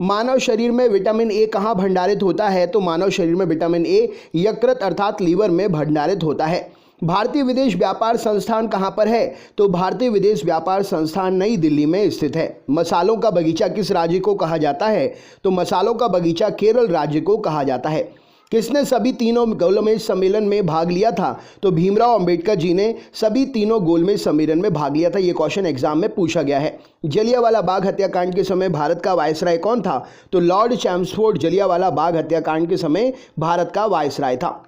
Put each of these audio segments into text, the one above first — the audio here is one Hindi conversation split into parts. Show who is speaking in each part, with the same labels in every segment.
Speaker 1: मानव शरीर में विटामिन ए कहाँ भंडारित होता है? तो मानव शरीर में विटामिन ए यकृत अर्थात लीवर में भंडारित होता है। भारतीय विदेश व्यापार संस्थान कहाँ पर है? तो भारतीय विदेश व्यापार संस्थान नई दिल्ली में स्थित है। मसालों का बगीचा किस राज्य को कहा जाता है? तो मसालों का बगीचा केरल राज्य को कहा जाता है। किसने सभी तीनों गोलमेज सम्मेलन में भाग लिया था? तो भीमराव अंबेडकर जी ने सभी तीनों गोलमेज सम्मेलन में भाग लिया था। ये क्वेश्चन एग्जाम में पूछा गया है। जलियांवाला बाग हत्याकांड के समय भारत का वायसराय कौन था? तो लॉर्ड चैम्सफोर्ड जलियांवाला बाग हत्याकांड के समय भारत का वायसराय था।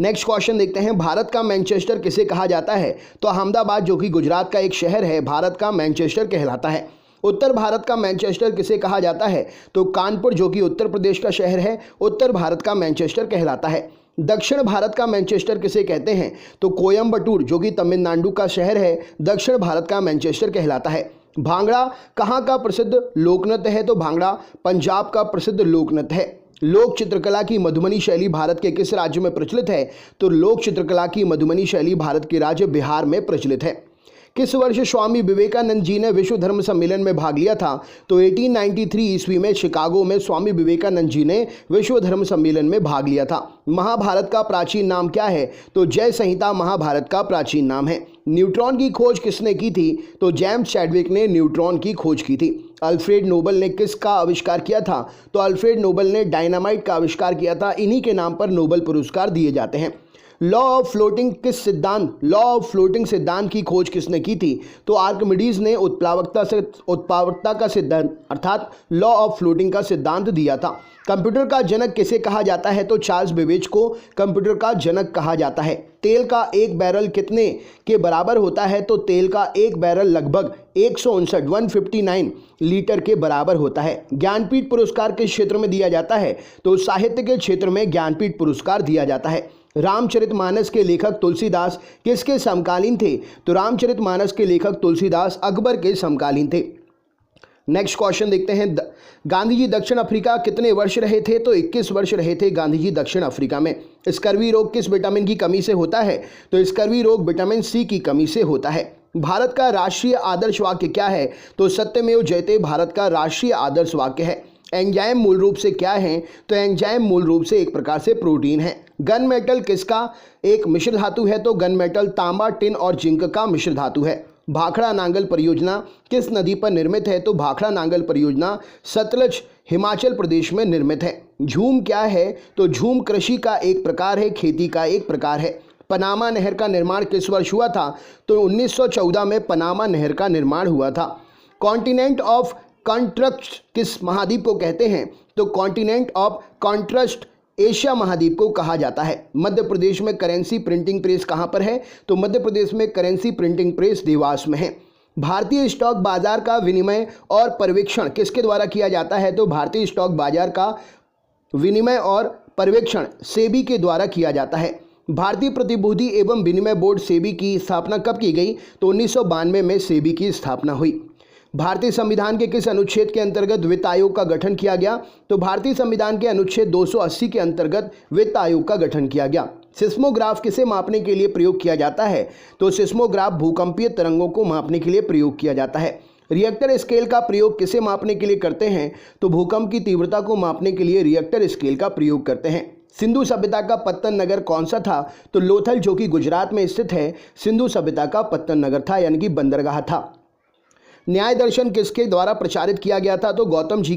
Speaker 1: नेक्स्ट क्वेश्चन देखते हैं, भारत का मैनचेस्टर किसे कहा जाता है? तो अहमदाबाद जो कि गुजरात का एक शहर है, भारत का मैनचेस्टर कहलाता है। उत्तर भारत का मैनचेस्टर किसे कहा जाता है? तो कानपुर जो कि उत्तर प्रदेश का शहर है, उत्तर भारत का मैनचेस्टर कहलाता है। दक्षिण भारत का मैनचेस्टर किसे कहते हैं? तो कोयम्बटूर जो कि तमिलनाडु का शहर है, दक्षिण भारत का मैनचेस्टर कहलाता है। भांगड़ा कहाँ का प्रसिद्ध लोकनृत्य है? तो भांगड़ा पंजाब का प्रसिद्ध लोकनृत्य है। लोक चित्रकला की मधुबनी शैली भारत के किस राज्य में प्रचलित है? तो लोक चित्रकला की मधुबनी शैली भारत के राज्य बिहार में प्रचलित है। किस वर्ष स्वामी विवेकानंद जी ने विश्व धर्म सम्मेलन में भाग लिया था? तो 1893 ईस्वी में शिकागो में स्वामी विवेकानंद जी ने विश्व धर्म सम्मेलन में भाग लिया था। महाभारत का प्राचीन नाम क्या है? तो जय संहिता महाभारत का प्राचीन नाम है। न्यूट्रॉन की खोज किसने की थी? तो जेम्स चैडविक ने न्यूट्रॉन की खोज की थी। अल्फ्रेड नोबल ने किसका आविष्कार किया था? तो अल्फ्रेड नोबल ने डायनामाइट का आविष्कार किया था। इन्हीं के नाम पर नोबेल पुरस्कार दिए जाते हैं। लॉ ऑफ फ्लोटिंग सिद्धांत की खोज किसने की थी? तो आर्किमिडीज ने उत्प्लावकता का सिद्धांत अर्थात लॉ ऑफ फ्लोटिंग का सिद्धांत दिया था। कंप्यूटर का जनक किसे कहा जाता है? तो चार्ल्स बेबेज को कंप्यूटर का जनक कहा जाता है। तेल का एक बैरल कितने के बराबर होता है? तो तेल का एक बैरल लगभग 159 लीटर के बराबर होता है। ज्ञानपीठ पुरस्कार किस क्षेत्र में दिया जाता है? तो साहित्य के क्षेत्र में ज्ञानपीठ पुरस्कार दिया जाता है। रामचरितमानस के लेखक तुलसीदास किसके समकालीन थे? तो रामचरितमानस के लेखक तुलसीदास अकबर के समकालीन थे। नेक्स्ट क्वेश्चन देखते हैं, गांधी जी दक्षिण अफ्रीका कितने वर्ष रहे थे? तो 21 वर्ष रहे थे गांधी जी दक्षिण अफ्रीका में। स्कर्वी रोग किस विटामिन की कमी से होता है? तो स्कर्वी रोग विटामिन सी की कमी से होता है। भारत का राष्ट्रीय आदर्श वाक्य क्या है? तो सत्यमेव जयते भारत का राष्ट्रीय आदर्श वाक्य है। एंजाइम मूल रूप से क्या है? तो एंजाइम मूल रूप से एक प्रकार से प्रोटीन है। गन मेटल किसका एक मिश्र धातु है? तो गन मेटल तांबा, टिन और जिंक का मिश्र धातु है। भाखड़ा नांगल परियोजना किस नदी पर निर्मित है? तो भाखड़ा नांगल परियोजना सतलज हिमाचल प्रदेश में निर्मित है। झूम क्या है? तो झूम कृषि का एक प्रकार है, खेती का एक प्रकार है। पनामा नहर का निर्माण किस वर्ष हुआ था? तो 1914 में पनामा नहर का निर्माण हुआ था। कॉन्टिनेंट ऑफ कॉन्ट्रस्ट किस महाद्वीप को कहते हैं? तो कॉन्टिनेंट ऑफ कॉन्ट्रस्ट एशिया महाद्वीप को कहा जाता है। मध्य प्रदेश में करेंसी प्रिंटिंग प्रेस कहाँ पर है? तो मध्य प्रदेश में करेंसी प्रिंटिंग प्रेस देवास में है। भारतीय स्टॉक बाजार का विनिमय और पर्यवेक्षण किसके द्वारा किया जाता है? तो भारतीय स्टॉक बाजार का विनिमय और पर्यवेक्षण सेबी के द्वारा किया जाता है। भारतीय प्रतिभूति एवं विनिमय बोर्ड सेबी की स्थापना कब की गई? तो 1992 में सेबी की स्थापना हुई। भारतीय संविधान के किस अनुच्छेद के अंतर्गत वित्त आयोग का गठन किया गया? तो भारतीय संविधान के अनुच्छेद 280 के अंतर्गत वित्त आयोग का गठन किया गया। सिस्मोग्राफ किसे मापने के लिए प्रयोग किया जाता है? तो सिस्मोग्राफ भूकंपीय तरंगों को मापने के लिए प्रयोग किया जाता है। रिएक्टर स्केल का प्रयोग किसे मापने के लिए करते हैं? तो भूकंप की तीव्रता को मापने के लिए रिएक्टर स्केल का प्रयोग करते हैं। सिंधु सभ्यता का पत्तन नगर कौन सा था? तो लोथल जो कि गुजरात में स्थित है, सिंधु सभ्यता का पत्तन नगर था, यानी कि बंदरगाह था। न्याय दर्शन किसके द्वारा प्रचारित किया गया था? तो गौतम ऋषि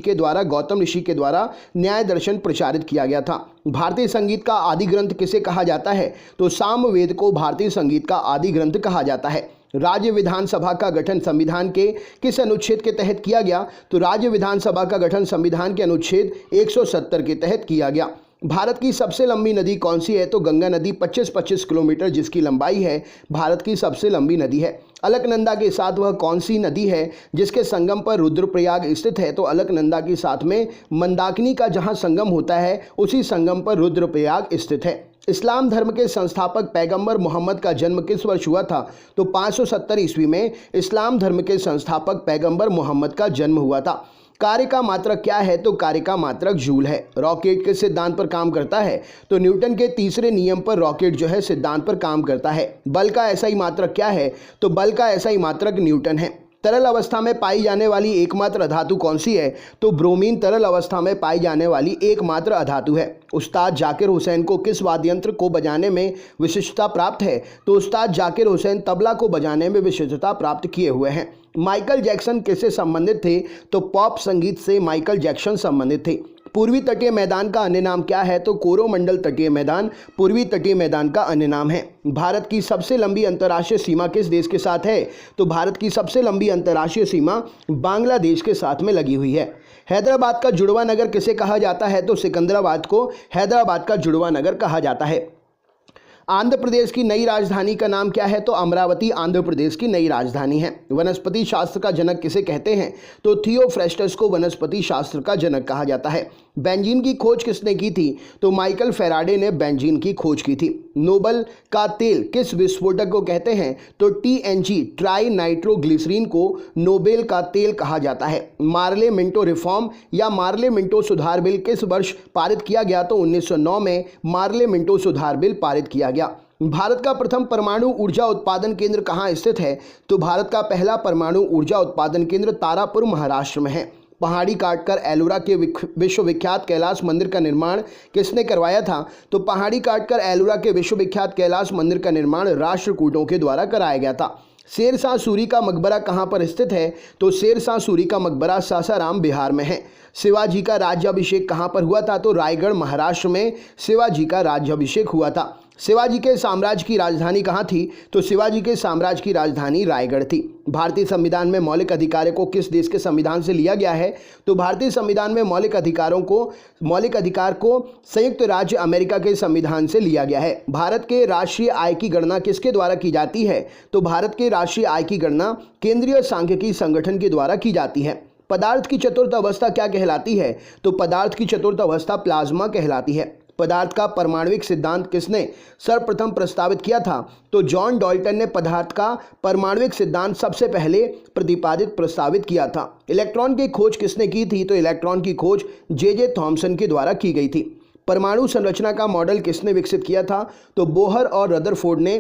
Speaker 1: के द्वारा न्याय दर्शन प्रचारित किया गया था। भारतीय संगीत का आदि ग्रंथ किसे कहा जाता है? तो सामवेद को भारतीय संगीत का आदि ग्रंथ कहा जाता है। राज्य विधानसभा का गठन संविधान के किस अनुच्छेद के तहत किया गया? तो राज्य विधानसभा का गठन संविधान के अनुच्छेद 170 के तहत किया गया। भारत की सबसे लंबी नदी कौन सी है? तो गंगा नदी 25 किलोमीटर जिसकी लंबाई है, भारत की सबसे लंबी नदी है। अलकनंदा के साथ वह कौन सी नदी है जिसके संगम पर रुद्रप्रयाग स्थित है? तो अलकनंदा के साथ में मंदाकिनी का जहां संगम होता है, उसी संगम पर रुद्रप्रयाग स्थित है। इस्लाम धर्म के संस्थापक पैगंबर मोहम्मद का जन्म किस वर्ष हुआ था? तो 570 ईस्वी में इस्लाम धर्म के संस्थापक पैगंबर मोहम्मद का जन्म हुआ था। कार्य का मात्रक क्या है? तो कार्य का मात्रक जूल है। रॉकेट किस सिद्धांत पर काम करता है? तो न्यूटन के तीसरे नियम पर रॉकेट जो है सिद्धांत पर काम करता है। बल का ऐसा ही मात्रक क्या है? तो बल का ऐसा ही मात्रक न्यूटन है। तरल अवस्था में पाई जाने वाली एकमात्र अधातु कौन सी है? तो ब्रोमीन तरल अवस्था में पाई जाने वाली एकमात्र अधातु है। उस्ताद जाकिर हुसैन को किस वाद्य यंत्र को बजाने में विशिष्टता प्राप्त है? तो उस्ताद जाकिर हुसैन तबला को बजाने में विशिष्टता प्राप्त किए हुए हैं। माइकल जैक्सन किससे संबंधित थे? तो पॉप संगीत से माइकल जैक्सन संबंधित थे। पूर्वी तटीय मैदान का अन्य नाम क्या है? तो कोरोमंडल तटीय मैदान पूर्वी तटीय मैदान का अन्य नाम है। भारत की सबसे लंबी अंतर्राष्ट्रीय सीमा किस देश के साथ है? तो भारत की सबसे लंबी अंतर्राष्ट्रीय सीमा बांग्लादेश के साथ में लगी हुई है। हैदराबाद का जुड़वा नगर किसे कहा जाता है? तो सिकंदराबाद को हैदराबाद का जुड़वा नगर कहा जाता है। आंध्र प्रदेश की नई राजधानी का नाम क्या है? तो अमरावती आंध्र प्रदेश की नई राजधानी है। वनस्पति शास्त्र का जनक किसे कहते हैं? तो थियोफ्रेस्टस को वनस्पति शास्त्र का जनक कहा जाता है। बेंजीन की खोज किसने की थी? तो माइकल फेराडे ने बेंजीन की खोज की थी। नोबल का तेल किस विस्फोटक को कहते हैं? तो टीएनजी ट्राई नाइट्रोग्लिसरीन को नोबेल का तेल कहा जाता है। मार्ले मिंटो रिफॉर्म या मार्ले मिंटो सुधार बिल किस वर्ष पारित किया गया? तो 1909 में मार्ले मिंटो सुधार बिल पारित किया गया। भारत का प्रथम परमाणु ऊर्जा उत्पादन केंद्र कहाँ स्थित है? तो भारत का पहला परमाणु ऊर्जा उत्पादन केंद्र तारापुर महाराष्ट्र में है। पहाड़ी काटकर एलोरा के विश्वविख्यात कैलाश मंदिर का निर्माण किसने करवाया था? तो पहाड़ी काटकर एलोरा के विश्वविख्यात कैलाश मंदिर का निर्माण राष्ट्रकूटों के द्वारा कराया गया था। शेरशाह सूरी का मकबरा कहाँ पर स्थित है? तो शेरशाह सूरी का मकबरा सासाराम बिहार में है। शिवाजी का राज्याभिषेक कहाँ पर हुआ था? तो रायगढ़ महाराष्ट्र में शिवाजी का राज्याभिषेक हुआ था। शिवाजी के साम्राज्य की राजधानी कहाँ थी? तो शिवाजी के साम्राज्य की राजधानी रायगढ़ थी। भारतीय संविधान में मौलिक अधिकारों को किस देश के संविधान से लिया गया है? तो भारतीय संविधान में मौलिक अधिकार को संयुक्त राज्य अमेरिका के संविधान से लिया गया है। भारत के राष्ट्रीय आय की गणना किसके द्वारा की जाती है? तो भारत के राष्ट्रीय आय की गणना केंद्रीय सांख्यिकी संगठन के द्वारा की जाती है। पदार्थ की चतुर्थ अवस्था क्या कहलाती है? तो पदार्थ की चतुर्थ अवस्था प्लाज्मा कहलाती है। पदार्थ का परमाणुविक सिद्धांत किसने सर्वप्रथम प्रस्तावित किया था? तो जॉन डॉल्टन ने पदार्थ का परमाणुविक सिद्धांत सबसे पहले प्रस्तावित किया था। इलेक्ट्रॉन की खोज किसने की थी? तो इलेक्ट्रॉन की खोज जे थॉमसन के द्वारा की गई थी। परमाणु संरचना का मॉडल किसने विकसित किया था? तो बोहर और रदरफोर्ड ने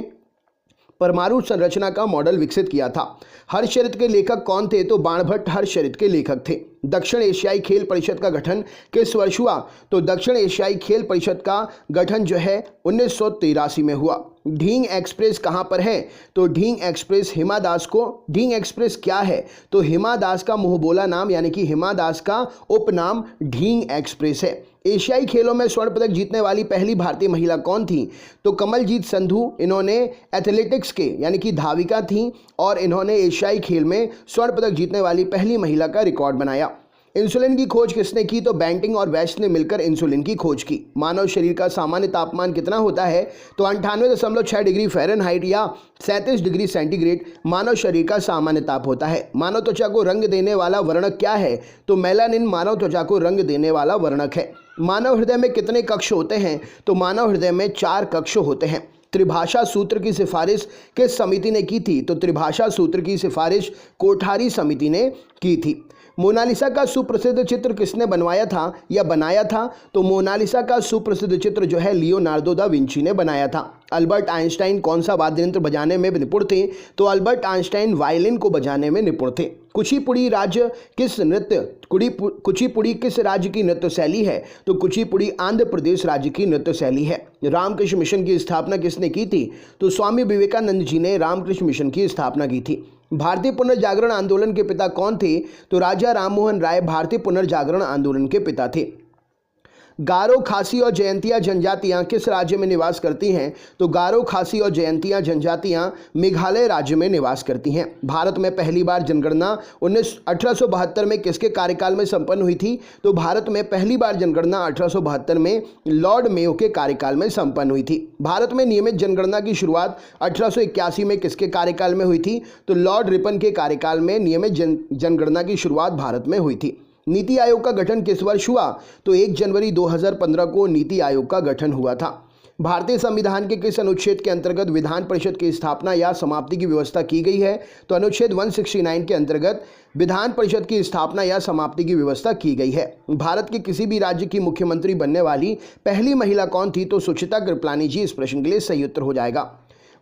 Speaker 1: परमाणु संरचना का मॉडल विकसित किया था। हर्षचरित के लेखक कौन थे? तो बाणभट्ट हर्षचरित के लेखक थे। दक्षिण एशियाई खेल परिषद का गठन किस वर्ष हुआ? तो दक्षिण एशियाई खेल परिषद का गठन जो है 1983 में हुआ। ढींग एक्सप्रेस कहाँ पर है? तो ढींग एक्सप्रेस ढींग एक्सप्रेस क्या है? तो हिमा दास का मुंहबोला नाम यानी कि हिमा दास का उपनाम ढींग एक्सप्रेस है। एशियाई खेलों में स्वर्ण पदक जीतने वाली पहली भारतीय महिला कौन थी? तो कमलजीत संधू। इन्होंने एथलेटिक्स के यानी कि धाविका थी और इन्होंने एशियाई खेल में स्वर्ण पदक जीतने वाली पहली महिला का रिकॉर्ड बनाया। इंसुलिन की खोज किसने की? तो बेंटिंग और वेस्ट ने मिलकर इंसुलिन की खोज की। मानव शरीर का सामान्य तापमान कितना होता है? तो 98.6 डिग्री फ़ारेनहाइट या 37 डिग्री सेंटीग्रेड मानव शरीर का सामान्य ताप होता है। मानव त्वचा को रंग देने वाला वर्णक क्या है? तो मेलानिन मानव त्वचा को रंग देने वाला वर्णक है। मानव हृदय में कितने कक्ष होते हैं? तो मानव हृदय में 4 कक्ष होते हैं। त्रिभाषा सूत्र की सिफारिश किस समिति ने की थी? तो त्रिभाषा सूत्र की सिफारिश कोठारी समिति ने की थी। मोनालिसा का सुप्रसिद्ध चित्र किसने बनवाया था या बनाया था? तो मोनालिसा का सुप्रसिद्ध चित्र जो है लियोनार्डो दा विंची ने बनाया था। अल्बर्ट आइंस्टाइन कौन सा वाद्य यंत्र बजाने में निपुण थे? तो अल्बर्ट आइंस्टाइन वायलिन को बजाने में निपुण थे। कुचिपुड़ी किस राज्य की नृत्य शैली है? तो कुचिपुड़ी आंध्र प्रदेश राज्य की नृत्य शैली है। रामकृष्ण मिशन की स्थापना किसने की थी? तो स्वामी विवेकानंद जी ने रामकृष्ण मिशन की स्थापना की थी। भारतीय पुनर्जागरण आंदोलन के पिता कौन थे? तो राजा राममोहन राय भारतीय पुनर्जागरण आंदोलन के पिता थे। गारो, खासी और जयंतिया जनजातियां किस राज्य में निवास करती हैं? तो गारो, खासी और जयंतिया जनजातियां मेघालय राज्य में निवास करती हैं। भारत में पहली बार जनगणना 1872 में किसके कार्यकाल में संपन्न हुई थी? तो भारत में पहली बार जनगणना 1872 में लॉर्ड मेयो के कार्यकाल में संपन्न हुई थी। भारत में नियमित जनगणना की शुरुआत 1881 में किसके कार्यकाल में हुई थी? तो लॉर्ड रिपन के कार्यकाल में नियमित जनगणना की शुरुआत भारत में हुई थी। नीति आयोग का गठन किस वर्ष हुआ? तो 1 जनवरी 2015 को नीति आयोग का गठन हुआ था। भारतीय संविधान के किस अनुच्छेद के अंतर्गत विधान परिषद की स्थापना या समाप्ति की व्यवस्था की गई है? तो अनुच्छेद 169 के अंतर्गत विधान परिषद की स्थापना या समाप्ति की व्यवस्था की गई है। भारत के किसी भी राज्य की मुख्यमंत्री बनने वाली पहली महिला कौन थी? तो सुचिता कृपलानी जी इस प्रश्न के लिए सही उत्तर हो जाएगा।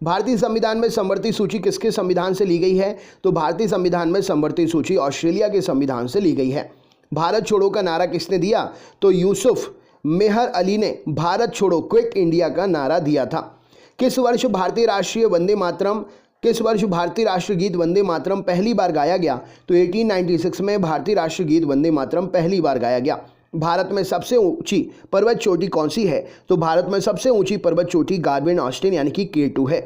Speaker 1: भारतीय संविधान में समवर्ती सूची किसके संविधान से ली गई है? तो भारतीय संविधान में समवर्ती सूची ऑस्ट्रेलिया के संविधान से ली गई है। भारत छोड़ो का नारा किसने दिया? तो यूसुफ मेहर अली ने भारत छोड़ो क्विट इंडिया का नारा दिया था। किस वर्ष भारतीय राष्ट्रगीत वंदे मातरम पहली बार गाया गया? तो 1896 में भारतीय राष्ट्रगीत वंदे मातरम पहली बार गाया गया। भारत में सबसे ऊंची पर्वत चोटी कौन सी है? तो भारत में सबसे ऊंची पर्वत चोटी गार्बिन ऑस्टिन यानी कि K2 है।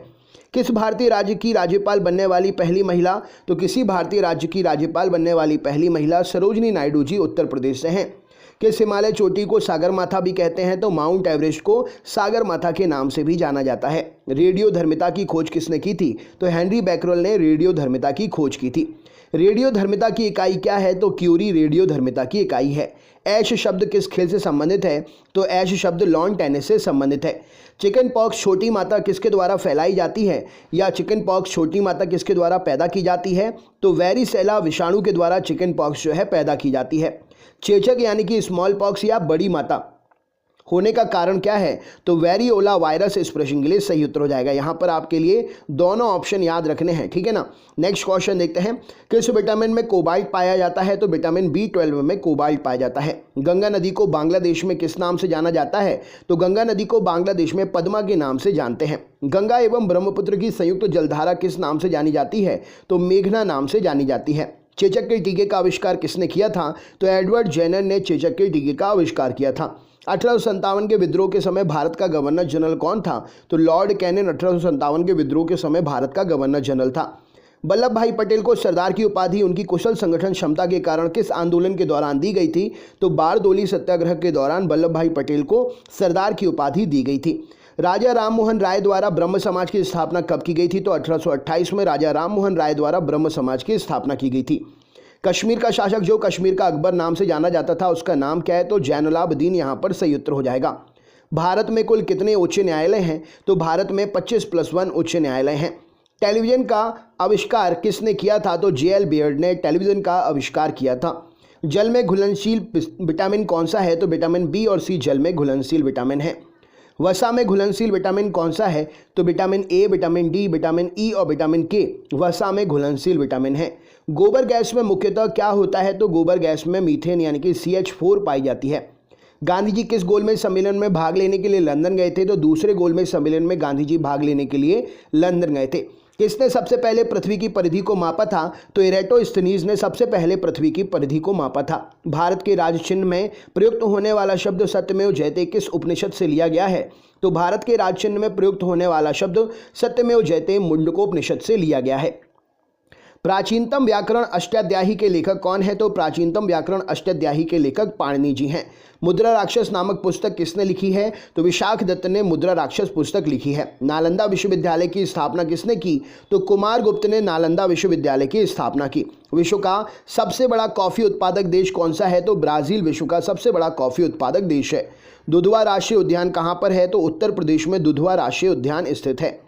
Speaker 1: किस भारतीय राज्य की राज्यपाल बनने वाली पहली महिला? तो किसी भारतीय राज्य की राज्यपाल बनने वाली पहली महिला सरोजनी नायडू जी उत्तर प्रदेश से हैं। किस हिमालय चोटी को सागरमाथा भी कहते हैं? तो माउंट एवरेस्ट को सागरमाथा के नाम से भी जाना जाता है। रेडियोधर्मिता की खोज किसने की थी? तो हेनरी बैकरल ने रेडियोधर्मिता की खोज की थी। रेडियोधर्मिता की इकाई क्या है? तो क्यूरी रेडियोधर्मिता की इकाई है। ऐश शब्द किस खेल से संबंधित है? तो ऐश शब्द लॉन टेनिस से संबंधित है। चिकन पॉक्स छोटी माता किसके द्वारा फैलाई जाती है? या चिकन पॉक्स छोटी माता किसके द्वारा पैदा की जाती है? तो वेरिसेला विषाणु के द्वारा चिकन पॉक्स जो है पैदा की जाती है। चेचक यानी कि स्मॉल पॉक्स या बड़ी माता होने का कारण क्या है? तो वेरियोला वायरस इस प्रश्न के लिए सही उत्तर हो जाएगा। यहाँ पर आपके लिए दोनों ऑप्शन याद रखने हैं, ठीक है ना। नेक्स्ट क्वेश्चन देखते हैं। किस विटामिन में कोबाल्ट पाया जाता है? तो विटामिन B12 में कोबाल्ट पाया जाता है। गंगा नदी को बांग्लादेश में किस नाम से जाना जाता है? तो गंगा नदी को बांग्लादेश में पद्मा के नाम से जानते हैं। गंगा एवं ब्रह्मपुत्र की संयुक्त जलधारा किस नाम से जानी जाती है? तो मेघना नाम से जानी जाती है। चेचक के टीके का आविष्कार किसने किया था? तो एडवर्ड जेनर ने चेचक के टीके का आविष्कार किया था। 1857 के विद्रोह के समय भारत का गवर्नर जनरल कौन था? तो लॉर्ड कैनिंग 1857 के विद्रोह के समय भारत का गवर्नर जनरल था। वल्लभ भाई पटेल को सरदार की उपाधि उनकी कुशल संगठन क्षमता के कारण किस आंदोलन के दौरान दी गई थी? तो बारदोली सत्याग्रह के दौरान वल्लभ भाई पटेल को सरदार की उपाधि दी गई थी। राजा राम मोहन राय द्वारा ब्रह्म समाज की स्थापना कब की गई थी? तो 1828 में राजा राम मोहन राय द्वारा ब्रह्म समाज की स्थापना की गई थी। कश्मीर का शासक जो कश्मीर का अकबर नाम से जाना जाता था उसका नाम क्या है? तो जैनुलाब्दीन यहाँ पर सही उत्तर हो जाएगा। भारत में कुल कितने उच्च न्यायालय हैं? तो भारत में 25+1 उच्च न्यायालय हैं। टेलीविजन का आविष्कार किसने किया था? तो J.L. बियर्ड ने टेलीविजन का आविष्कार किया था। जल में घुलनशील विटामिन कौन सा है? तो विटामिन B और C जल में घुलनशील विटामिन है। वसा में घुलनशील विटामिन कौन सा है? तो vitamin A, vitamin D, vitamin E और विटामिन K वसा में घुलनशील विटामिन है। गोबर गैस में मुख्यतः क्या होता है? तो गोबर गैस में मीथेन यानी कि CH4 पाई जाती है। गांधी जी किस गोलमेज सम्मेलन में भाग लेने के लिए लंदन गए थे? तो दूसरे गोलमेज सम्मेलन में गांधी जी भाग लेने के लिए लंदन गए थे। किसने सबसे पहले पृथ्वी की परिधि को मापा था? तो इरेटोस्थनीज ने सबसे पहले पृथ्वी की परिधि को मापा था। भारत के राज्य चिन्ह में प्रयुक्त होने वाला शब्द सत्यमेव जयते किस उपनिषद से लिया गया है? तो भारत के राज्य चिन्ह में प्रयुक्त होने वाला शब्द सत्यमेव जयते मुंडकोपनिषद से लिया गया है। प्राचीनतम व्याकरण अष्टाध्यायी के लेखक कौन है? तो प्राचीनतम व्याकरण अष्टाध्यायी के लेखक पाणिनि जी हैं। मुद्रा राक्षस नामक पुस्तक किसने लिखी है? तो विशाख दत्त ने मुद्रा राक्षस पुस्तक लिखी है। नालंदा विश्वविद्यालय की स्थापना किसने की? तो कुमारगुप्त ने नालंदा विश्वविद्यालय की स्थापना की। विश्व का सबसे बड़ा कॉफी उत्पादक देश कौन सा है? तो ब्राजील विश्व का सबसे बड़ा कॉफी उत्पादक देश है। दुधवा राष्ट्रीय उद्यान कहाँ पर है? तो उत्तर प्रदेश में दुधवा राष्ट्रीय उद्यान स्थित है।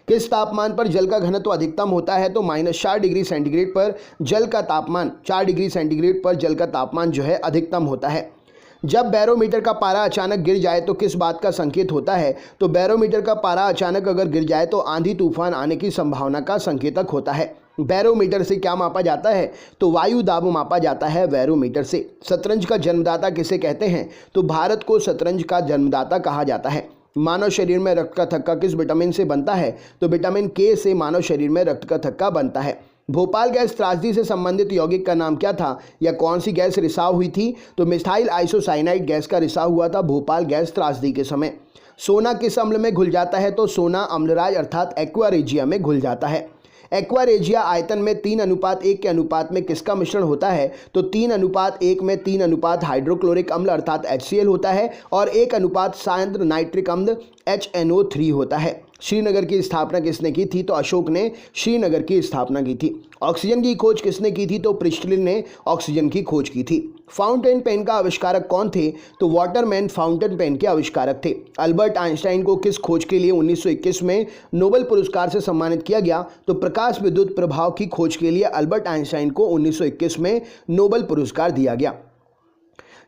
Speaker 1: किस तापमान पर जल का घनत्व अधिकतम होता है? तो -4 डिग्री सेंटीग्रेड पर जल का तापमान 4 डिग्री सेंटीग्रेड पर जल का तापमान जो है अधिकतम होता है। जब बैरोमीटर का पारा अचानक गिर जाए तो किस बात का संकेत होता है? तो बैरोमीटर का पारा अचानक अगर गिर जाए तो आंधी तूफान आने की संभावना का संकेतक होता है। बैरोमीटर से क्या मापा जाता है? तो वायु दाब मापा जाता है बैरोमीटर से। शतरंज का जन्मदाता किसे कहते हैं? तो भारत को शतरंज का जन्मदाता कहा जाता है। मानव शरीर में रक्त का थक्का किस विटामिन से बनता है? तो विटामिन K से मानव शरीर में रक्त का थक्का बनता है। भोपाल गैस त्रासदी से संबंधित यौगिक का नाम क्या था? या कौन सी गैस रिसाव हुई थी? तो मिथाइल आइसोसाइनाइड गैस का रिसाव हुआ था भोपाल गैस त्रासदी के समय। सोना किस अम्ल में घुल जाता है? तो सोना अम्लराज अर्थात एक्वा रेजिया में घुल जाता है। एक्वा रेजिया आयतन में 3:1 के अनुपात में किसका मिश्रण होता है? तो 3:1 में 3 हाइड्रोक्लोरिक अम्ल अर्थात HCl होता है और 1 सांद्र नाइट्रिक अम्ल HNO3 होता है। श्रीनगर की स्थापना किसने की थी? तो अशोक ने श्रीनगर की स्थापना की थी। ऑक्सीजन की खोज किसने की थी? तो प्रिस्टलिन ने ऑक्सीजन की खोज की थी। फाउंटेन पेन का आविष्कारक कौन थे? तो वाटरमैन फाउंटेन पेन के आविष्कारक थे। अल्बर्ट आइंस्टाइन को किस खोज के लिए 1921 में नोबेल पुरस्कार से सम्मानित किया गया? तो प्रकाश विद्युत प्रभाव की खोज के लिए अल्बर्ट आइंस्टाइन को 1921 में नोबेल पुरस्कार दिया गया।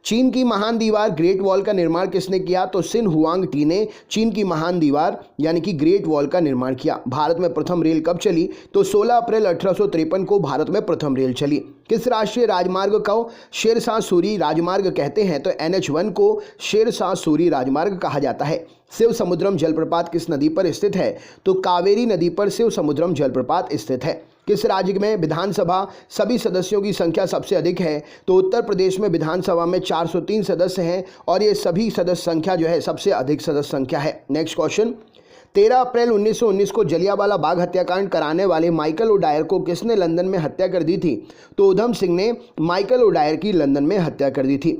Speaker 1: चीन की महान दीवार ग्रेट वॉल का निर्माण किसने किया? तो सिन हुआंग टी ने चीन की महान दीवार यानी कि ग्रेट वॉल का निर्माण किया। भारत में प्रथम रेल कब चली? तो 16 अप्रैल 1853 को भारत में प्रथम रेल चली। किस राष्ट्रीय राजमार्ग को शेरशाह सूरी राजमार्ग कहते हैं? तो NH1 को शेरशाह सूरी राजमार्ग कहा जाता है। शिव समुद्रम जलप्रपात किस नदी पर स्थित है? तो कावेरी नदी पर शिव समुद्रम जलप्रपात स्थित है। किस राज्य में विधानसभा सभी सदस्यों की संख्या सबसे अधिक है? तो उत्तर प्रदेश में विधानसभा में 403 सदस्य हैं और ये सभी सदस्य संख्या जो है सबसे अधिक सदस्य संख्या है। नेक्स्ट क्वेश्चन, 13 अप्रैल 1919 को जलियांवाला बाग हत्याकांड कराने वाले माइकल ओडायर को किसने लंदन में हत्या कर दी थी? तो उधम सिंह ने माइकल ओडायर की लंदन में हत्या कर दी थी।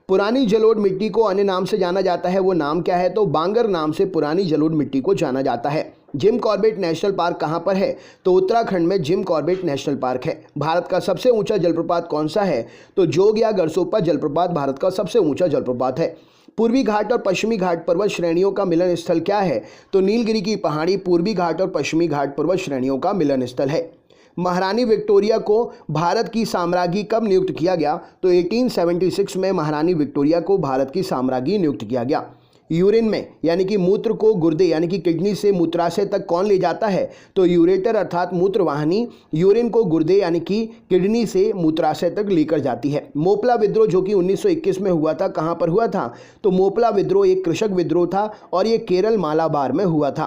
Speaker 1: पुरानी जलोढ़ मिट्टी को अन्य नाम से जाना जाता है, वो नाम क्या है? तो बांगर नाम से पुरानी जलोढ़ मिट्टी को जाना जाता है। जिम कॉर्बेट नेशनल पार्क कहाँ पर है? तो उत्तराखंड में जिम कॉर्बेट नेशनल पार्क है। भारत का सबसे ऊंचा जलप्रपात कौन सा है? तो जोग या गरसोपा जलप्रपात भारत का सबसे ऊंचा जलप्रपात है। पूर्वी घाट और पश्चिमी घाट पर्वत श्रेणियों का मिलन स्थल क्या है? तो नीलगिरी की पहाड़ी पूर्वी घाट और पश्चिमी घाट पर्वत श्रेणियों का मिलन स्थल है। महारानी विक्टोरिया को भारत की साम्राज्ञी कब नियुक्त किया गया? तो 1876 में महारानी विक्टोरिया को भारत की साम्राज्ञी नियुक्त किया गया। यूरिन में यानी कि मूत्र को गुर्दे यानी कि किडनी से मूत्राशय तक कौन ले जाता है? तो यूरेटर अर्थात मूत्रवाहिनी यूरिन को गुर्दे यानी कि किडनी से मूत्राशय तक लेकर जाती है। मोपला विद्रोह जो कि 1921 में हुआ था, कहाँ पर हुआ था? तो मोपला विद्रोह एक कृषक विद्रोह था और ये केरल मालाबार में हुआ था।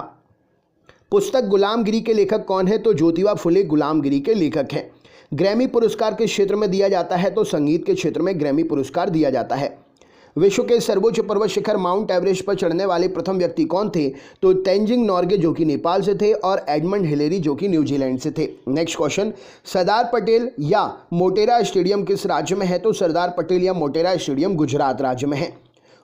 Speaker 1: पुस्तक गुलामगिरी के लेखक कौन है? तो ज्योतिबा फुले गुलामगिरी के लेखक हैं। ग्रैमी पुरस्कार किस क्षेत्र में दिया जाता है? तो संगीत के क्षेत्र में ग्रैमी पुरस्कार दिया जाता है। विश्व के सर्वोच्च पर्वत शिखर माउंट एवरेस्ट पर चढ़ने वाले प्रथम व्यक्ति कौन थे? तो तेंजिंग नोर्गे जो कि नेपाल से थे और एडमंड हिलेरी जो कि न्यूजीलैंड से थे। नेक्स्ट क्वेश्चन, सरदार पटेल या मोटेरा स्टेडियम किस राज्य में है? तो सरदार पटेल या मोटेरा स्टेडियम गुजरात राज्य में है।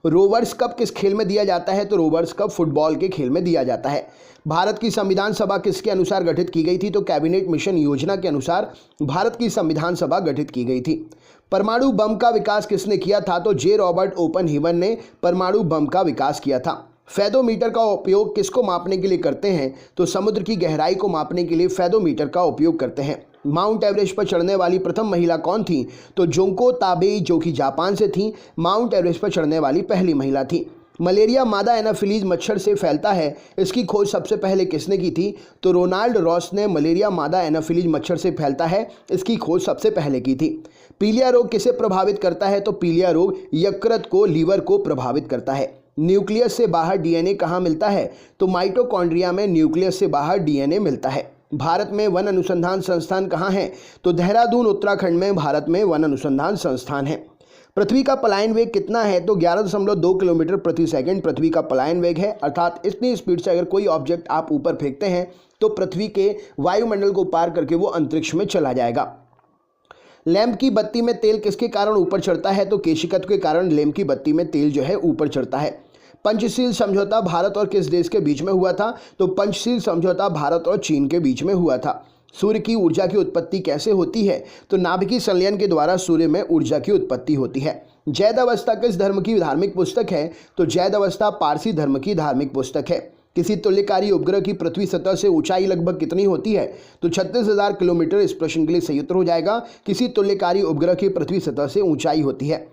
Speaker 1: रोवर्स कप किस खेल में दिया जाता है? तो रोवर्स कप फुटबॉल के खेल में दिया जाता है। भारत की संविधान सभा किसके अनुसार गठित की गई थी? तो कैबिनेट मिशन योजना के अनुसार भारत की संविधान सभा गठित की गई थी। परमाणु बम का विकास किसने किया था? तो जे रॉबर्ट ओपनहीवर ने परमाणु बम का विकास किया था। फेदोमीटर का उपयोग किसको मापने के लिए करते हैं? तो समुद्र की गहराई को मापने के लिए फेदोमीटर का उपयोग करते हैं। माउंट एवरेस्ट पर चढ़ने वाली प्रथम महिला कौन थी? तो जोंको ताबेई जो कि जापान से थी, माउंट एवरेस्ट पर चढ़ने वाली पहली महिला थी। मलेरिया मादा एनाफिलीज मच्छर से फैलता है, इसकी खोज सबसे पहले किसने की थी? तो रोनाल्ड रॉस ने मलेरिया मादा एनाफिलीज मच्छर से फैलता है, इसकी खोज सबसे पहले की थी। पीलिया रोग किसे प्रभावित करता है? तो पीलिया रोग यकृत को लीवर को प्रभावित करता है। न्यूक्लियस से बाहर डीएनए कहाँ मिलता है? तो माइटोकॉन्ड्रिया में न्यूक्लियस से बाहर डीएनए मिलता है। भारत में वन अनुसंधान संस्थान कहाँ है? तो देहरादून उत्तराखंड में भारत में वन अनुसंधान संस्थान है। पृथ्वी का पलायन वेग कितना है? तो 11.2 किलोमीटर प्रति सेकंड पृथ्वी का पलायन वेग है, अर्थात इतनी स्पीड से अगर कोई ऑब्जेक्ट आप ऊपर फेंकते हैं तो पृथ्वी के वायुमंडल को पार करके वो अंतरिक्ष में चला जाएगा। लैंप की बत्ती में तेल किसके कारण ऊपर चढ़ता है? तो केशिकत्व के कारण लैंप की बत्ती में तेल जो है ऊपर चढ़ता है। पंचशील समझौता भारत और किस देश के बीच में हुआ था? तो पंचशील समझौता भारत और चीन के बीच में हुआ था। सूर्य की ऊर्जा की उत्पत्ति कैसे होती है? तो नाभिकीय संलयन के द्वारा सूर्य में ऊर्जा की उत्पत्ति होती है। जैद अवस्था किस धर्म की धार्मिक पुस्तक है? तो जैद अवस्था पारसी धर्म की धार्मिक पुस्तक है। किसी तुल्यकारी उपग्रह की पृथ्वी सतह से ऊंचाई लगभग कितनी होती है? तो 36,000 किलोमीटर। इस प्रश्न के लिए सही उत्तर हो जाएगा किसी तुल्यकारी उपग्रह की पृथ्वी सतह से ऊंचाई होती है।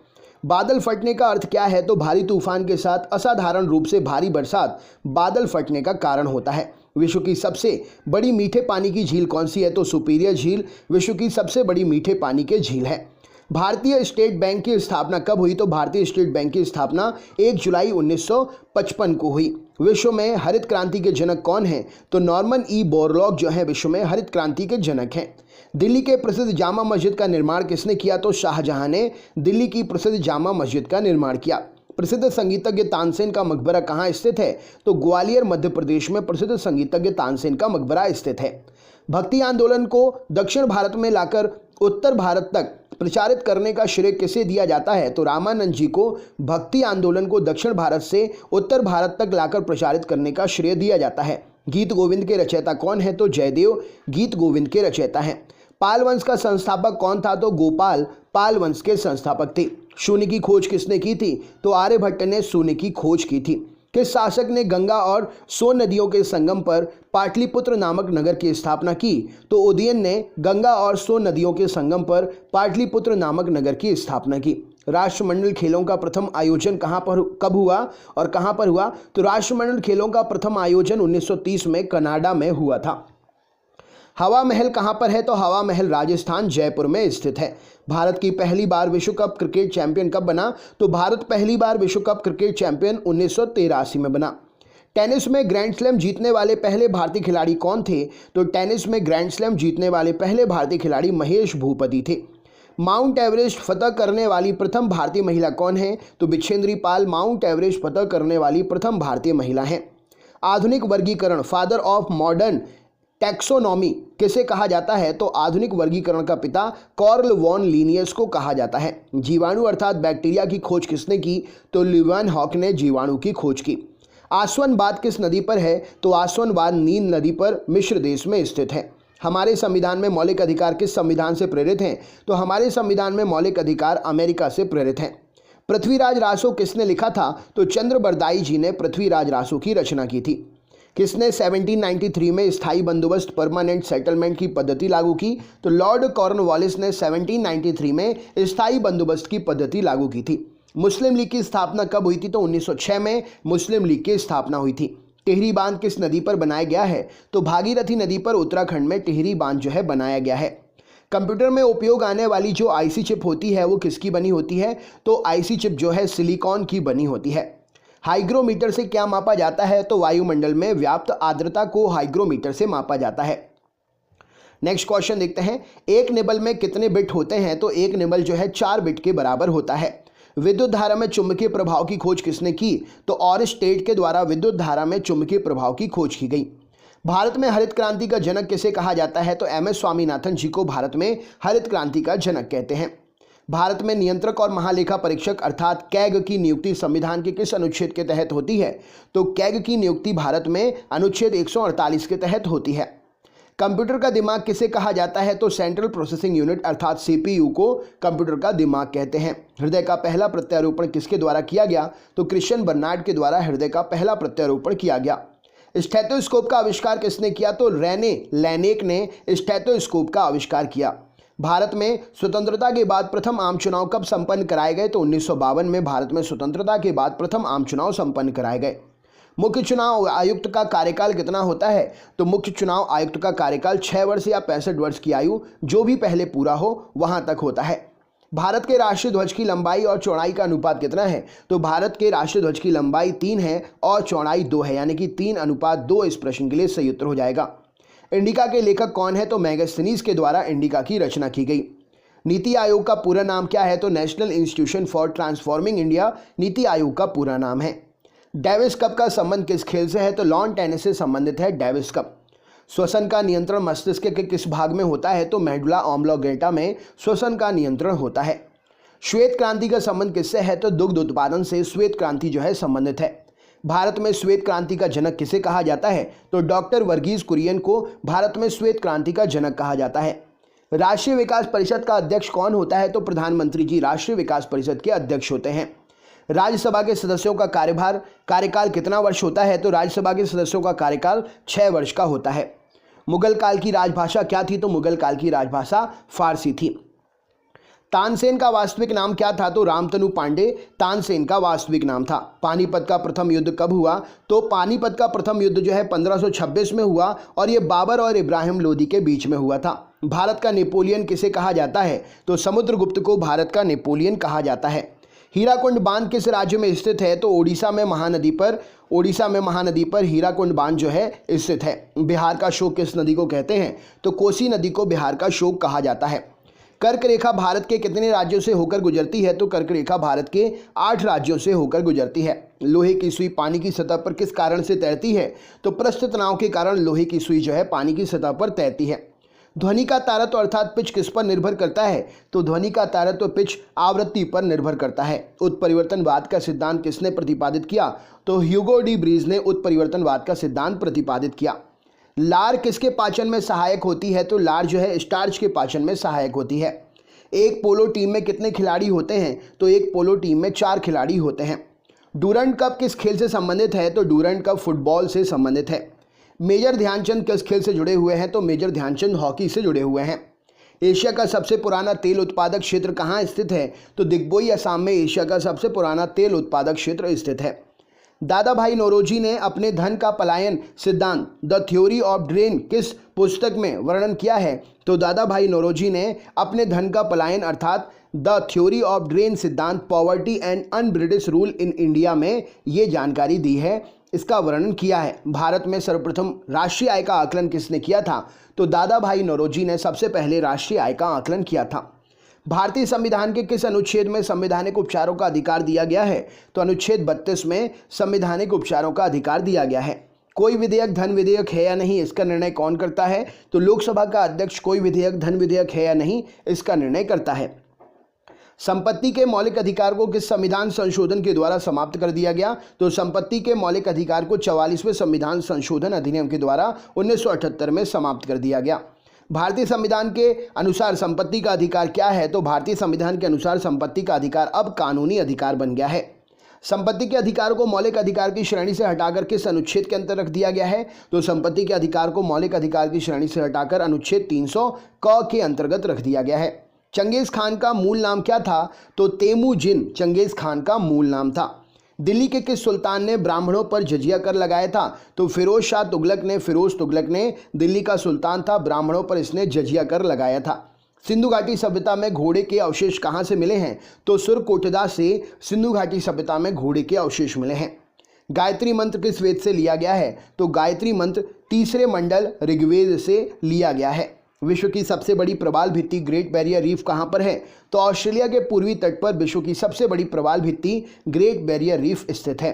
Speaker 1: बादल फटने का अर्थ क्या है? तो भारी तूफान के साथ असाधारण रूप से भारी बरसात बादल फटने का कारण होता है। विश्व की सबसे बड़ी मीठे पानी की झील कौन सी है? तो सुपीरियर झील विश्व की सबसे बड़ी मीठे पानी की झील है। भारतीय स्टेट बैंक की स्थापना कब हुई? तो भारतीय स्टेट बैंक की स्थापना 1 जुलाई 1955 को हुई। विश्व में हरित क्रांति के जनक कौन हैं? तो नॉर्मन ई बोरलॉग जो है विश्व में हरित क्रांति के जनक हैं। दिल्ली के प्रसिद्ध जामा मस्जिद का निर्माण किसने किया? तो शाहजहां ने दिल्ली की प्रसिद्ध जामा मस्जिद का निर्माण किया। प्रसिद्ध संगीतज्ञ तानसेन का मकबरा कहाँ स्थित है? तो ग्वालियर मध्य प्रदेश में प्रसिद्ध संगीतज्ञ तानसेन का मकबरा स्थित है। भक्ति आंदोलन को दक्षिण भारत में लाकर उत्तर भारत तक प्रचारित करने का श्रेय किसे दिया जाता है? तो रामानंद जी को भक्ति आंदोलन को दक्षिण भारत से उत्तर भारत तक लाकर प्रचारित करने का श्रेय दिया जाता है। गीत गोविंद के रचयिता कौन है? तो जयदेव गीत गोविंद के रचयिता हैं। पाल वंश का संस्थापक कौन था? तो गोपाल पाल वंश के संस्थापक थे। शून्य की खोज किसने की थी? तो आर्यभट्ट ने शून्य की खोज की थी। किस शासक ने गंगा और सोन नदियों के संगम पर पाटलिपुत्र नामक नगर की स्थापना की? तो उदयन ने गंगा और सोन नदियों के संगम पर पाटलिपुत्र नामक नगर की स्थापना की। राष्ट्रमंडल खेलों का प्रथम आयोजन कब हुआ और कहां पर हुआ? तो राष्ट्रमंडल खेलों का प्रथम आयोजन 1930 में कनाडा में हुआ था। हवा महल कहां पर है? तो हवा महल राजस्थान जयपुर में स्थित है। भारत की पहली बार विश्व कप क्रिकेट चैंपियन कब बना? तो भारत पहली बार विश्व कप क्रिकेट चैंपियन 1983 में बना। टेनिस में ग्रैंड स्लैम जीतने वाले पहले भारतीय खिलाड़ी कौन थे? तो टेनिस में ग्रैंड स्लैम जीतने वाले पहले भारतीय खिलाड़ी महेश भूपति थे। माउंट एवरेस्ट फतह करने वाली प्रथम भारतीय महिला कौन है? तो बिच्छेंद्री पाल माउंट एवरेस्ट फतह करने वाली प्रथम भारतीय महिला हैं। आधुनिक वर्गीकरण फादर ऑफ मॉडर्न टैक्सोनॉमी किसे कहा जाता है? तो आधुनिक वर्गीकरण का पिता कार्ल वॉन लिनियस को कहा जाता है। जीवाणु अर्थात बैक्टीरिया की खोज किसने की? तो ल्यूवेनहॉक ने जीवाणु की खोज की। आसवनबाद किस नदी पर है? तो आसवनबाद नील नदी पर मिस्र देश में स्थित है। हमारे संविधान में मौलिक अधिकार किस संविधान से प्रेरित हैं? तो हमारे संविधान में मौलिक अधिकार अमेरिका से प्रेरित हैं। पृथ्वीराज रासो किसने लिखा था? तो चंद्रबरदाई जी ने पृथ्वीराज रासो की रचना की थी। किसने 1793 में स्थायी बंदोबस्त परमानेंट सेटलमेंट की पद्धति लागू की? तो लॉर्ड कॉर्नवालिस ने 1793 में स्थायी बंदोबस्त की पद्धति लागू की थी। मुस्लिम लीग की स्थापना कब हुई थी? तो 1906 में मुस्लिम लीग की स्थापना हुई थी। टिहरी बांध किस नदी पर बनाया गया है? तो भागीरथी नदी पर उत्तराखंड में टिहरी बांध जो है बनाया गया है। कंप्यूटर में उपयोग आने वाली जो आईसी चिप होती है वो किसकी बनी होती है? तो आईसी चिप जो है सिलिकॉन की बनी होती है। हाइग्रोमीटर से क्या मापा जाता है? तो वायुमंडल में व्याप्त आर्द्रता को हाइग्रोमीटर से मापा जाता है। नेक्स्ट क्वेश्चन देखते हैं। एक निबल में कितने बिट होते हैं? तो एक निबल जो है 4 बिट के बराबर होता है। विद्युत धारा में चुंबकीय प्रभाव की खोज किसने की? तो ऑरस्टेड के द्वारा विद्युत धारा में चुंबकीय प्रभाव की खोज की गई। भारत में हरित क्रांति का जनक किसे कहा जाता है? तो एम एस स्वामीनाथन जी को भारत में हरित क्रांति का जनक कहते हैं। भारत में नियंत्रक और महालेखा परीक्षक अर्थात कैग की नियुक्ति संविधान के किस अनुच्छेद के तहत होती है? तो कैग की नियुक्ति भारत में अनुच्छेद 148 के तहत होती है। कंप्यूटर का दिमाग किसे कहा जाता है? तो सेंट्रल प्रोसेसिंग यूनिट अर्थात सीपीयू को कंप्यूटर का दिमाग कहते हैं। हृदय का पहला प्रत्यारोपण किसके द्वारा किया गया? तो क्रिश्चियन बर्नार्ड के द्वारा हृदय का पहला प्रत्यारोपण किया गया। स्टेथोस्कोप का आविष्कार किसने किया? तो रेने लैनेक ने स्टेथोस्कोप का आविष्कार किया। भारत में स्वतंत्रता के बाद प्रथम आम चुनाव कब संपन्न कराए गए? तो 1952 में भारत में स्वतंत्रता के बाद प्रथम आम चुनाव संपन्न कराए गए। मुख्य चुनाव आयुक्त का कार्यकाल कितना होता है? तो मुख्य चुनाव आयुक्त का कार्यकाल 6 वर्ष या 65 वर्ष की आयु जो भी पहले पूरा हो वहां तक होता है। भारत के राष्ट्रीय ध्वज की लंबाई और चौड़ाई का अनुपात कितना है? तो भारत के राष्ट्रीय ध्वज की लंबाई 3 है और चौड़ाई 2 है, यानी कि 3:2 इस प्रश्न के लिए सही उत्तर हो जाएगा। इंडिका के लेखक कौन है? तो मैगस्थनीज के द्वारा इंडिका की रचना की गई। नीति आयोग का पूरा नाम क्या है? तो national institution for transforming India NITI Aayog का पूरा नाम है। डेविस कप का संबंध किस खेल से है? तो लॉन टेनिस से संबंधित है डेविस कप। श्वसन का नियंत्रण मस्तिष्क के किस भाग में होता है? तो मेडुला ऑब्लोंगेटा में श्वसन का नियंत्रण होता है। श्वेत क्रांति का संबंध किससे है? तो दुग्ध उत्पादन से श्वेत क्रांति जो है संबंधित है। भारत में श्वेत क्रांति का जनक किसे कहा जाता है? तो डॉक्टर वर्गीज कुरियन को भारत में श्वेत क्रांति का जनक कहा जाता है। राष्ट्रीय विकास परिषद का अध्यक्ष कौन होता है? तो प्रधानमंत्री जी राष्ट्रीय विकास परिषद के अध्यक्ष होते हैं। राज्यसभा के सदस्यों का कार्यकाल कितना वर्ष होता है? तो राज्यसभा के सदस्यों का कार्यकाल 6 वर्ष का होता है। मुगल काल की राजभाषा क्या थी? तो मुगल काल की राजभाषा फारसी थी। तानसेन का वास्तविक नाम क्या था? तो रामतनु पांडे तानसेन का वास्तविक नाम था। पानीपत का प्रथम युद्ध कब हुआ? तो पानीपत का प्रथम युद्ध जो है 1526 में हुआ और ये बाबर और इब्राहिम लोदी के बीच में हुआ था। भारत का नेपोलियन किसे कहा जाता है? तो समुद्रगुप्त को भारत का नेपोलियन कहा जाता है। हीराकुंड बांध किस राज्य में स्थित है? तो ओडिशा में महानदी पर हीराकुंड बांध जो है स्थित है। बिहार का शोक किस नदी को कहते हैं? तो कोसी नदी को बिहार का शोक कहा जाता है। कर्क रेखा भारत के कितने राज्यों से होकर गुजरती है? तो कर्क रेखा भारत के 8 राज्यों से होकर गुजरती है। लोहे की सुई पानी की सतह पर किस कारण से तैरती है? तो पृष्ठ तनाव के कारण लोहे की सुई जो है पानी की सतह पर तैरती है। ध्वनि का तारत्व अर्थात पिच किस पर निर्भर करता है? तो ध्वनि का तारत्व पिच आवृत्ति पर निर्भर करता है। उत्परिवर्तनवाद का सिद्धांत किसने प्रतिपादित किया? तो ह्यूगो डी ब्रीज ने उत्परिवर्तनवाद का सिद्धांत प्रतिपादित किया। लार किसके पाचन में सहायक होती है? तो लार जो है स्टार्च के पाचन में सहायक होती है। एक पोलो टीम में कितने खिलाड़ी होते हैं? तो एक पोलो टीम में 4 खिलाड़ी होते हैं। डूरंड कप किस खेल से संबंधित है? तो डूरंड कप फुटबॉल से संबंधित है। मेजर ध्यानचंद किस खेल से जुड़े हुए हैं? तो मेजर ध्यानचंद हॉकी से जुड़े हुए हैं। एशिया का सबसे पुराना तेल उत्पादक क्षेत्र कहाँ स्थित है? तो दिग्बोई असम में एशिया का सबसे पुराना तेल उत्पादक क्षेत्र स्थित है। दादा भाई नौरोजी ने अपने धन का पलायन सिद्धांत द थ्योरी ऑफ ड्रेन किस पुस्तक में वर्णन किया है? तो दादा भाई नौरोजी ने अपने धन का पलायन अर्थात द थ्योरी ऑफ ड्रेन सिद्धांत poverty and un British rule in India में ये जानकारी दी है, इसका वर्णन किया है। भारत में सर्वप्रथम राष्ट्रीय आय का आकलन किसने किया था? तो दादा भाई नौरोजी ने सबसे पहले राष्ट्रीय आय का आकलन किया था। भारतीय संविधान के किस अनुच्छेद में संवैधानिक उपचारों का अधिकार दिया गया है? तो अनुच्छेद 32 में संवैधानिक उपचारों का अधिकार दिया गया है। कोई विधेयक धन विधेयक है या नहीं, इसका निर्णय कौन करता है? तो लोकसभा का अध्यक्ष कोई विधेयक धन विधेयक है या नहीं, इसका निर्णय करता है। संपत्ति के मौलिक अधिकार को किस संविधान संशोधन के द्वारा समाप्त कर दिया गया? तो संपत्ति के मौलिक अधिकार को 44वें संविधान संशोधन अधिनियम के द्वारा 1978 में समाप्त कर दिया गया। भारतीय संविधान के अनुसार संपत्ति का अधिकार क्या है? तो भारतीय संविधान के अनुसार संपत्ति का अधिकार अब कानूनी अधिकार बन गया है। संपत्ति के अधिकार को मौलिक अधिकार की श्रेणी से हटाकर किस अनुच्छेद के अंतर रख दिया गया है? तो संपत्ति के अधिकार को मौलिक अधिकार की श्रेणी से हटाकर अनुच्छेद 300 क के अंतर्गत रख दिया गया है। चंगेज खान का मूल नाम क्या था? तो तेमुजिन चंगेज खान का मूल नाम था। दिल्ली के किस सुल्तान ने ब्राह्मणों पर जजिया कर लगाया था? तो फिरोज तुगलक ने दिल्ली का सुल्तान था, ब्राह्मणों पर इसने जजिया कर लगाया था। सिंधु घाटी सभ्यता में घोड़े के अवशेष कहाँ से मिले हैं? तो सुरकोटदा से सिंधु घाटी सभ्यता में घोड़े के अवशेष मिले हैं। गायत्री मंत्र किस वेद से लिया गया है? तो गायत्री मंत्र तीसरे मंडल ऋग्वेद से लिया गया है। विश्व की सबसे बड़ी प्रवाल भित्ति ग्रेट बैरियर रीफ कहाँ पर है? तो ऑस्ट्रेलिया के पूर्वी तट पर विश्व की सबसे बड़ी प्रवाल भित्ति ग्रेट बैरियर रीफ स्थित है।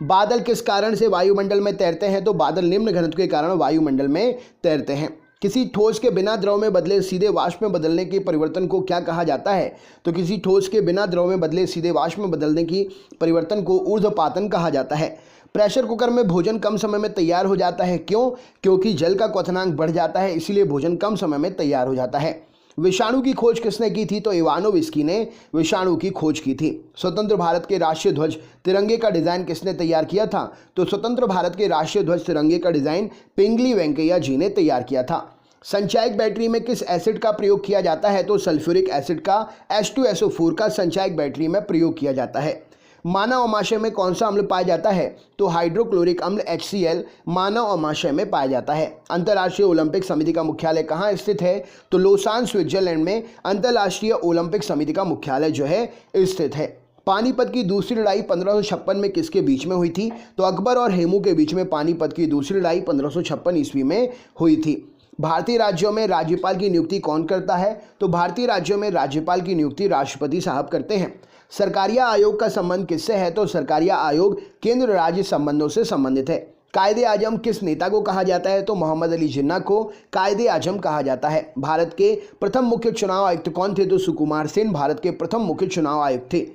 Speaker 1: बादल किस कारण से वायुमंडल में तैरते हैं? तो बादल निम्न घनत्व के कारण वायुमंडल में तैरते हैं। किसी ठोस के बिना द्रव में बदले सीधे वाष्प में बदलने के परिवर्तन को क्या कहा जाता है? तो किसी ठोस के बिना द्रव में बदले सीधे वाष्प में बदलने की परिवर्तन को ऊर्ध्वपातन कहा जाता है। प्रेशर कुकर में भोजन कम समय में तैयार हो जाता है, क्यों? क्योंकि जल का क्वथनांक बढ़ जाता है, इसीलिए भोजन कम समय में तैयार हो जाता है। विषाणु की खोज किसने की थी? तो इवानोविस्की ने विषाणु की खोज की थी। स्वतंत्र भारत के राष्ट्रीय ध्वज तिरंगे का डिजाइन किसने तैयार किया था? तो स्वतंत्र भारत के राष्ट्रीय ध्वज तिरंगे का डिजाइन पिंगली वेंकैया जी ने तैयार किया था। संचायक बैटरी में किस एसिड का प्रयोग किया जाता है? तो सल्फ्यूरिक एसिड का H2SO4 का संचायक बैटरी में प्रयोग किया जाता है। मानव अमाशय में कौन सा अम्ल पाया जाता है? तो हाइड्रोक्लोरिक अम्ल HCl मानव अमाशय में पाया जाता है। अंतर्राष्ट्रीय ओलंपिक समिति का मुख्यालय कहाँ स्थित है? तो लोसान स्विट्जरलैंड में अंतर्राष्ट्रीय ओलंपिक समिति का मुख्यालय जो है स्थित है। पानीपत की दूसरी लड़ाई 1556 में किसके बीच में हुई थी? तो अकबर और हेमू के बीच में पानीपत की दूसरी लड़ाई 1556 ईस्वी में हुई थी। भारतीय राज्यों में राज्यपाल की नियुक्ति कौन करता है? तो भारतीय राज्यों में राज्यपाल की नियुक्ति राष्ट्रपति साहब करते हैं। सरकारिया आयोग का संबंध किससे है? तो सरकारिया आयोग केंद्र राज्य संबंधों से संबंधित है। कायदे आजम किस नेता को कहा जाता है? तो मोहम्मद अली जिन्ना को कायदे आजम कहा जाता है। भारत के प्रथम मुख्य चुनाव आयुक्त कौन थे? तो सुकुमार सेन भारत के प्रथम मुख्य चुनाव आयुक्त थे।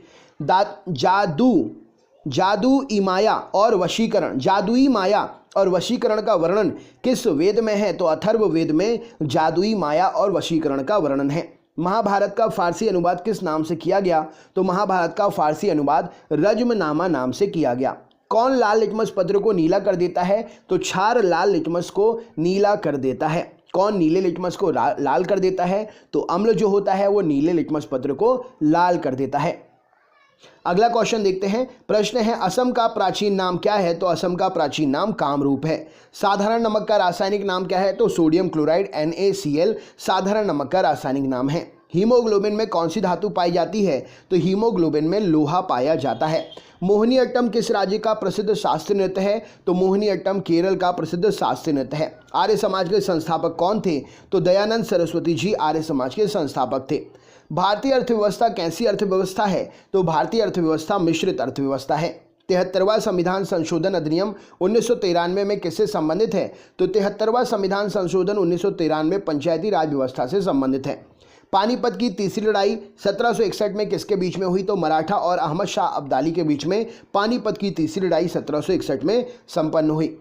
Speaker 1: जादुई माया और वशीकरण का वर्णन किस वेद में है? तो अथर्व वेद में जादुई माया और वशीकरण का वर्णन है। महाभारत का फारसी अनुवाद किस नाम से किया गया? तो महाभारत का फारसी अनुवाद रज्मनामा नाम से किया गया। कौन लाल लिटमस पत्र को नीला कर देता है? तो क्षार लाल लिटमस को नीला कर देता है। कौन नीले लिटमस को लाल कर देता है? तो अम्ल जो होता है वो नीले लिटमस पत्र को लाल कर देता है। अगला क्वेश्चन देखते हैं। प्रश्न है असम का प्राचीन नाम क्या है? तो असम का प्राचीन नाम कामरूप है। साधारण नमक का रासायनिक नाम क्या है? तो सोडियम क्लोराइड NaCl साधारण नमक का रासायनिक नाम है। हीमोग्लोबिन में कौन सी धातु पाई जाती है? तो हीमोग्लोबिन में लोहा पाया जाता है। मोहिनीअट्टम किस राज्य का प्रसिद्ध शास्त्रीय नृत्य है? तो मोहिनीअट्टम केरल का प्रसिद्ध शास्त्रीय नृत्य है। आर्य समाज के संस्थापक कौन थे? तो दयानंद सरस्वती जी आर्य समाज के संस्थापक थे। भारतीय अर्थव्यवस्था कैसी अर्थव्यवस्था है? तो भारतीय अर्थव्यवस्था मिश्रित अर्थव्यवस्था है। 73वां संविधान संशोधन अधिनियम 1993 में किससे संबंधित है? तो 73वां संविधान संशोधन 1993 पंचायती राज व्यवस्था से संबंधित है। पानीपत की तीसरी लड़ाई 1761 में किसके बीच में हुई? तो मराठा और अहमद शाह अब्दाली के बीच में पानीपत की तीसरी लड़ाई 1761 में संपन्न हुई।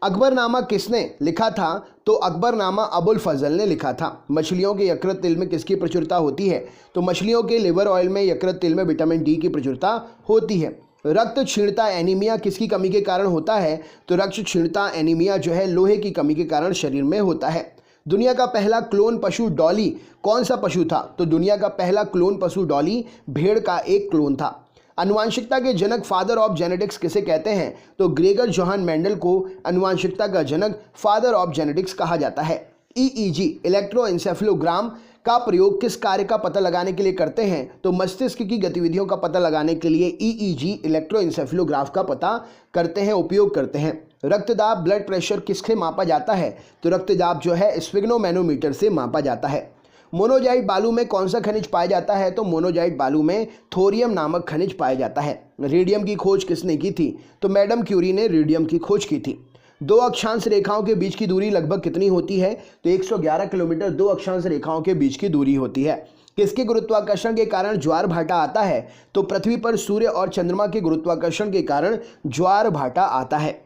Speaker 1: अकबरनामा किसने लिखा था? तो अकबरनामा अबुल फजल ने लिखा था। मछलियों के यकृत तेल में किसकी प्रचुरता होती है? तो मछलियों के लिवर ऑयल में यकृत तेल में विटामिन डी की प्रचुरता होती है। रक्त क्षीणता एनीमिया किसकी कमी के कारण होता है? तो रक्त क्षीणता एनीमिया जो है लोहे की कमी के कारण शरीर में होता है। दुनिया का पहला क्लोन पशु डॉली कौन सा पशु था? तो दुनिया का पहला क्लोन पशु डॉली भेड़ का एक क्लोन था। आनुवंशिकता के जनक फादर ऑफ जेनेटिक्स किसे कहते हैं? तो ग्रेगर जोहान मेंडल को आनुवंशिकता का जनक फादर ऑफ जेनेटिक्स कहा जाता है। ईईजी इलेक्ट्रोएन्सेफेलोग्राम का प्रयोग किस कार्य का पता लगाने के लिए करते हैं? तो मस्तिष्क की गतिविधियों का पता लगाने के लिए ईईजी इलेक्ट्रोएन्सेफेलोग्राफ का पता करते हैं, उपयोग करते हैं। रक्तदाब ब्लड प्रेशर किससे मापा जाता है? तो रक्तदाब जो है स्फिग्नोमेनोमीटर से मापा जाता है। मोनोजाइट बालू में कौन सा खनिज पाया जाता है? तो मोनोजाइट बालू में थोरियम नामक खनिज पाया जाता है। रेडियम की खोज किसने की थी? तो मैडम क्यूरी ने रेडियम की खोज की थी। दो अक्षांश रेखाओं के बीच की दूरी लगभग कितनी होती है? तो 111 किलोमीटर दो अक्षांश रेखाओं के बीच की दूरी होती है। किसके गुरुत्वाकर्षण के कारण ज्वार भाटा आता है? तो पृथ्वी पर सूर्य और चंद्रमा के गुरुत्वाकर्षण के कारण ज्वार भाटा आता है।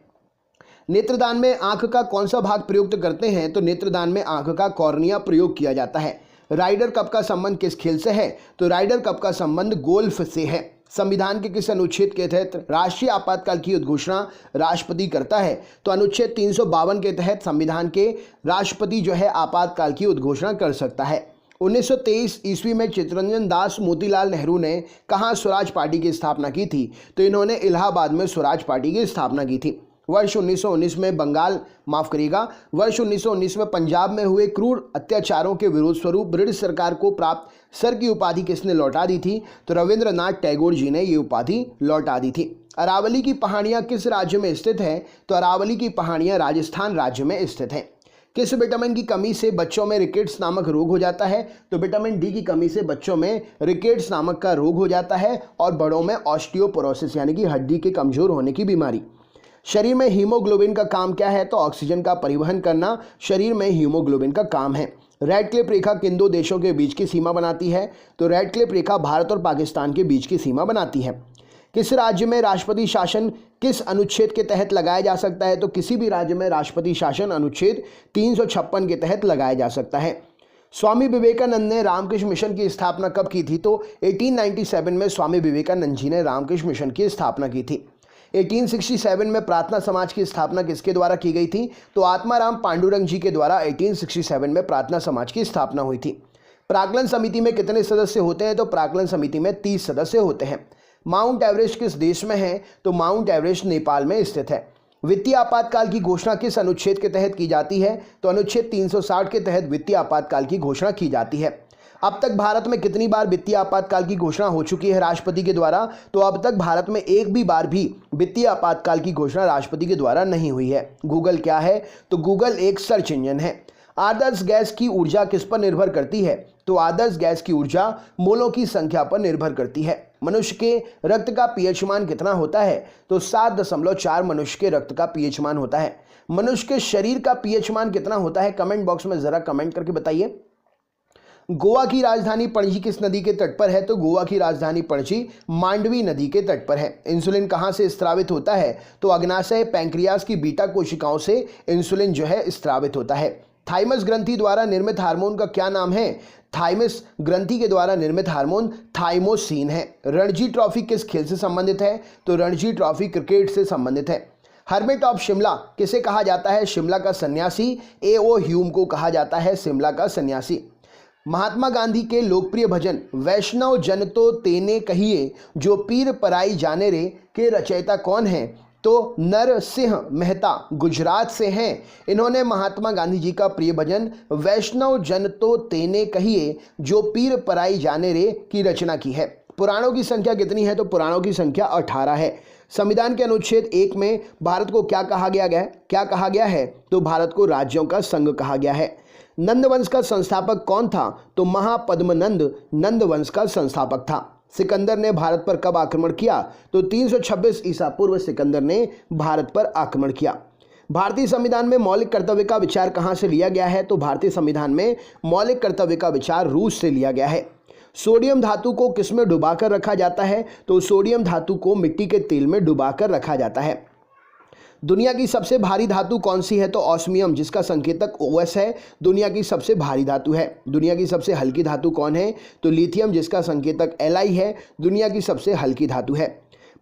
Speaker 1: नेत्रदान में आंख का कौन सा भाग प्रयुक्त करते हैं? तो नेत्रदान में आंख का कॉर्निया प्रयोग किया जाता है। राइडर कप का संबंध किस खेल से है? तो राइडर कप का संबंध गोल्फ से है। संविधान के किस अनुच्छेद के तहत राष्ट्रीय आपातकाल की उद्घोषणा राष्ट्रपति करता है? तो अनुच्छेद 352 के तहत संविधान के राष्ट्रपति जो है आपातकाल की उद्घोषणा कर सकता है। 1923 ईस्वी में चित्तरंजन दास मोतीलाल नेहरू ने कहाँ स्वराज पार्टी की स्थापना की थी? तो इन्होंने इलाहाबाद में स्वराज पार्टी की स्थापना की थी। वर्ष 1919 में वर्ष 1919 में पंजाब में हुए क्रूर अत्याचारों के विरोध स्वरूप ब्रिटिश सरकार को प्राप्त सर की उपाधि किसने लौटा दी थी? तो रविंद्रनाथ टैगोर जी ने ये उपाधि लौटा दी थी। अरावली की पहाड़ियाँ किस राज्य में स्थित है? तो अरावली की पहाड़ियाँ राजस्थान राज्य में स्थित हैं। किस विटामिन की कमी से बच्चों में रिकेट्स नामक रोग हो जाता है? तो विटामिन डी की कमी से बच्चों में रिकेट्स नामक का रोग हो जाता है और बड़ों में ऑस्टियोपोरोसिस यानी कि हड्डी के कमजोर होने की बीमारी। शरीर में हीमोग्लोबिन का काम क्या है? तो ऑक्सीजन का परिवहन करना शरीर में हीमोग्लोबिन का काम है। रेड क्लिफ रेखा किन दो देशों के बीच की सीमा बनाती है? तो रेड क्लिफ रेखा भारत और पाकिस्तान के बीच की सीमा बनाती है। किस राज्य में राष्ट्रपति शासन किस अनुच्छेद के तहत लगाया जा सकता है? तो किसी भी राज्य में राष्ट्रपति शासन अनुच्छेद 356 के तहत लगाया जा सकता है। स्वामी विवेकानंद ने रामकृष्ण मिशन की स्थापना कब की थी? तो 1897 में स्वामी विवेकानंद जी ने रामकृष्ण मिशन की स्थापना की थी। 1867 में प्रार्थना समाज की स्थापना किसके द्वारा की गई थी? तो आत्माराम पांडुरंग जी के द्वारा 1867 में प्रार्थना समाज की स्थापना हुई थी। प्राक्कलन समिति में कितने सदस्य होते हैं? तो प्राक्कलन समिति में 30 सदस्य होते हैं। माउंट एवरेस्ट किस देश में है? तो माउंट एवरेस्ट नेपाल में स्थित है। वित्तीय आपातकाल की घोषणा किस अनुच्छेद के तहत की जाती है? तो अनुच्छेद 360 के तहत वित्तीय आपातकाल की घोषणा की जाती है। अब तक भारत में कितनी बार वित्तीय आपातकाल की घोषणा हो चुकी है राष्ट्रपति के द्वारा? तो अब तक भारत में एक भी बार भी वित्तीय आपातकाल की घोषणा राष्ट्रपति के द्वारा नहीं हुई है। गूगल क्या है? तो गूगल एक सर्च इंजन है। आदर्श गैस की ऊर्जा किस पर निर्भर करती है? तो आदर्श गैस की ऊर्जा मोलों की संख्या पर निर्भर करती है। मनुष्य के रक्त का पीएच मान कितना होता है? तो 7.4 मनुष्य के रक्त का पीएच मान होता है। मनुष्य के शरीर का पीएच मान कितना होता है? कमेंट बॉक्स में जरा कमेंट करके बताइए। गोवा की राजधानी पणजी किस नदी के तट पर है? तो गोवा की राजधानी पणजी मांडवी नदी के तट पर है। इंसुलिन कहाँ से स्रावित होता है? तो अग्नाशय पैंक्रियास की बीटा कोशिकाओं से इंसुलिन जो है स्रावित होता है। थाइमस ग्रंथि द्वारा निर्मित हार्मोन का क्या नाम है? थाइमस ग्रंथि के द्वारा निर्मित हार्मोन थाइमोसिन है। रणजी ट्रॉफी किस खेल से संबंधित है? तो रणजी ट्रॉफी क्रिकेट से संबंधित है। हर्मिट ऑफ शिमला किसे कहा जाता है? शिमला का सन्यासी A.O. ह्यूम को कहा जाता है शिमला का सन्यासी। महात्मा गांधी के लोकप्रिय भजन वैष्णव जन तो तेने कहिए जो पीर पराई जाने रे के रचयिता कौन है? तो नरसिंह मेहता गुजरात से हैं। इन्होंने महात्मा गांधी जी का प्रिय भजन वैष्णव जन तो तेने कहिए जो पीर पराई जाने रे की रचना की है। पुराणों की संख्या कितनी है? तो पुराणों की संख्या 18 है। संविधान के अनुच्छेद 1 में भारत को क्या कहा गया है? तो भारत को राज्यों का संघ कहा गया है। नंद वंश का संस्थापक कौन था? तो महापद्मनंद नंद वंश का संस्थापक था। सिकंदर ने भारत पर कब आक्रमण किया? तो 326 ईसा पूर्व सिकंदर ने भारत पर आक्रमण किया। भारतीय संविधान में मौलिक कर्तव्य का विचार कहाँ से लिया गया है? तो भारतीय संविधान में मौलिक कर्तव्य का विचार रूस से लिया गया है। सोडियम धातु को किसमें डुबाकर रखा जाता है? तो सोडियम धातु को मिट्टी के तेल में डुबाकर रखा जाता है। दुनिया की सबसे भारी धातु कौन सी है? तो ऑस्मियम, जिसका संकेतक OS है, दुनिया की सबसे भारी धातु है। दुनिया की सबसे हल्की धातु कौन है? तो लिथियम, जिसका संकेतक Li है, दुनिया की सबसे हल्की धातु है।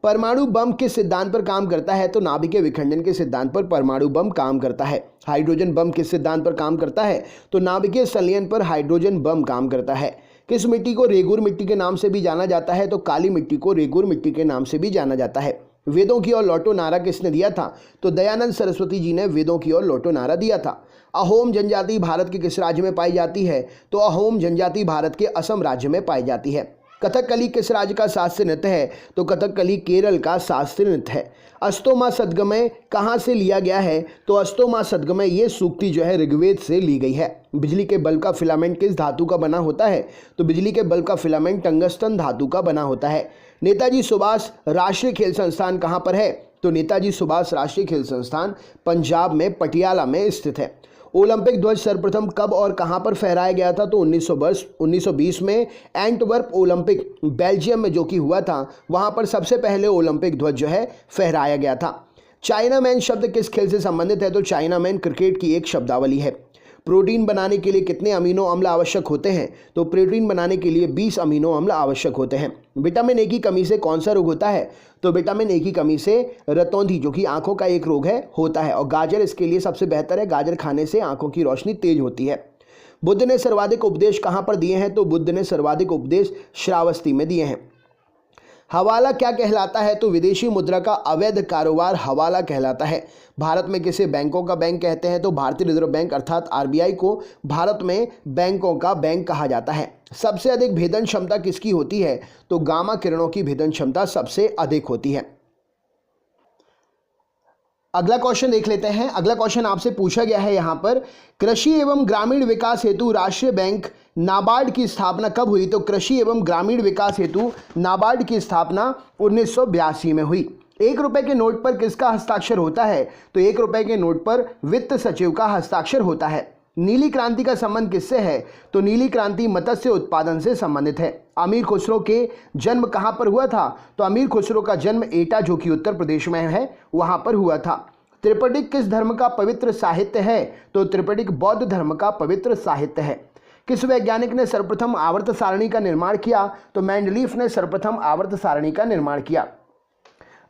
Speaker 1: परमाणु बम किस सिद्धांत पर काम करता है? तो नाभिकीय विखंडन के सिद्धांत पर परमाणु बम काम करता है। हाइड्रोजन बम किस सिद्धांत पर काम करता है? तो नाभिकीय संलयन पर हाइड्रोजन बम काम करता है। किस मिट्टी को रेगुर मिट्टी के नाम से भी जाना जाता है? तो काली मिट्टी को रेगुर मिट्टी के नाम से भी जाना जाता है। वेदों की ओर लौटो नारा किसने दिया था? तो दयानंद सरस्वती जी ने वेदों की ओर लौटो नारा दिया था। अहोम जनजाति भारत के किस राज्य में पाई जाती है? तो अहोम जनजाति भारत के असम राज्य में पाई जाती है। कथकली किस राज्य का शास्त्रीय नृत्य है? तो कथकली केरल का शास्त्रीय नृत्य है। अस्तोमा सद्गमय कहाँ से लिया गया है? तो अस्तोमा सद्गमय ये सूक्ति जो है ऋग्वेद से ली गई है। बिजली के बल्ब का फिलामेंट किस धातु का बना होता है? तो बिजली के बल्ब का फिलामेंट टंगस्टन धातु का बना होता है। नेताजी सुभाष राष्ट्रीय खेल संस्थान कहाँ पर है? तो नेताजी सुभाष राष्ट्रीय खेल संस्थान पंजाब में पटियाला में स्थित है। ओलंपिक ध्वज सर्वप्रथम कब और कहां पर फहराया गया था? तो 1920 में एंटवर्प ओलंपिक बेल्जियम में जो कि हुआ था, वहां पर सबसे पहले ओलंपिक ध्वज जो है फहराया गया था। चाइना मैन शब्द किस खेल से संबंधित है? तो चाइना मैन क्रिकेट की एक शब्दावली है। प्रोटीन बनाने के लिए कितने अमीनो अम्ल आवश्यक होते हैं? तो प्रोटीन बनाने के लिए 20 अमीनो अम्ल आवश्यक होते हैं। विटामिन ए की कमी से कौन सा रोग होता है? तो विटामिन ए की कमी से रतौंधी जो कि आंखों का एक रोग है होता है, और गाजर इसके लिए सबसे बेहतर है। गाजर खाने से आंखों की रोशनी तेज होती है। बुद्ध ने सर्वाधिक उपदेश कहाँ पर दिए हैं? तो बुद्ध ने सर्वाधिक उपदेश श्रावस्ती में दिए हैं। हवाला क्या कहलाता है? तो विदेशी मुद्रा का अवैध कारोबार हवाला कहलाता है। भारत में किसे बैंकों का बैंक कहते हैं? तो भारतीय रिजर्व बैंक अर्थात आरबीआई को भारत में बैंकों का बैंक कहा जाता है। सबसे अधिक भेदन क्षमता किसकी होती है? तो गामा किरणों की भेदन क्षमता सबसे अधिक होती है। अगला क्वेश्चन देख लेते हैं। अगला क्वेश्चन आपसे पूछा गया है यहाँ पर, कृषि एवं ग्रामीण विकास हेतु राष्ट्रीय बैंक नाबार्ड की स्थापना कब हुई? तो कृषि एवं ग्रामीण विकास हेतु नाबार्ड की स्थापना 1982 में हुई। 1 रुपए के नोट पर किसका हस्ताक्षर होता है? तो 1 रुपए के नोट पर वित्त सचिव का हस्ताक्षर होता है। नीली क्रांति का संबंध किससे है? तो नीली क्रांति मत्स्य उत्पादन से संबंधित है। अमीर खुसरो के जन्म कहाँ पर हुआ था? तो अमीर खुसरो का जन्म एटा जो कि उत्तर प्रदेश में है वहां पर हुआ था। त्रिपिटक किस धर्म का पवित्र साहित्य है? तो त्रिपिटक बौद्ध धर्म का पवित्र साहित्य है। किस वैज्ञानिक ने सर्वप्रथम आवर्त सारणी का निर्माण किया? तो मेंडलीफ ने सर्वप्रथम आवर्त सारणी का निर्माण किया।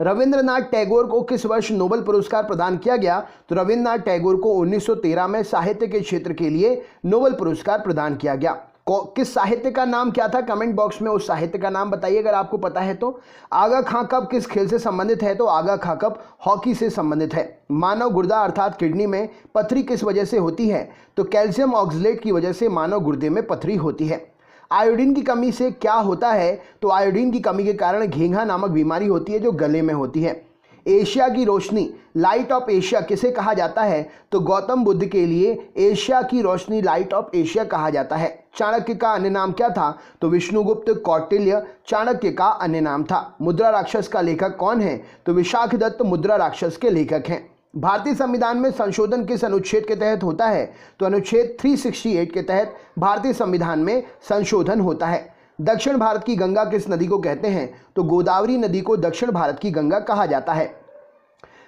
Speaker 1: रविंद्रनाथ टैगोर को किस वर्ष नोबेल पुरस्कार प्रदान किया गया? तो रविंद्रनाथ टैगोर को 1913 में साहित्य के क्षेत्र के लिए नोबेल पुरस्कार प्रदान किया गया। किस साहित्य का नाम क्या था? कमेंट बॉक्स में उस साहित्य का नाम बताइए अगर आपको पता है तो। आगा खां कप किस खेल से संबंधित है? तो आगा खां कप हॉकी से संबंधित है। मानव गुर्दा अर्थात किडनी में पथरी किस वजह से होती है? तो कैल्शियम ऑक्सलेट की वजह से मानव गुर्दे में पथरी होती है। आयोडीन की कमी से क्या होता है? तो आयोडीन की कमी के कारण घेंघा नामक बीमारी होती है जो गले में होती है। एशिया की रोशनी लाइट ऑफ एशिया किसे कहा जाता है? तो गौतम बुद्ध के लिए एशिया की रोशनी लाइट ऑफ एशिया कहा जाता है। चाणक्य का अन्य नाम क्या था? तो विष्णुगुप्त कौटिल्य चाणक्य का अन्य नाम था। मुद्रा राक्षस का लेखक कौन है? तो विशाखदत्त मुद्रा राक्षस के लेखक हैं। भारतीय संविधान में संशोधन किस अनुच्छेद के तहत होता है? तो अनुच्छेद 368 के तहत भारतीय संविधान में संशोधन होता है। दक्षिण भारत की गंगा किस नदी को कहते हैं? तो गोदावरी नदी को दक्षिण भारत की गंगा कहा जाता है।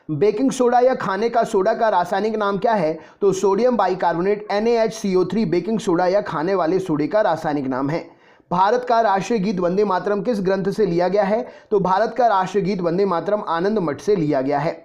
Speaker 1: बेकिंग सोडा या खाने का सोडा का रासायनिक नाम क्या है? तो sodium bicarbonate NaHCO3 baking soda या खाने वाले सोडे का रासायनिक नाम है। भारत का राष्ट्रीय गीत वंदे मातरम किस ग्रंथ से लिया गया है? तो भारत का राष्ट्रीय गीत वंदे मातरम आनंद मठ से लिया गया है।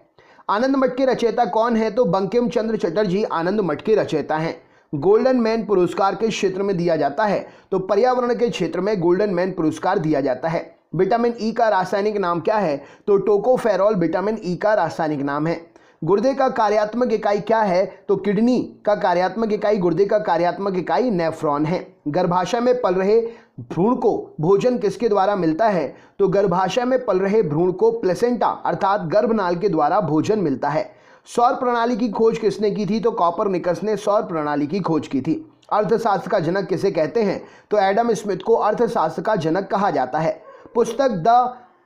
Speaker 1: आनंद मठ के रचयिता कौन है? तो बंकिम चंद्र चटर्जी आनंद मठ के रचयिता हैं। गोल्डन मैन पुरस्कार किस क्षेत्र में दिया जाता है? तो पर्यावरण के क्षेत्र में गोल्डन मैन पुरस्कार दिया जाता है। विटामिन ई का रासायनिक नाम क्या है? तो टोकोफेरॉल विटामिन ई का रासायनिक नाम है। गुर्दे का कार्यात्मक इकाई क्या है? तो किडनी का कार्यात्मक इकाई गुर्दे का कार्यात्मक इकाई नेफ्रॉन है। गर्भाशय में पल रहे भ्रूण को भोजन किसके द्वारा मिलता है? तो गर्भाशय में पल रहे भ्रूण को प्लेसेंटा अर्थात गर्भनाल के द्वारा भोजन मिलता है। सौर प्रणाली की खोज किसने की थी? तो कॉपरनिकस ने सौर प्रणाली की खोज की थी। अर्थशास्त्र का जनक किसे कहते हैं? तो एडम स्मिथ को अर्थशास्त्र का जनक कहा जाता है।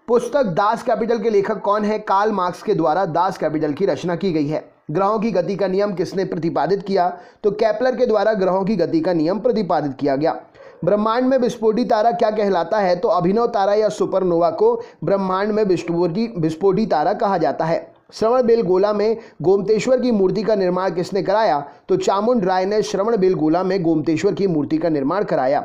Speaker 1: पुस्तक दास कैपिटल के लेखक कौन है? कार्ल मार्क्स के द्वारा दास कैपिटल की रचना की गई है। ग्रहों की गति का नियम किसने प्रतिपादित किया? तो केपलर के द्वारा ग्रहों की गति का नियम प्रतिपादित किया गया। ब्रह्मांड में विस्फोटी तारा क्या कहलाता है? तो अभिनव तारा या सुपरनोवा को ब्रह्मांड में विस्फोटी तारा कहा जाता है। श्रवणबेलगोला में गोमतेश्वर की मूर्ति का निर्माण किसने कराया? तो चामुंड राय ने श्रवणबेलगोला में गोमतेश्वर की मूर्ति का निर्माण कराया।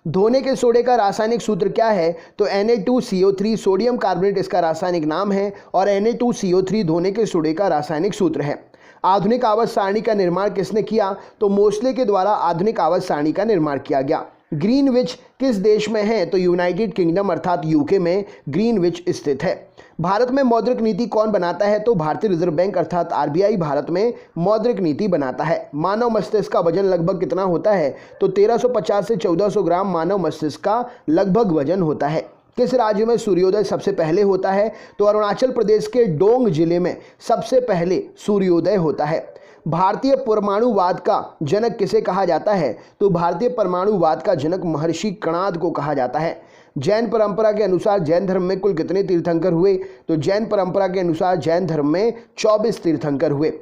Speaker 1: धोने के सोडे का रासायनिक सूत्र क्या है? तो Na2CO3 सोडियम कार्बोनेट इसका रासायनिक नाम है और Na2CO3 धोने के सोडे का रासायनिक सूत्र है। आधुनिक आवर्त सारणी का निर्माण किसने किया? तो मोसले के द्वारा आधुनिक आवर्त सारणी का निर्माण किया गया। ग्रीनविच किस देश में है? तो यूनाइटेड किंगडम अर्थात यूके में ग्रीनविच स्थित है। भारत में मौद्रिक नीति कौन बनाता है? तो भारतीय रिजर्व बैंक अर्थात आरबीआई भारत में मौद्रिक नीति बनाता है। मानव मस्तिष्क का वजन लगभग कितना होता है? तो 1350 से 1400 ग्राम मानव मस्तिष्क का लगभग वजन होता है। किस राज्य में सूर्योदय सबसे पहले होता है? तो अरुणाचल प्रदेश के डोंग जिले में सबसे पहले सूर्योदय होता है। भारतीय परमाणुवाद का जनक किसे कहा जाता है? तो भारतीय परमाणुवाद का जनक महर्षि कणाद को कहा जाता है। जैन परंपरा के अनुसार जैन धर्म में कुल कितने तीर्थंकर हुए? तो जैन परंपरा के अनुसार जैन धर्म में 24 तीर्थंकर हुए।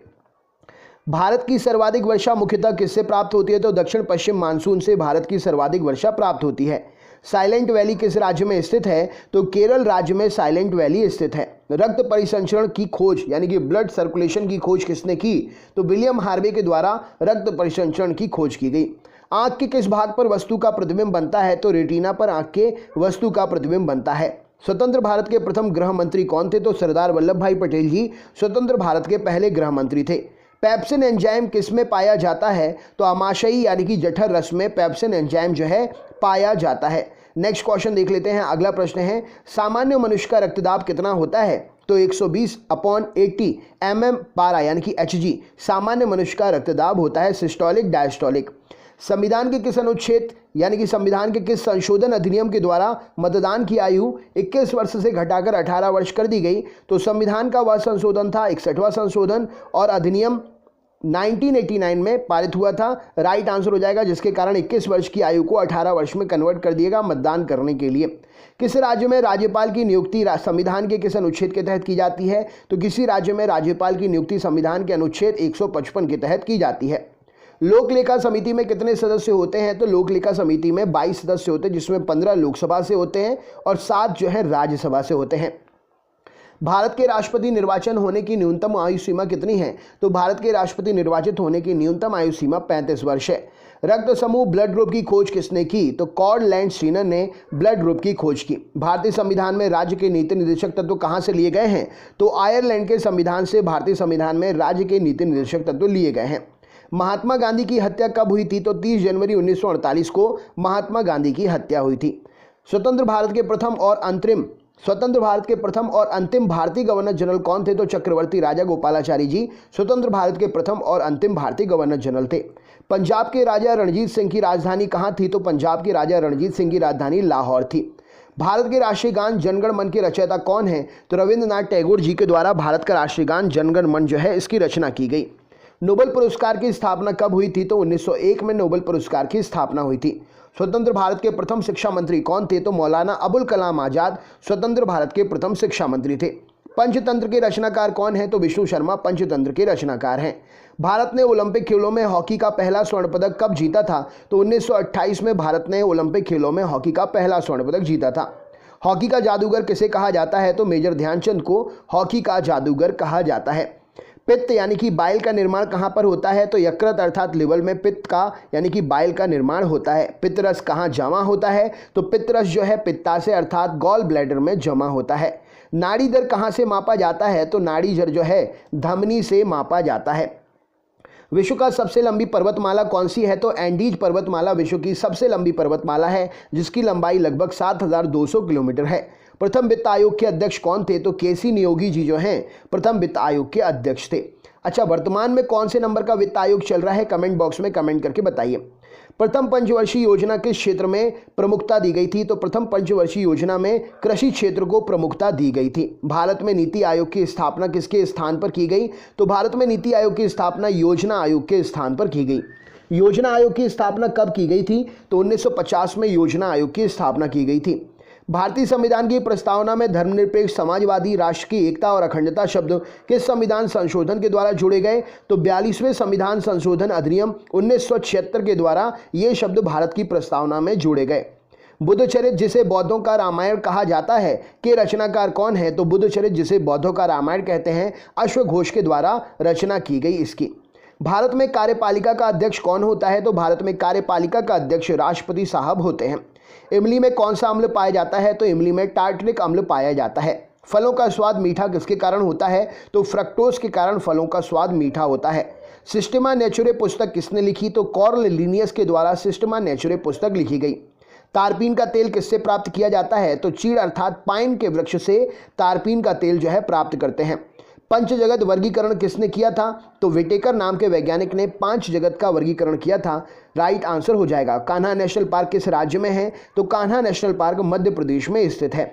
Speaker 1: भारत की सर्वाधिक वर्षा मुख्यतः किससे प्राप्त होती है? तो दक्षिण पश्चिम मानसून से भारत की सर्वाधिक वर्षा प्राप्त होती है। साइलेंट वैली किस राज्य में स्थित है? तो केरल राज्य में साइलेंट वैली स्थित है। रक्त परिसंचरण की खोज यानी कि ब्लड सर्कुलेशन की खोज किसने की? तो विलियम हार्वे के द्वारा रक्त परिसंचरण की खोज की गई। आंख के किस भाग पर वस्तु का प्रतिबिंब बनता है? तो रेटिना पर आंख के वस्तु का प्रतिबिंब बनता है। स्वतंत्र भारत के प्रथम गृह मंत्री कौन थे? तो सरदार वल्लभ भाई पटेल जी स्वतंत्र भारत के पहले गृह मंत्री थे। पेप्सिन एंजाइम किस में पाया जाता है? तो आमाशयी यानी कि जठर रस में पेप्सिन एंजाइम जो है पाया जाता है। नेक्स्ट क्वेश्चन देख लेते हैं। अगला प्रश्न है, सामान्य मनुष्य का रक्तदाब कितना होता है? तो 120/80 mm पारा यानी कि Hg सामान्य मनुष्य का रक्तदाब होता है। Systolic diastolic. संविधान के किस अनुच्छेद यानी कि संविधान के किस संशोधन अधिनियम के द्वारा मतदान की आयु 21 वर्ष से घटाकर 18 वर्ष कर दी गई? तो संविधान का वह संशोधन था 61वां संशोधन और अधिनियम 1989 में पारित हुआ था। राइट आंसर हो जाएगा, जिसके कारण 21 वर्ष की आयु को 18 वर्ष में कन्वर्ट कर दिएगा मतदान करने के लिए। किस राज्य में राज्यपाल की नियुक्ति संविधान के किस अनुच्छेद के तहत की जाती है? तो किसी राज्य में राज्यपाल की नियुक्ति संविधान के अनुच्छेद 155 के तहत की जाती है। लोक लेखा समिति में कितने सदस्य होते हैं? तो लोक लेखा समिति में 22 सदस्य होते हैं, जिसमें 15 लोकसभा से होते हैं और 7 जो है राज्यसभा से होते हैं। भारत के राष्ट्रपति निर्वाचन होने की न्यूनतम आयु सीमा कितनी है? तो भारत के राष्ट्रपति निर्वाचित होने की न्यूनतम आयु सीमा 35 वर्ष है। रक्त समूह ब्लड ग्रुप की खोज किसने की? तो कॉर्ड लैंड-स्टीनर ने ब्लड ग्रुप की खोज की। भारतीय संविधान में राज्य के नीति निर्देशक तत्व कहां से लिए गए हैं? तो आयरलैंड के संविधान से भारतीय संविधान में राज्य के नीति निर्देशक तत्व लिए गए हैं। महात्मा गांधी की हत्या कब हुई थी? तो 30 जनवरी 1948 को महात्मा गांधी की हत्या हुई थी। स्वतंत्र भारत के प्रथम और अंतिम भारतीय गवर्नर जनरल कौन थे? तो चक्रवर्ती राजा गोपालाचारी जी स्वतंत्र भारत के प्रथम और अंतिम भारतीय गवर्नर जनरल थे। पंजाब के राजा रणजीत सिंह की राजधानी कहाँ थी? तो पंजाब के राजा रणजीत सिंह की राजधानी लाहौर थी। भारत के राष्ट्रीय गान जनगण मन के रचयिता कौन है? तो रविंद्रनाथ टैगोर जी के द्वारा भारत का राष्ट्रीय गान जनगण मन जो है इसकी रचना की गई। नोबेल पुरस्कार की स्थापना कब हुई थी? तो 1901 में नोबेल पुरस्कार की स्थापना हुई थी। स्वतंत्र भारत के प्रथम शिक्षा मंत्री कौन थे? तो मौलाना अबुल कलाम आजाद स्वतंत्र भारत के प्रथम शिक्षा मंत्री थे। पंचतंत्र के रचनाकार कौन है? तो विष्णु शर्मा पंचतंत्र के रचनाकार हैं। भारत ने ओलंपिक खेलों में हॉकी का पहला स्वर्ण पदक कब जीता था? तो 1928 में भारत ने ओलंपिक खेलों में हॉकी का पहला स्वर्ण पदक जीता था। हॉकी का जादूगर किसे कहा जाता है? तो मेजर ध्यानचंद को हॉकी का जादूगर कहा जाता है। पित्त यानी कि बाइल का निर्माण कहाँ पर होता है? तो यकृत अर्थात लिवर में पित्त का यानी कि बाइल का निर्माण होता है। पित्तरस कहाँ जमा होता है? तो पित्तरस जो है पित्ताशय अर्थात गॉल ब्लैडर में जमा होता है। नाड़ी दर कहाँ से मापा जाता है? तो नाड़ी दर जो है धमनी से मापा जाता है। विश्व का सबसे लंबी पर्वतमाला कौन सी है? तो एंडीज पर्वतमाला विश्व की सबसे लंबी पर्वतमाला है, जिसकी लंबाई लगभग 7200 किलोमीटर है। प्रथम वित्त आयोग के अध्यक्ष कौन थे? तो केसी नियोगी जी जो हैं प्रथम वित्त आयोग के अध्यक्ष थे। अच्छा, वर्तमान में कौन से नंबर का वित्त आयोग चल रहा है? कमेंट बॉक्स में कमेंट करके बताइए। प्रथम पंचवर्षीय योजना किस क्षेत्र में प्रमुखता दी गई थी? तो प्रथम पंचवर्षीय योजना में कृषि क्षेत्र को प्रमुखता दी गई थी। भारत में नीति आयोग की स्थापना किसके स्थान पर की गई? तो भारत में नीति आयोग की स्थापना योजना आयोग के स्थान पर की गई। योजना आयोग की स्थापना कब की गई थी? तो 1950 में योजना आयोग की स्थापना की गई थी। भारतीय संविधान की प्रस्तावना में धर्मनिरपेक्ष, समाजवादी, राष्ट्र की एकता और अखंडता शब्द किस संविधान संशोधन के द्वारा जोड़े गए? तो 42वें संविधान संशोधन अधिनियम 1976 के द्वारा ये शब्द भारत की प्रस्तावना में जोड़े गए। बुद्धचरित जिसे बौद्धों का रामायण कहा जाता है के रचनाकार कौन है? तो बुद्धचरित जिसे बौद्धों का रामायण कहते हैं अश्वघोष के द्वारा रचना की गई इसकी। भारत में कार्यपालिका का अध्यक्ष कौन होता है? तो भारत में कार्यपालिका का अध्यक्ष राष्ट्रपति साहब होते हैं। इमली में कौन सा अम्ल पाया जाता है? तो इमली में टार्टरिक अम्ल पाया जाता है। फलों का स्वाद मीठा किसके कारण होता है? तो फ्रक्टोज के कारण फलों का स्वाद मीठा होता है। सिस्टेमा नेचुरे पुस्तक किसने लिखी? तो कार्ल लिनियस के द्वारा सिस्टेमा नेचुरे पुस्तक लिखी गई। तारपीन का तेल किससे प्राप्त किया जाता है? तो चीड़ अर्थात पाइन के वृक्ष से तारपीन का तेल जो है प्राप्त करते हैं। पंच जगत वर्गीकरण किसने किया था? तो विटेकर नाम के वैज्ञानिक ने 5 जगत का वर्गीकरण किया था। राइट आंसर हो जाएगा। कान्हा नेशनल पार्क किस राज्य में है? तो कान्हा नेशनल पार्क मध्य प्रदेश में स्थित है।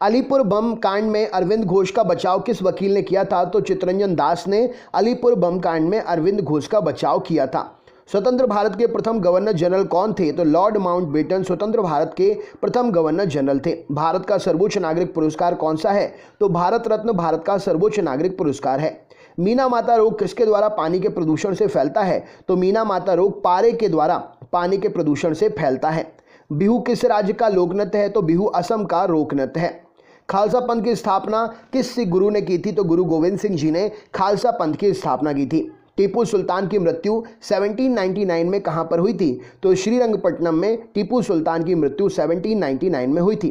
Speaker 1: अलीपुर बम कांड में अरविंद घोष का बचाव किस वकील ने किया था? तो चित्तरंजन दास ने अलीपुर बम कांड में अरविंद घोष का बचाव किया था। स्वतंत्र भारत के प्रथम गवर्नर जनरल कौन थे? तो लॉर्ड माउंटबेटन स्वतंत्र भारत के प्रथम गवर्नर जनरल थे। भारत का सर्वोच्च नागरिक पुरस्कार कौन सा है? तो भारत रत्न भारत का सर्वोच्च नागरिक पुरस्कार है। मीना माता रोग किसके द्वारा पानी के प्रदूषण से फैलता है? तो मीना माता रोग पारे के द्वारा पानी के प्रदूषण से फैलता है। बिहू किस राज्य का लोक नृत्य है? तो बिहू असम का लोक नृत्य है। खालसा पंथ की स्थापना किस सिख गुरु ने की थी? तो गुरु गोविंद सिंह जी ने खालसा पंथ की स्थापना की थी। टीपू सुल्तान की मृत्यु 1799 में कहां पर हुई थी? तो श्रीरंगपट्टनम में टीपू सुल्तान की मृत्यु 1799 में हुई थी।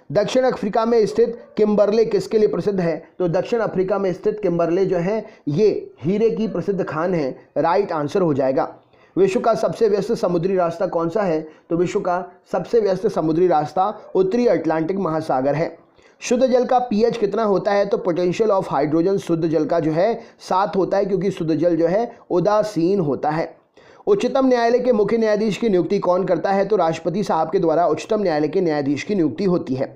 Speaker 1: दक्षिण अफ्रीका में स्थित किम्बरले किसके लिए प्रसिद्ध है? तो दक्षिण अफ्रीका में स्थित किम्बरले जो है ये हीरे की प्रसिद्ध खान है। राइट आंसर हो जाएगा। विश्व का सबसे व्यस्त समुद्री रास्ता कौन सा है? तो विश्व का सबसे व्यस्त समुद्री रास्ता उत्तरी अटलांटिक महासागर है। शुद्ध जल का पीएच कितना होता है? तो पोटेंशियल ऑफ हाइड्रोजन शुद्ध जल का जो है 7 होता है, क्योंकि शुद्ध जल जो है उदासीन होता है। उच्चतम न्यायालय के मुख्य न्यायाधीश की नियुक्ति कौन करता है? तो राष्ट्रपति साहब के द्वारा उच्चतम न्यायालय के न्यायाधीश की नियुक्ति होती है।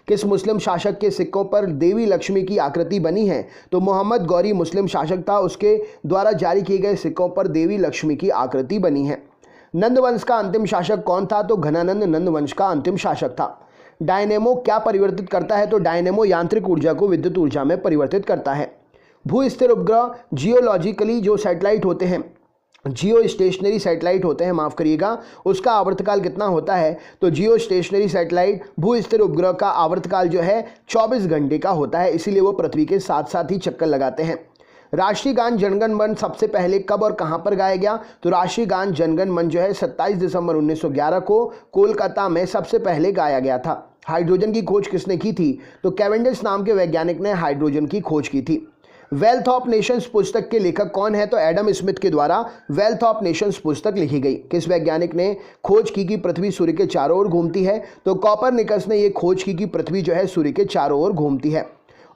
Speaker 1: किस मुस्लिम शासक के सिक्कों पर देवी लक्ष्मी की आकृति बनी है? तो मोहम्मद गौरी मुस्लिम शासक था, उसके द्वारा जारी किए गए सिक्कों पर देवी लक्ष्मी की आकृति बनी है। नंद वंश का अंतिम शासक कौन था? तो घनानंद नंद वंश का अंतिम शासक था। डायनेमो क्या परिवर्तित करता है? तो डायनेमो यांत्रिक ऊर्जा को विद्युत ऊर्जा में परिवर्तित करता है। भू स्थिर उपग्रह जियोलॉजिकली जो सैटेलाइट होते हैं, जियो स्टेशनरी सैटेलाइट होते हैं, माफ़ करिएगा, उसका आवर्तकाल कितना होता है? तो जियो स्टेशनरी सैटेलाइट भू स्थिर उपग्रह का आवर्तकाल जो है 24 घंटे का होता है, इसीलिए वो पृथ्वी के साथ साथ ही चक्कर लगाते हैं। राष्ट्रीय गान जनगण मन सबसे पहले कब और कहां पर गाया गया? तो राष्ट्रीय गान जनगण मन जो है 27 दिसंबर 1911 को कोलकाता में सबसे पहले गाया गया था। हाइड्रोजन की खोज किसने की थी? तो कैवेंडिश नाम के वैज्ञानिक ने हाइड्रोजन की खोज की थी। वेल्थ ऑफ नेशंस पुस्तक के लेखक कौन है? तो एडम स्मिथ के द्वारा वेल्थ ऑफ नेशंस पुस्तक लिखी गई। किस वैज्ञानिक ने खोज की कि पृथ्वी सूर्य के चारों ओर घूमती है? तो कॉपरनिकस ने यह खोज की कि पृथ्वी जो है सूर्य के चारों ओर घूमती है।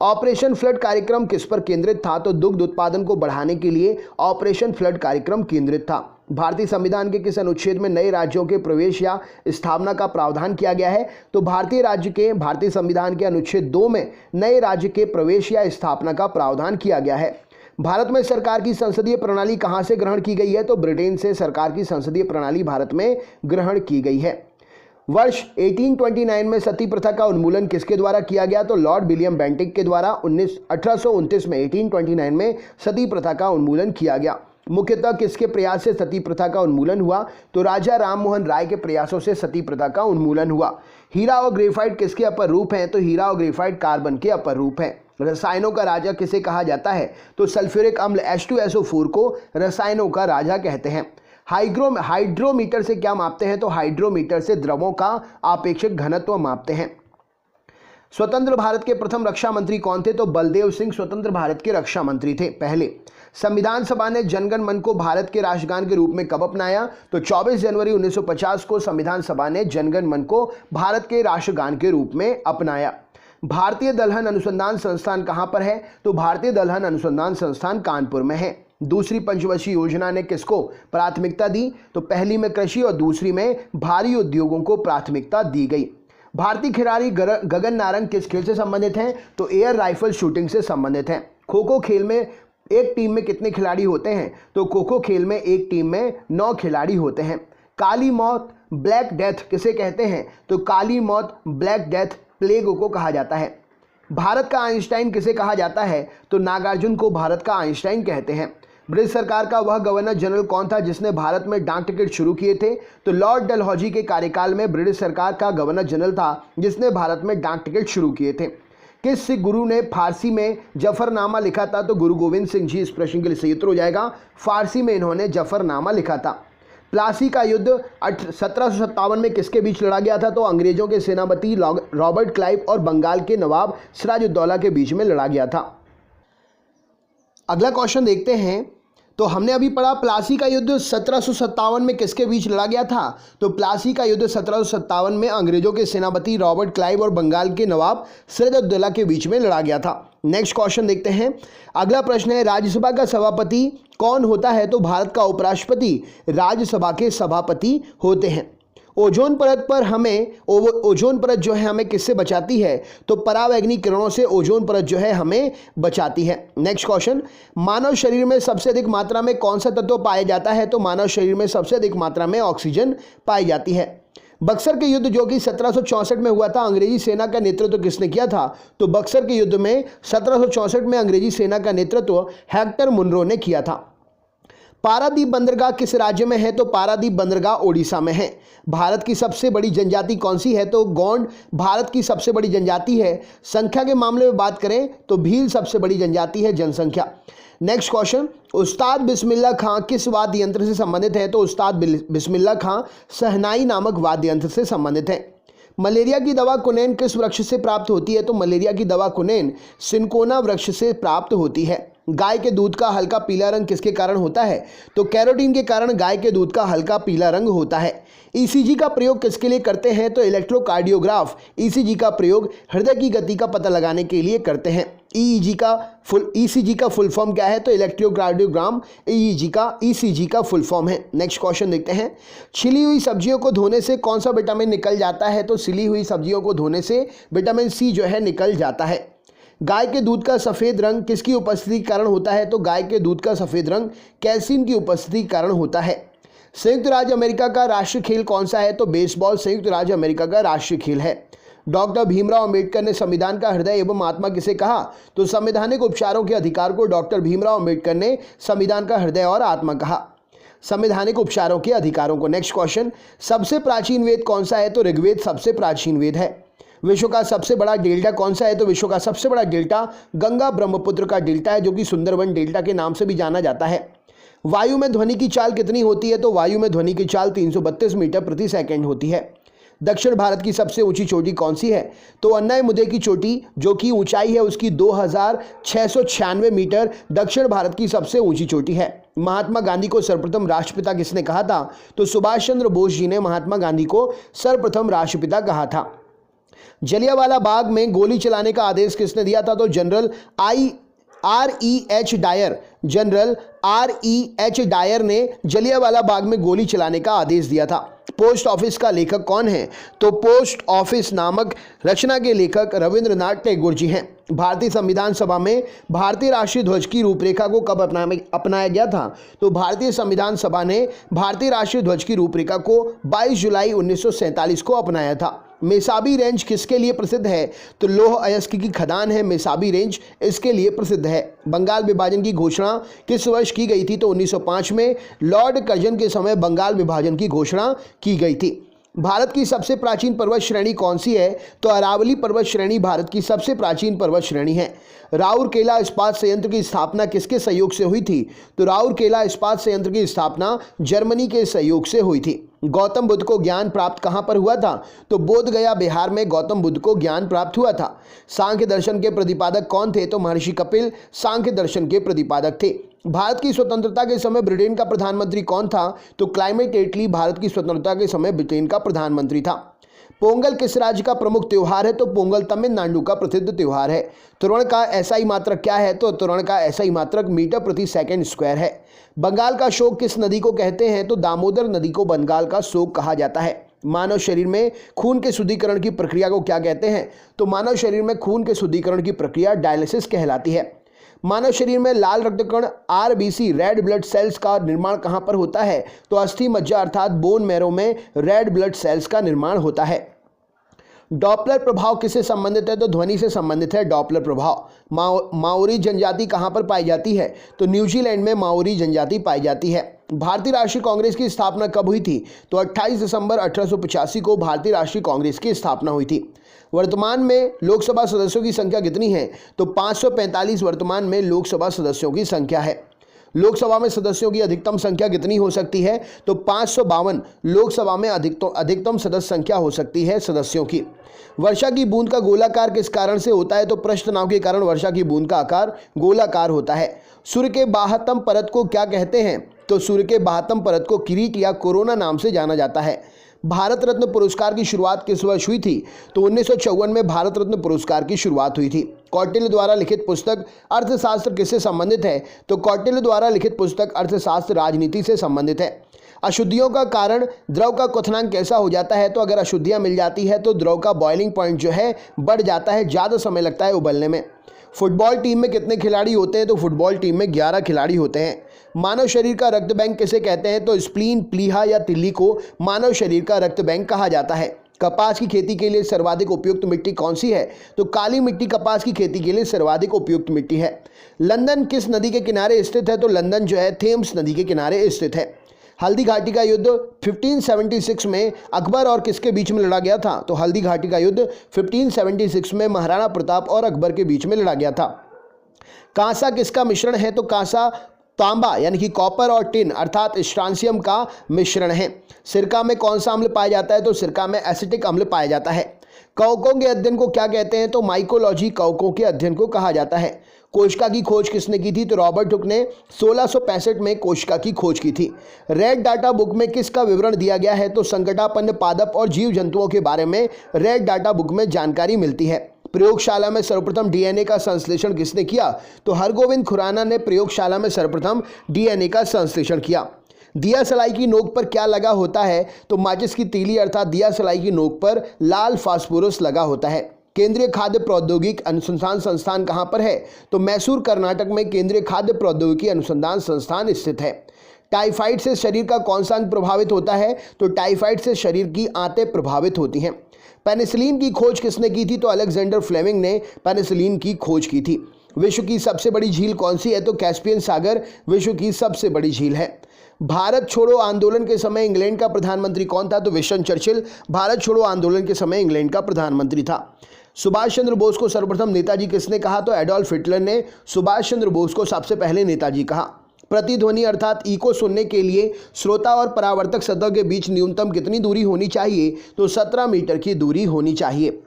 Speaker 1: ऑपरेशन फ्लड कार्यक्रम किस पर केंद्रित था? तो दुग्ध उत्पादन को बढ़ाने के लिए ऑपरेशन फ्लड कार्यक्रम केंद्रित था। भारतीय संविधान के किस अनुच्छेद में नए राज्यों के प्रवेश या स्थापना का प्रावधान किया गया है? तो भारतीय संविधान के अनुच्छेद 2 में नए राज्य के प्रवेश या स्थापना का प्रावधान किया गया है। भारत में सरकार की संसदीय प्रणाली कहां से ग्रहण की गई है? तो ब्रिटेन से सरकार की संसदीय प्रणाली भारत में ग्रहण की गई है। वर्ष 1829 में सती प्रथा का उन्मूलन किसके द्वारा किया गया? तो लॉर्ड विलियम बेंटिक के द्वारा 1829 में 1829 में सती प्रथा का उन्मूलन किया गया। मुख्यतः किसके प्रयास से सती प्रथा का उन्मूलन हुआ? तो राजा राम मोहन राय के प्रयासों से सती प्रथा का उन्मूलन हुआ। हीरा और ग्रेफाइट किसके अपर रूप हैं? तो हीरा और ग्रेफाइट कार्बन के अपर रूप हैं। रसायनों का राजा किसे कहा जाता है? तो सल्फ्यूरिक अम्ल H2SO4 को रसायनों का राजा कहते हैं। हाइड्रोमीटर से क्या मापते हैं? तो हाइड्रोमीटर से द्रवों का आपेक्षिक घनत्व मापते हैं। स्वतंत्र भारत के प्रथम रक्षा मंत्री कौन थे? तो बलदेव सिंह स्वतंत्र भारत के रक्षा मंत्री थे पहले। संविधान सभा ने जनगण मन को भारत के राष्ट्रगान के रूप में कब अपनाया? तो 24 जनवरी 1950 को संविधान सभा ने जनगण मन को भारत के राष्ट्रगान के रूप में अपनाया। भारतीय दलहन अनुसंधान संस्थान कहां पर है? तो भारतीय दलहन अनुसंधान संस्थान कानपुर में है। दूसरी पंचवर्षीय योजना ने किसको प्राथमिकता दी? तो पहली में कृषि और दूसरी में भारी उद्योगों को प्राथमिकता दी गई। भारतीय खिलाड़ी गगन नारंग किस खेल से संबंधित हैं? तो एयर राइफल शूटिंग से संबंधित हैं। खो खो खेल में एक टीम में कितने खिलाड़ी होते हैं? तो खो खो खेल में एक टीम में 9 खिलाड़ी होते हैं। काली मौत ब्लैक डेथ किसे कहते हैं? तो काली मौत ब्लैक डेथ प्लेग को कहा जाता है। भारत का आइंस्टाइन किसे कहा जाता है? तो नागार्जुन को भारत का आइंस्टाइन कहते हैं। ब्रिटिश सरकार का वह गवर्नर जनरल कौन था जिसने भारत में डाक टिकट शुरू किए थे? तो लॉर्ड डलहौजी के कार्यकाल में ब्रिटिश सरकार का गवर्नर जनरल था जिसने भारत में डाक टिकट शुरू किए थे। किस सिख गुरु ने फारसी में जफरनामा लिखा था? तो गुरु गोविंद सिंह जी। इस प्रश्न के लिए सही उत्तर हो जाएगा फारसी में इन्होंने जफरनामा लिखा था। प्लासी का युद्ध 1757 में किसके बीच लड़ा गया था? तो अंग्रेजों के सेनापति रॉबर्ट क्लाइव और बंगाल के नवाब सिराजुद्दौला के बीच में लड़ा गया था। अगला क्वेश्चन देखते हैं। तो हमने अभी पढ़ा प्लासी का युद्ध 1757 में किसके बीच लड़ा गया था? तो प्लासी का युद्ध 1757 में अंग्रेजों के सेनापति रॉबर्ट क्लाइव और बंगाल के नवाब सिराजुद्दौला के बीच में लड़ा गया था। नेक्स्ट क्वेश्चन देखते हैं। अगला प्रश्न है, राज्यसभा का सभापति कौन होता है? तो भारत का उपराष्ट्रपति राज्यसभा के सभापति होते हैं। ओजोन परत पर हमें ओजोन परत जो है हमें किससे बचाती है? तो परावैंगनी किरणों से ओजोन परत जो है हमें बचाती है। नेक्स्ट क्वेश्चन, मानव शरीर में सबसे अधिक मात्रा में कौन सा तत्व पाया जाता है? तो मानव शरीर में सबसे अधिक मात्रा में ऑक्सीजन पाई जाती है। बक्सर के युद्ध जो कि 1764 में हुआ था, अंग्रेजी सेना का नेतृत्व किसने किया था? तो बक्सर के युद्ध में 1764 में अंग्रेजी सेना का नेतृत्व हेक्टर मुनरो ने किया था। पारादीप बंदरगाह किस राज्य में है? तो पारादीप बंदरगाह ओडिशा में है। भारत की सबसे बड़ी जनजाति कौन सी है? तो गोंड भारत की सबसे बड़ी जनजाति है। संख्या के मामले में बात करें तो भील सबसे बड़ी जनजाति है जनसंख्या। नेक्स्ट क्वेश्चन, उस्ताद बिस्मिल्लाह खां किस वाद्य यंत्र से संबंधित है? तो उस्ताद बिस्मिल्लाह खां शहनाई नामक वाद्य यंत्र से संबंधित है। मलेरिया की दवा कुनैन किस वृक्ष से प्राप्त होती है? तो मलेरिया की दवा कुनैन सिनकोना वृक्ष से प्राप्त होती है। गाय के दूध का हल्का पीला रंग किसके कारण होता है? तो कैरोटीन के कारण गाय के दूध का हल्का पीला रंग होता है। ईसीजी का प्रयोग किसके लिए करते हैं? तो इलेक्ट्रोकार्डियोग्राफ ईसीजी का प्रयोग हृदय की गति का पता लगाने के लिए करते हैं। ईसीजी का फुल फॉर्म क्या है? तो इलेक्ट्रोकार्डियोग्राम ईसीजी का फुल फॉर्म है। नेक्स्ट क्वेश्चन देखते हैं। छिली हुई सब्जियों को धोने से कौन सा विटामिन निकल जाता है? तो छिली हुई सब्जियों को धोने से विटामिन सी जो है निकल जाता है। गाय के दूध का सफ़ेद रंग किसकी उपस्थिति के कारण होता है? तो गाय के दूध का सफ़ेद रंग कैल्शियम की उपस्थिति के कारण होता है। संयुक्त राज्य अमेरिका का राष्ट्रीय खेल कौन सा है? तो बेसबॉल संयुक्त राज्य अमेरिका का राष्ट्रीय खेल है। डॉक्टर भीमराव अंबेडकर ने संविधान का हृदय एवं आत्मा किसे कहा? तो संवैधानिक उपचारों के अधिकार को डॉक्टर भीमराव अंबेडकर ने संविधान का हृदय और आत्मा कहा। संवैधानिक उपचारों के अधिकारों को। नेक्स्ट क्वेश्चन, सबसे प्राचीन वेद कौन सा है? तो ऋग्वेद सबसे प्राचीन वेद है। विश्व का सबसे बड़ा डेल्टा कौन सा है? तो विश्व का सबसे बड़ा डेल्टा गंगा ब्रह्मपुत्र का डेल्टा है, जो कि सुंदरबन डेल्टा के नाम से भी जाना जाता है। वायु में ध्वनि की चाल कितनी होती है? तो वायु में ध्वनि की चाल 332 मीटर प्रति सेकंड होती है। दक्षिण भारत की सबसे ऊंची चोटी कौन सी है? तो अन्नायमुदे की चोटी जो कि ऊंचाई है उसकी 2696 मीटर दक्षिण भारत की सबसे ऊंची चोटी है। महात्मा गांधी को सर्वप्रथम राष्ट्रपिता किसने कहा था? तो सुभाष चंद्र बोस जी ने महात्मा गांधी को सर्वप्रथम राष्ट्रपिता कहा था। जलियांवाला बाग में गोली चलाने का आदेश किसने दिया था? तो जनरल R.E.H. डायर ने जलियांवाला बाग में गोली चलाने का आदेश दिया था। पोस्ट ऑफिस का लेखक कौन है? तो पोस्ट ऑफिस नामक रचना के लेखक रविंद्रनाथ टैगोर जी हैं। भारतीय संविधान सभा में भारतीय राष्ट्रीय ध्वज की रूपरेखा को कब अपनाया गया था? तो भारतीय संविधान सभा ने भारतीय राष्ट्रीय ध्वज की रूपरेखा को 22 जुलाई 1947 को अपनाया था। मेसाबी रेंज किसके लिए प्रसिद्ध है? तो लौह अयस्क की खदान है मेसाबी रेंज, इसके लिए प्रसिद्ध है। बंगाल विभाजन की घोषणा किस वर्ष की गई थी? तो 1905 में लॉर्ड कर्जन के समय बंगाल विभाजन की घोषणा की गई थी। भारत की सबसे प्राचीन पर्वत श्रेणी कौन सी है? तो अरावली पर्वत श्रेणी भारत की सबसे प्राचीन पर्वत श्रेणी है। राउरकेला इस्पात संयंत्र की स्थापना किसके सहयोग से हुई थी? तो राउरकेला इस्पात संयंत्र की स्थापना जर्मनी के सहयोग से हुई थी। गौतम बुद्ध को ज्ञान प्राप्त कहाँ पर हुआ था? तो बोध गया बिहार में गौतम बुद्ध को ज्ञान प्राप्त हुआ था। सांख्य दर्शन के प्रतिपादक कौन थे? तो महर्षि कपिल सांख्य दर्शन के प्रतिपादक थे। भारत की स्वतंत्रता के समय ब्रिटेन का प्रधानमंत्री कौन था? तो क्लाइमेट एटली भारत की स्वतंत्रता के समय ब्रिटेन का प्रधानमंत्री था। पोंगल किस राज्य का प्रमुख त्यौहार है? तो पोंगल तमिलनाडु का प्रसिद्ध त्यौहार है। त्वरण का एसआई मात्रक क्या है? तो त्वरण का एसआई मात्रक मीटर प्रति सेकंड स्क्वायर है। बंगाल का शोक किस नदी को कहते हैं? तो दामोदर नदी को बंगाल का शोक कहा जाता है। मानव शरीर में खून के शुद्धिकरण की प्रक्रिया को क्या कहते हैं? तो मानव शरीर में खून के शुद्धिकरण की प्रक्रिया डायलिसिस कहलाती है। मानव शरीर में लाल रक्तकण आरबीसी रेड ब्लड सेल्स का निर्माण कहां पर होता है? तो अस्थि मज्जा अर्थात बोन मैरो में रेड ब्लड सेल्स का निर्माण होता है। डॉपलर प्रभाव किससे संबंधित है? तो ध्वनि से संबंधित है डॉपलर प्रभाव। माओरी जनजाति कहां पर पाई जाती है? तो न्यूजीलैंड में माओरी जनजाति पाई जाती है। भारतीय राष्ट्रीय कांग्रेस की स्थापना कब हुई थी? तो 28 दिसंबर 1885 को भारतीय राष्ट्रीय कांग्रेस की स्थापना हुई थी। वर्तमान में लोकसभा सदस्यों की संख्या कितनी है? तो 545 वर्तमान में लोकसभा सदस्यों की संख्या है। लोकसभा में सदस्यों की अधिकतम संख्या कितनी हो सकती है? तो 552 लोकसभा में अधिकतम सदस्य संख्या हो सकती है सदस्यों की। वर्षा की बूंद का गोलाकार किस कारण से होता है? तो पृष्ठ तनाव के कारण वर्षा की बूंद का आकार गोलाकार होता है। सूर्य के बाह्यतम परत को क्या कहते हैं? तो सूर्य के बाह्यतम परत को किरीट या कोरोना नाम से जाना जाता है। भारत रत्न पुरस्कार की शुरुआत किस वर्ष हुई थी? तो 1954 में भारत रत्न पुरस्कार की शुरुआत हुई थी। कौटिल्य द्वारा लिखित पुस्तक अर्थशास्त्र किससे संबंधित है? तो कौटिल्य द्वारा लिखित पुस्तक अर्थशास्त्र राजनीति से संबंधित है। अशुद्धियों का कारण द्रव का क्वथनांक कैसा हो जाता है? तो अगर अशुद्धियां मिल जाती है तो द्रव का बॉइलिंग पॉइंट जो है बढ़ जाता है, ज़्यादा समय लगता है उबलने में। फुटबॉल टीम में कितने खिलाड़ी होते हैं? तो फुटबॉल टीम में 11 खिलाड़ी होते हैं। मानव शरीर का रक्त बैंक किसे कहते हैं? तो स्प्लीन, प्लीहा या तिल्ली को मानव शरीर का रक्त बैंक कहा जाता है। कपास की खेती के लिए सर्वाधिक उपयुक्त मिट्टी कौन सी है? तो काली मिट्टी कपास की खेती के लिए सर्वाधिक उपयुक्त मिट्टी है। लंदन किस नदी के किनारे स्थित है? तो लंदन जो है थेम्स नदी के किनारे स्थित है। हल्दी घाटी का युद्ध 1576 में अकबर और किसके बीच में लड़ा गया था? तो हल्दी घाटी का युद्ध 1576 में महाराणा प्रताप और अकबर के बीच में लड़ा गया था। कांसा किसका मिश्रण है? तो कांसा तांबा यानी कि कॉपर और टिन अर्थात स्ट्रांसियम का मिश्रण है। सिरका में कौन सा अम्ल पाया जाता है? तो सिरका में एसिटिक अम्ल पाया जाता है। कवकों के अध्ययन को क्या कहते हैं? तो माइकोलॉजी कवकों के अध्ययन को कहा जाता है। कोशिका की खोज किसने की थी? तो रॉबर्ट हुक ने 1665 में कोशिका की खोज की थी। रेड डाटा बुक में किसका विवरण दिया गया है? तो संकटापन्न पादप और जीव जंतुओं के बारे में रेड डाटा बुक में जानकारी मिलती है। प्रयोगशाला में सर्वप्रथम डीएनए का संश्लेषण किसने किया? तो हरगोविंद खुराना ने प्रयोगशाला में सर्वप्रथम डीएनए का संश्लेषण किया। दिया सलाई की नोक पर क्या लगा होता है? तो माचिस की तीली अर्थात दिया सलाई की नोक पर लाल फास्फोरस लगा होता है। केंद्रीय खाद्य प्रौद्योगिकी अनुसंधान संस्थान कहाँ पर है? तो मैसूर कर्नाटक में केंद्रीय खाद्य प्रौद्योगिकी अनुसंधान संस्थान स्थित है। टाइफाइड से शरीर का कौन सा अंग प्रभावित होता है? तो टाइफाइड से शरीर की आंतें प्रभावित होती हैं। पेनिसिलिन की खोज किसने की थी? तो अलेक्जेंडर फ्लेमिंग ने पेनिसिलिन की खोज की थी। विश्व की सबसे बड़ी झील कौन सी है? तो कैस्पियन सागर विश्व की सबसे बड़ी झील है। भारत छोड़ो आंदोलन के समय इंग्लैंड का प्रधानमंत्री कौन था? तो विंस्टन चर्चिल भारत छोड़ो आंदोलन के समय इंग्लैंड का प्रधानमंत्री था। सुभाष चंद्र बोस को सर्वप्रथम नेताजी किसने कहा? तो एडोल्फ हिटलर ने सुभाष चंद्र बोस को सबसे पहले नेताजी कहा। प्रतिध्वनि अर्थात ई को सुनने के लिए श्रोता और परावर्तक सतह के बीच न्यूनतम कितनी दूरी होनी चाहिए? तो 17 मीटर की दूरी होनी चाहिए।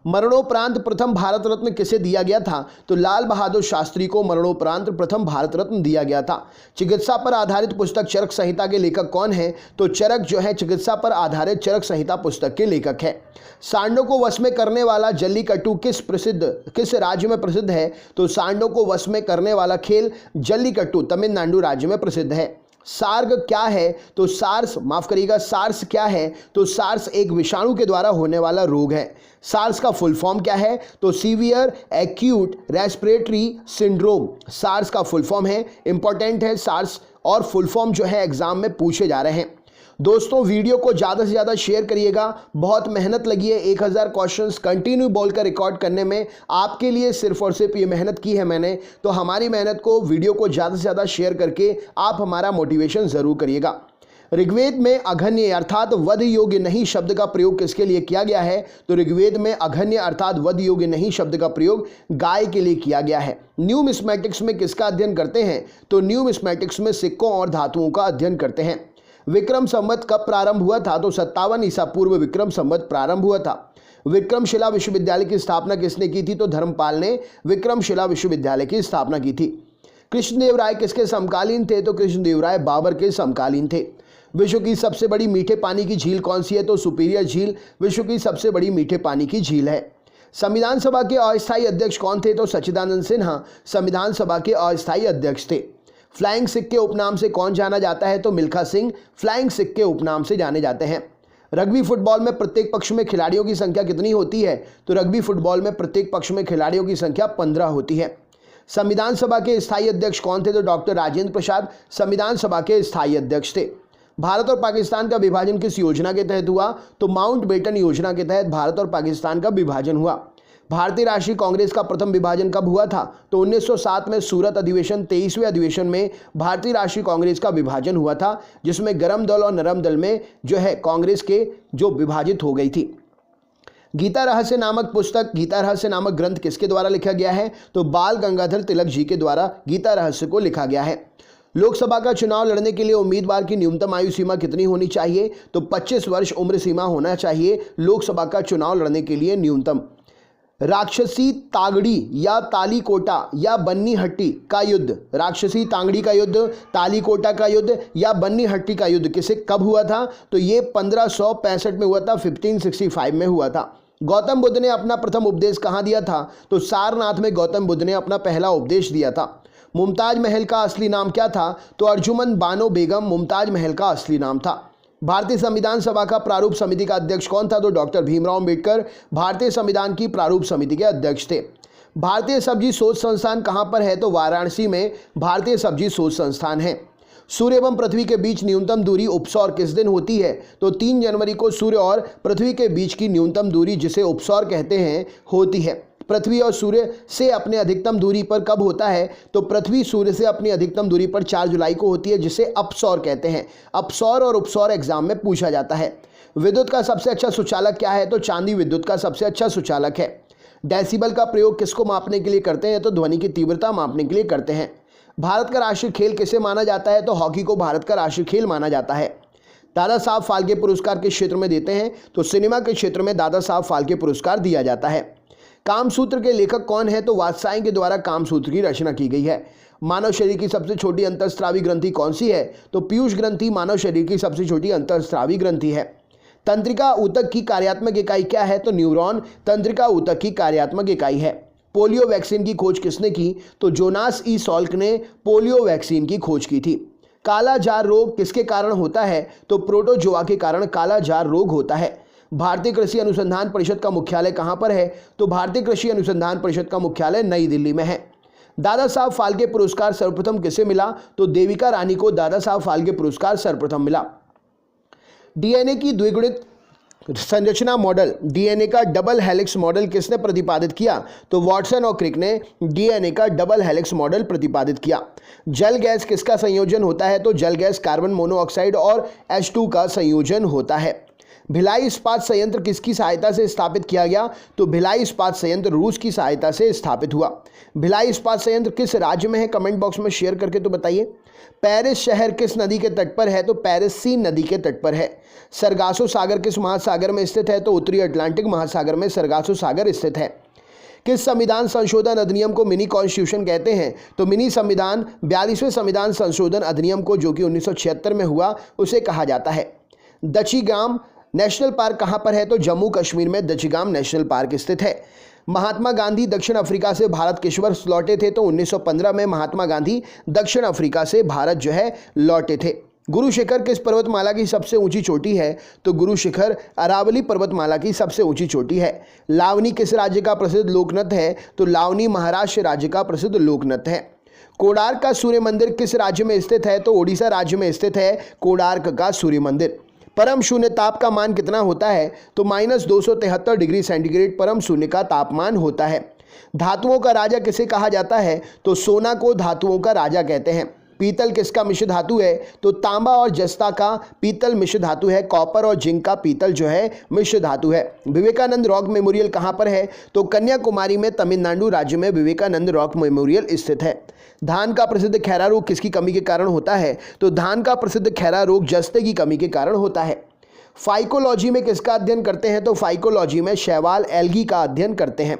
Speaker 1: मरणोपरांत प्रथम भारत रत्न किसे दिया गया था? तो लाल बहादुर शास्त्री को मरणोपरांत प्रथम भारत रत्न दिया गया था। चिकित्सा पर आधारित पुस्तक चरक संहिता के लेखक कौन है? तो चरक जो है चिकित्सा पर आधारित चरक संहिता पुस्तक के लेखक है। सांडों को वश में करने वाला जल्लीकट्टू किस राज्य में प्रसिद्ध है? तो सांडों को वश में करने वाला खेल जल्लीकट्टू तमिलनाडु राज्य में प्रसिद्ध है। सार्ग क्या है? तो सार्स क्या है? तो सार्स एक विषाणु के द्वारा होने वाला रोग है। सार्स का फुल फॉर्म क्या है? तो severe acute respiratory syndrome SARS का फुल फॉर्म है। इंपॉर्टेंट है सार्स और फुल फॉर्म जो है एग्जाम में पूछे जा रहे हैं। दोस्तों वीडियो को ज़्यादा से ज़्यादा शेयर करिएगा। बहुत मेहनत लगी है 1000 क्वेश्चंस कंटिन्यू बोलकर रिकॉर्ड करने में। आपके लिए सिर्फ और सिर्फ ये मेहनत की है मैंने, तो हमारी मेहनत को वीडियो को ज़्यादा से ज़्यादा शेयर करके आप हमारा मोटिवेशन ज़रूर करिएगा। ऋग्वेद में अघन्य अर्थात वध योग्य नहीं शब्द का प्रयोग किसके लिए किया गया है? तो ऋग्वेद में अघन्य अर्थात वध योग्य नहीं शब्द का प्रयोग गाय के लिए किया गया है। न्यूमिस्मेटिक्स में किसका अध्ययन करते हैं? तो न्यूमिस्मेटिक्स में सिक्कों और धातुओं का अध्ययन करते हैं। विक्रम संवत कब प्रारंभ हुआ था? तो 57 ईसा पूर्व विक्रम संवत प्रारंभ हुआ था। विक्रमशिला विश्वविद्यालय की स्थापना किसने की थी? तो धर्मपाल ने विक्रमशिला विश्वविद्यालय की स्थापना की थी। कृष्णदेव राय किसके समकालीन थे? तो कृष्णदेव राय बाबर के समकालीन थे। विश्व की सबसे बड़ी मीठे पानी की झील कौन सी है? तो सुपीरियर झील विश्व की सबसे बड़ी मीठे पानी की झील है। संविधान सभा के अस्थायी अध्यक्ष कौन थे? तो सच्चिदानंद सिन्हा संविधान सभा के अस्थायी अध्यक्ष थे। फ्लाइंग सिख के उपनाम से कौन जाना जाता है? तो मिल्खा सिंह फ्लाइंग सिख के उपनाम से जाने जाते हैं। रग्बी फुटबॉल में प्रत्येक पक्ष में खिलाड़ियों की संख्या कितनी होती है? तो रग्बी फुटबॉल में प्रत्येक पक्ष में खिलाड़ियों की संख्या 15 होती है। संविधान सभा के स्थायी अध्यक्ष कौन थे? तो डॉक्टर राजेंद्र प्रसाद संविधान सभा के स्थायी अध्यक्ष थे। भारत और पाकिस्तान का विभाजन किस योजना के तहत हुआ? तो माउंटबेटन योजना के तहत भारत और पाकिस्तान का विभाजन हुआ। भारतीय राष्ट्रीय कांग्रेस का प्रथम विभाजन कब हुआ था? तो 1907 में सूरत अधिवेशन 23वें अधिवेशन में भारतीय राष्ट्रीय कांग्रेस का विभाजन हुआ था, जिसमें गरम दल और नरम दल में जो है कांग्रेस के जो विभाजित हो गई थी। गीता रहस्य नामक पुस्तक, गीता रहस्य नामक ग्रंथ किसके द्वारा लिखा गया है? तो बाल गंगाधर तिलक जी के द्वारा गीता रहस्य को लिखा गया है। लोकसभा का चुनाव लड़ने के लिए उम्मीदवार की न्यूनतम आयु सीमा कितनी होनी चाहिए? तो 25 वर्ष उम्र सीमा होना चाहिए लोकसभा का चुनाव लड़ने के लिए न्यूनतम। राक्षसी तागड़ी या तालीकोटा या बन्नी हट्टी का युद्ध, राक्षसी तांगड़ी का युद्ध, तालीकोटा का युद्ध या बन्नी हट्टी का युद्ध किसे कब हुआ था? तो ये 1565 में हुआ था, 1565 में हुआ था। गौतम बुद्ध ने अपना प्रथम उपदेश कहाँ दिया था? तो सारनाथ में गौतम बुद्ध ने अपना पहला उपदेश दिया था। मुमताज महल का असली नाम क्या था? तो अर्जुमन बानो बेगम मुमताज महल का असली नाम था। भारतीय संविधान सभा का प्रारूप समिति का अध्यक्ष कौन था? तो डॉक्टर भीमराव अंबेडकर भारतीय संविधान की प्रारूप समिति के अध्यक्ष थे। भारतीय सब्जी शोध संस्थान कहाँ पर है? तो वाराणसी में भारतीय सब्जी शोध संस्थान है। सूर्य एवं पृथ्वी के बीच न्यूनतम दूरी उपसौर किस दिन होती है? तो 3 जनवरी को सूर्य और पृथ्वी के बीच की न्यूनतम दूरी, जिसे उपसौर कहते हैं, होती है। पृथ्वी और सूर्य से अपने अधिकतम दूरी पर कब होता है? तो पृथ्वी सूर्य से अपनी अधिकतम दूरी पर 4 जुलाई को होती है, जिसे अपसौर कहते हैं। अपसौर और उपसौर एग्जाम में पूछा जाता है। विद्युत का सबसे अच्छा सुचालक क्या है? तो चांदी विद्युत का सबसे अच्छा सुचालक है। डेसिबल का प्रयोग किसको मापने के लिए करते हैं? तो ध्वनि की तीव्रता मापने के लिए करते हैं। भारत का राष्ट्रीय खेल किसे माना जाता है? तो हॉकी को भारत का राष्ट्रीय खेल माना जाता है। दादा साहब फाल्के पुरस्कार किस क्षेत्र में देते हैं? तो सिनेमा के क्षेत्र में दादा साहब फाल्के पुरस्कार दिया जाता है। कामसूत्र के लेखक कौन है? तो वात्स्यायन के द्वारा कामसूत्र की रचना की गई है। मानव शरीर की सबसे छोटी अंतःस्रावी ग्रंथि कौन सी है? तो पीयूष ग्रंथि मानव शरीर की सबसे छोटी अंतःस्रावी ग्रंथि है। तंत्रिका ऊतक की कार्यात्मक इकाई क्या है? तो न्यूरॉन तंत्रिका ऊतक की कार्यात्मक इकाई है। पोलियो वैक्सीन की खोज किसने की? तो जोनास ई सॉल्क ने पोलियो वैक्सीन की खोज की थी। काला जार रोग किसके कारण होता है? तो प्रोटोजोआ के कारण काला जार रोग होता है। भारतीय कृषि अनुसंधान परिषद का मुख्यालय कहाँ पर है? तो भारतीय कृषि अनुसंधान परिषद का मुख्यालय नई दिल्ली में है। दादा साहब फाल्के पुरस्कार सर्वप्रथम किसे मिला? तो देविका रानी को दादा साहब फाल्के पुरस्कार सर्वप्रथम मिला। डीएनए की द्विगुणित संरचना मॉडल, डीएनए का डबल हेलिक्स मॉडल किसने प्रतिपादित किया? तो वॉटसन और क्रिक ने डीएनए का डबल हेलिक्स मॉडल प्रतिपादित किया। जल गैस किसका संयोजन होता है? तो जल गैस कार्बन मोनोऑक्साइड और H2 का संयोजन होता है। भिलाई इस्पात संयंत्र किसकी सहायता से स्थापित किया गया? तो भिलाई इस्पात संयंत्र रूस की सहायता से स्थापित हुआ। भिलाई इस्पात संयंत्र किस राज्य में है? कमेंट बॉक्स में शेयर करके तो बताइए। पेरिस शहर किस नदी के तट पर है? तो पेरिस सीन नदी के तट पर है। सरगासो सागर किस महासागर में स्थित है? तो उत्तरी अटलांटिक महासागर में सरगासो सागर स्थित है। किस संविधान संशोधन अधिनियम को मिनी कॉन्स्टिट्यूशन कहते हैं? तो मिनी संविधान 42वें संविधान संशोधन अधिनियम को, जो कि 1976 में हुआ, उसे कहा जाता है। दचीगाम नेशनल पार्क कहाँ पर है? तो जम्मू कश्मीर में दचीगाम नेशनल पार्क स्थित है। महात्मा गांधी दक्षिण अफ्रीका से भारत किस वर्ष लौटे थे? तो 1915 में महात्मा गांधी दक्षिण अफ्रीका से भारत जो है लौटे थे। गुरु शिखर किस पर्वतमाला की सबसे ऊंची चोटी है? तो गुरु शिखर अरावली पर्वतमाला की सबसे ऊंची चोटी है। लावनी किस राज्य का प्रसिद्ध लोकनृत्य है? तो लावनी महाराष्ट्र राज्य का प्रसिद्ध लोकनृत्य है। कोणार्क का सूर्य मंदिर किस राज्य में स्थित है? तो ओडिशा राज्य में स्थित है कोणार्क का सूर्य मंदिर। परम शून्य ताप का मान कितना होता है? तो -273 डिग्री सेंटीग्रेड परम शून्य का तापमान होता है। धातुओं का राजा किसे कहा जाता है? तो सोना को धातुओं का राजा कहते हैं। पीतल किसका मिश्र धातु है? तो तांबा और जस्ता का पीतल मिश्र धातु है। कॉपर और जिंक का पीतल जो है मिश्र धातु है। विवेकानंद रॉक मेमोरियल कहाँ पर है? तो कन्याकुमारी में तमिलनाडु राज्य में विवेकानंद रॉक मेमोरियल स्थित है। धान का प्रसिद्ध खैरा रोग किसकी कमी के कारण होता है? तो धान का प्रसिद्ध खैरा रोग जस्ते की कमी के कारण होता है। फाइकोलॉजी में किसका अध्ययन करते हैं? तो फाइकोलॉजी में शैवाल एल्गी का अध्ययन करते हैं।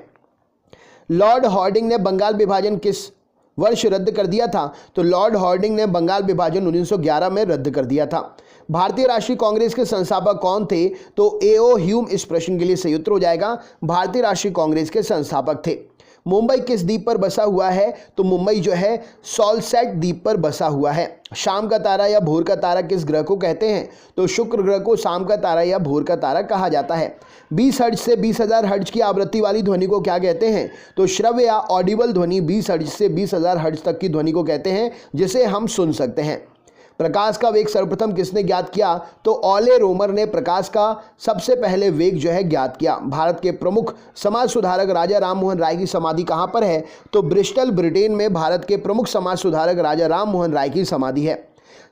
Speaker 1: लॉर्ड हॉर्डिंग ने बंगाल विभाजन किस वर्ष रद्द कर दिया था? तो लॉर्ड हॉर्डिंग ने बंगाल विभाजन 1911 में रद्द कर दिया था। भारतीय राष्ट्रीय कांग्रेस के संस्थापक कौन थे? तो A.O. ह्यूम इस प्रश्न के लिए सही उत्तर हो जाएगा। भारतीय राष्ट्रीय कांग्रेस के संस्थापक थे। मुंबई किस द्वीप पर बसा हुआ है? तो मुंबई जो है सॉल्सेट द्वीप पर बसा हुआ है। शाम का तारा या भोर का तारा किस ग्रह को कहते हैं? तो शुक्र ग्रह को शाम का तारा या भोर का तारा कहा जाता है। 20 हर्ट्ज से 20,000 हर्ट्ज की आवृत्ति वाली ध्वनि को क्या कहते हैं? तो श्रव्य या ऑडिबल ध्वनि 20 हर्ट्ज से 20,000 हर्ट्ज तक की ध्वनि को कहते हैं, जिसे हम सुन सकते हैं। प्रकाश का वेग सर्वप्रथम किसने ज्ञात किया? तो ऑले रोमर ने प्रकाश का सबसे पहले वेग जो है ज्ञात किया। भारत के प्रमुख समाज सुधारक राजा राम मोहन राय की समाधि कहाँ पर है? तो ब्रिस्टल ब्रिटेन में भारत के प्रमुख समाज सुधारक राजा राम मोहन राय की समाधि है।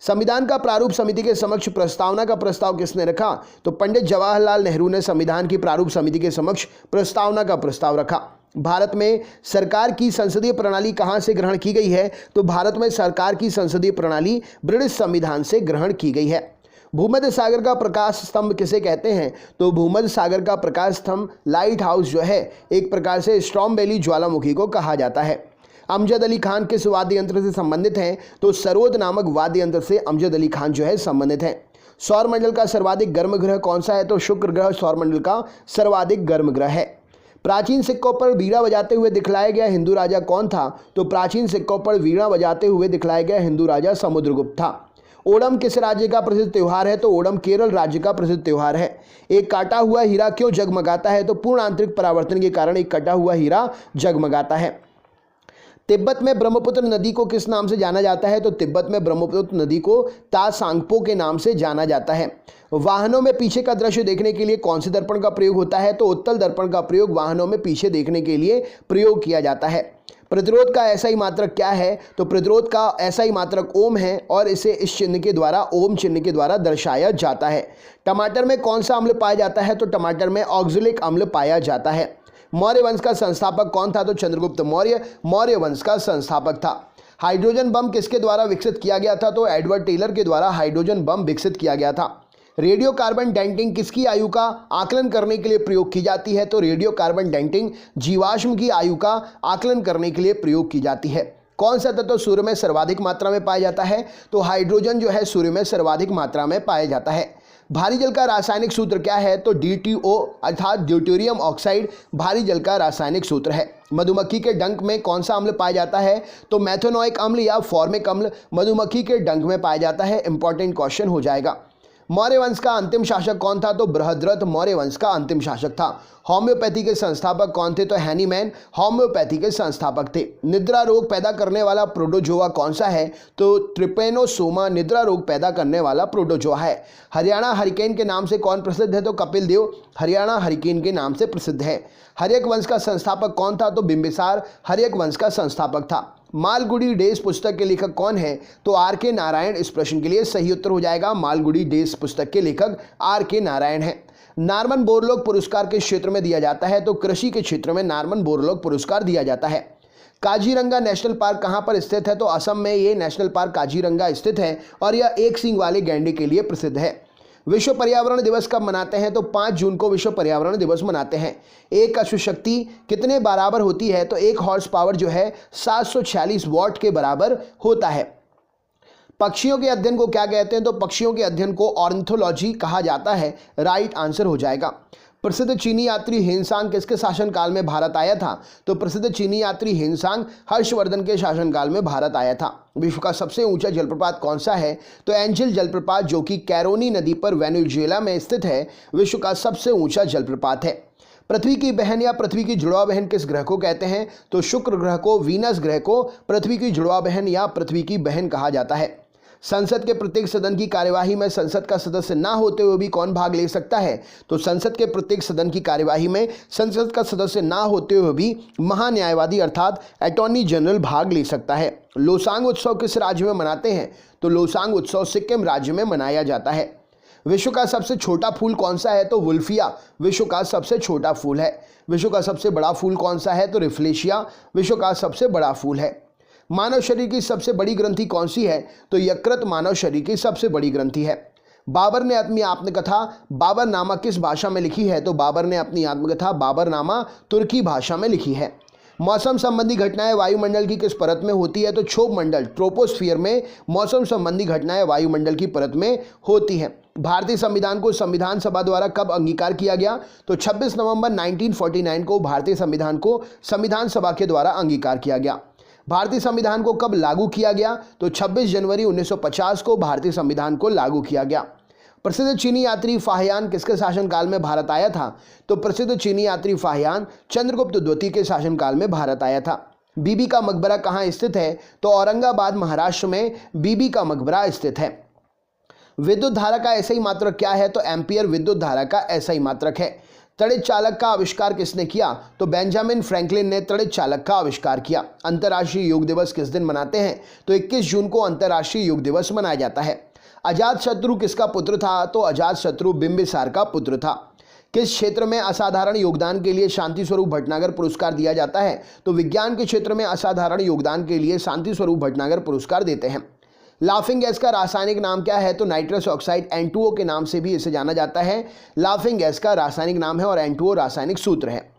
Speaker 1: संविधान का प्रारूप समिति के समक्ष प्रस्तावना का प्रस्ताव किसने रखा? तो पंडित जवाहरलाल नेहरू ने संविधान की प्रारूप समिति के समक्ष प्रस्तावना का प्रस्ताव रखा। भारत में सरकार की संसदीय प्रणाली कहां से ग्रहण की गई है? तो भारत में सरकार की संसदीय प्रणाली ब्रिटिश संविधान से ग्रहण की गई है। भूमध्य सागर का प्रकाश स्तंभ किसे कहते हैं? तो भूमध्य सागर का प्रकाश स्तंभ लाइट हाउस जो है एक प्रकार से स्ट्रॉम वैली ज्वालामुखी को कहा जाता है। अमजद अली खान किस वाद्य यंत्र से संबंधित हैं? तो सरोद नामक वाद्य यंत्र से अमजद अली खान जो है संबंधित हैं। सौरमंडल का सर्वाधिक गर्म ग्रह कौन सा है? तो शुक्र ग्रह सौरमंडल का सर्वाधिक गर्म ग्रह है। प्राचीन सिक्कों पर वीणा बजाते हुए दिखलाया गया हिंदू राजा कौन था? तो प्राचीन सिक्कों पर वीणा बजाते हुए दिखलाया गया हिंदू राजा समुद्रगुप्त था। ओणम किस राज्य का प्रसिद्ध त्योहार है? तो ओणम केरल राज्य का प्रसिद्ध त्योहार है। एक काटा हुआ हीरा क्यों जगमगाता है? तो पूर्ण आंतरिक परावर्तन के कारण एक कटा हुआ हीरा जगमगाता है। तिब्बत में ब्रह्मपुत्र नदी को किस नाम से जाना जाता है? तो तिब्बत में ब्रह्मपुत्र नदी को तासांगपो के नाम से जाना जाता है। वाहनों में पीछे का दृश्य देखने के लिए कौन से दर्पण का प्रयोग होता है? तो उत्तल दर्पण का प्रयोग वाहनों में पीछे देखने के लिए प्रयोग किया जाता है। प्रतिरोध का ऐसा ही मात्रक क्या है? तो प्रतिरोध का ऐसा ही मात्रक ओम है और इसे इस चिन्ह के द्वारा ओम चिन्ह के द्वारा दर्शाया जाता है। टमाटर में कौन सा अम्ल पाया जाता है? तो टमाटर में ऑक्जेलिक अम्ल पाया जाता है। मौर्य वंश का संस्थापक कौन था? तो चंद्रगुप्त मौर्य मौर्य वंश का संस्थापक था। हाइड्रोजन बम किसके द्वारा विकसित किया गया था? तो एडवर्ड टेलर के द्वारा हाइड्रोजन बम विकसित किया गया था। रेडियो कार्बन डेटिंग किसकी आयु का आकलन करने के लिए प्रयोग की जाती है? तो रेडियो कार्बन डेटिंग जीवाश्म की आयु का आकलन करने के लिए प्रयोग की जाती है। कौन सा तत्व सूर्य में सर्वाधिक मात्रा में पाया जाता है? तो हाइड्रोजन जो है सूर्य में सर्वाधिक मात्रा में पाया जाता है। भारी जल का रासायनिक सूत्र क्या है? तो DTO अर्थात ड्यूटेरियम ऑक्साइड भारी जल का रासायनिक सूत्र है। मधुमक्खी के डंक में कौन सा अम्ल पाया जाता है? तो मैथोनोइक अम्ल या फॉर्मिक अम्ल मधुमक्खी के डंक में पाया जाता है। इंपॉर्टेंट क्वेश्चन हो जाएगा। मौर्य वंश का अंतिम शासक कौन था? तो बृहद्रथ मौर्य वंश का अंतिम शासक था। होम्योपैथी के संस्थापक कौन थे? तो हैनीमैन होम्योपैथी के संस्थापक थे। निद्रा रोग पैदा करने वाला प्रोटोजोआ कौन सा है? तो ट्रिपेनोसोमा निद्रा रोग पैदा करने वाला प्रोटोजोआ है। हरियाणा हरिकेन के नाम से कौन प्रसिद्ध है? तो कपिल देव हरियाणा हरिकेन के नाम से प्रसिद्ध है। हर्यक वंश का संस्थापक कौन था? तो बिंबिसार हर्यक वंश का संस्थापक था। मालगुडी डेज पुस्तक के लेखक कौन है? तो R.K. नारायण इस प्रश्न के लिए सही उत्तर हो जाएगा। मालगुडी डेज पुस्तक के लेखक R.K. नारायण है। नॉर्मन बोरलॉग पुरस्कार किस क्षेत्र में दिया जाता है? तो कृषि के क्षेत्र में नॉर्मन बोरलॉग पुरस्कार दिया जाता है। काजीरंगा नेशनल पार्क कहां पर स्थित है? तो असम में ये नेशनल पार्क काजीरंगा स्थित है और यह एक सींग वाले गैंडे के लिए प्रसिद्ध है। विश्व पर्यावरण दिवस कब मनाते हैं? तो 5 जून को विश्व पर्यावरण दिवस मनाते हैं। एक अश्व शक्ति कितने बराबर होती है? तो एक हॉर्स पावर जो है 746 वॉट के बराबर होता है। पक्षियों के अध्ययन को क्या कहते हैं? तो पक्षियों के अध्ययन को ऑर्निथोलॉजी कहा जाता है। राइट आंसर हो जाएगा। प्रसिद्ध चीनी यात्री हिनसांग किसके शासनकाल में भारत आया था? तो प्रसिद्ध चीनी यात्री हिनसांग हर्षवर्धन के शासनकाल में भारत आया था। विश्व का सबसे ऊंचा जलप्रपात कौन सा है? तो एंजिल जलप्रपात जो कि कैरोनी नदी पर वेनेजुएला में स्थित है विश्व का सबसे ऊंचा जलप्रपात है। पृथ्वी की बहन या पृथ्वी की जुड़वा बहन किस ग्रह को कहते हैं? तो शुक्र ग्रह को वीनस ग्रह को पृथ्वी की जुड़वा बहन या पृथ्वी की बहन कहा जाता है। संसद के प्रत्येक सदन की कार्यवाही में संसद का सदस्य ना होते हुए भी कौन भाग ले सकता है? तो संसद के प्रत्येक सदन की कार्यवाही में संसद का सदस्य ना होते हुए भी महान्यायवादी अर्थात अटॉर्नी जनरल भाग ले सकता है। लोसांग उत्सव किस राज्य में मनाते हैं? तो लोसांग उत्सव सिक्किम राज्य में मनाया जाता है। विश्व का सबसे छोटा फूल कौन सा है? तो वुल्फिया विश्व का सबसे छोटा फूल है। विश्व का सबसे बड़ा फूल कौन सा है? तो रिफ्लेशिया विश्व का सबसे बड़ा फूल है। मानव शरीर की सबसे बड़ी ग्रंथि कौन सी है? तो यकृत मानव शरीर की सबसे बड़ी ग्रंथि है। बाबर ने अपनी आत्मकथा बाबरनामा किस भाषा में लिखी है? तो बाबर ने अपनी आत्मकथा बाबरनामा तुर्की भाषा में लिखी है। मौसम संबंधी घटनाएं वायुमंडल की किस परत में होती है? तो क्षोभ मंडल ट्रोपोस्फियर में मौसम संबंधी घटनाएं वायुमंडल की परत में होती हैं। भारतीय संविधान को संविधान सभा द्वारा कब अंगीकार किया गया? तो 26 नवंबर 1949 को भारतीय संविधान को संविधान सभा के द्वारा अंगीकार किया गया। भारतीय संविधान को कब लागू किया गया? तो 26 जनवरी 1950 को भारतीय संविधान को लागू किया गया। प्रसिद्ध चीनी यात्री फाहियान किसके शासनकाल में भारत आया था? तो प्रसिद्ध चीनी यात्री फाहियान चंद्रगुप्त द्वितीय के शासनकाल में भारत आया था। बीबी का मकबरा कहाँ स्थित है? तो औरंगाबाद महाराष्ट्र में बीबी का मकबरा स्थित है। विद्युत धारा का ऐसा ही मात्रक क्या है? तो एम्पियर विद्युत धारा का ऐसा ही मात्रक है। तड़ित चालक का आविष्कार किसने किया? तो बेंजामिन फ्रैंकलिन ने तड़ित चालक का आविष्कार किया। अंतर्राष्ट्रीय योग दिवस किस दिन मनाते हैं? तो 21 जून को अंतर्राष्ट्रीय योग दिवस मनाया जाता है। अजातशत्रु किसका पुत्र था? तो अजातशत्रु बिंबिसार का पुत्र था। किस क्षेत्र में असाधारण योगदान के लिए शांति स्वरूप भटनागर पुरस्कार दिया जाता है? तो विज्ञान के क्षेत्र में असाधारण योगदान के लिए शांति स्वरूप भटनागर पुरस्कार देते हैं। लाफिंग गैस का रासायनिक नाम क्या है? तो नाइट्रस ऑक्साइड N2O के नाम से भी इसे जाना जाता है। लाफिंग गैस का रासायनिक नाम है और N2O रासायनिक सूत्र है।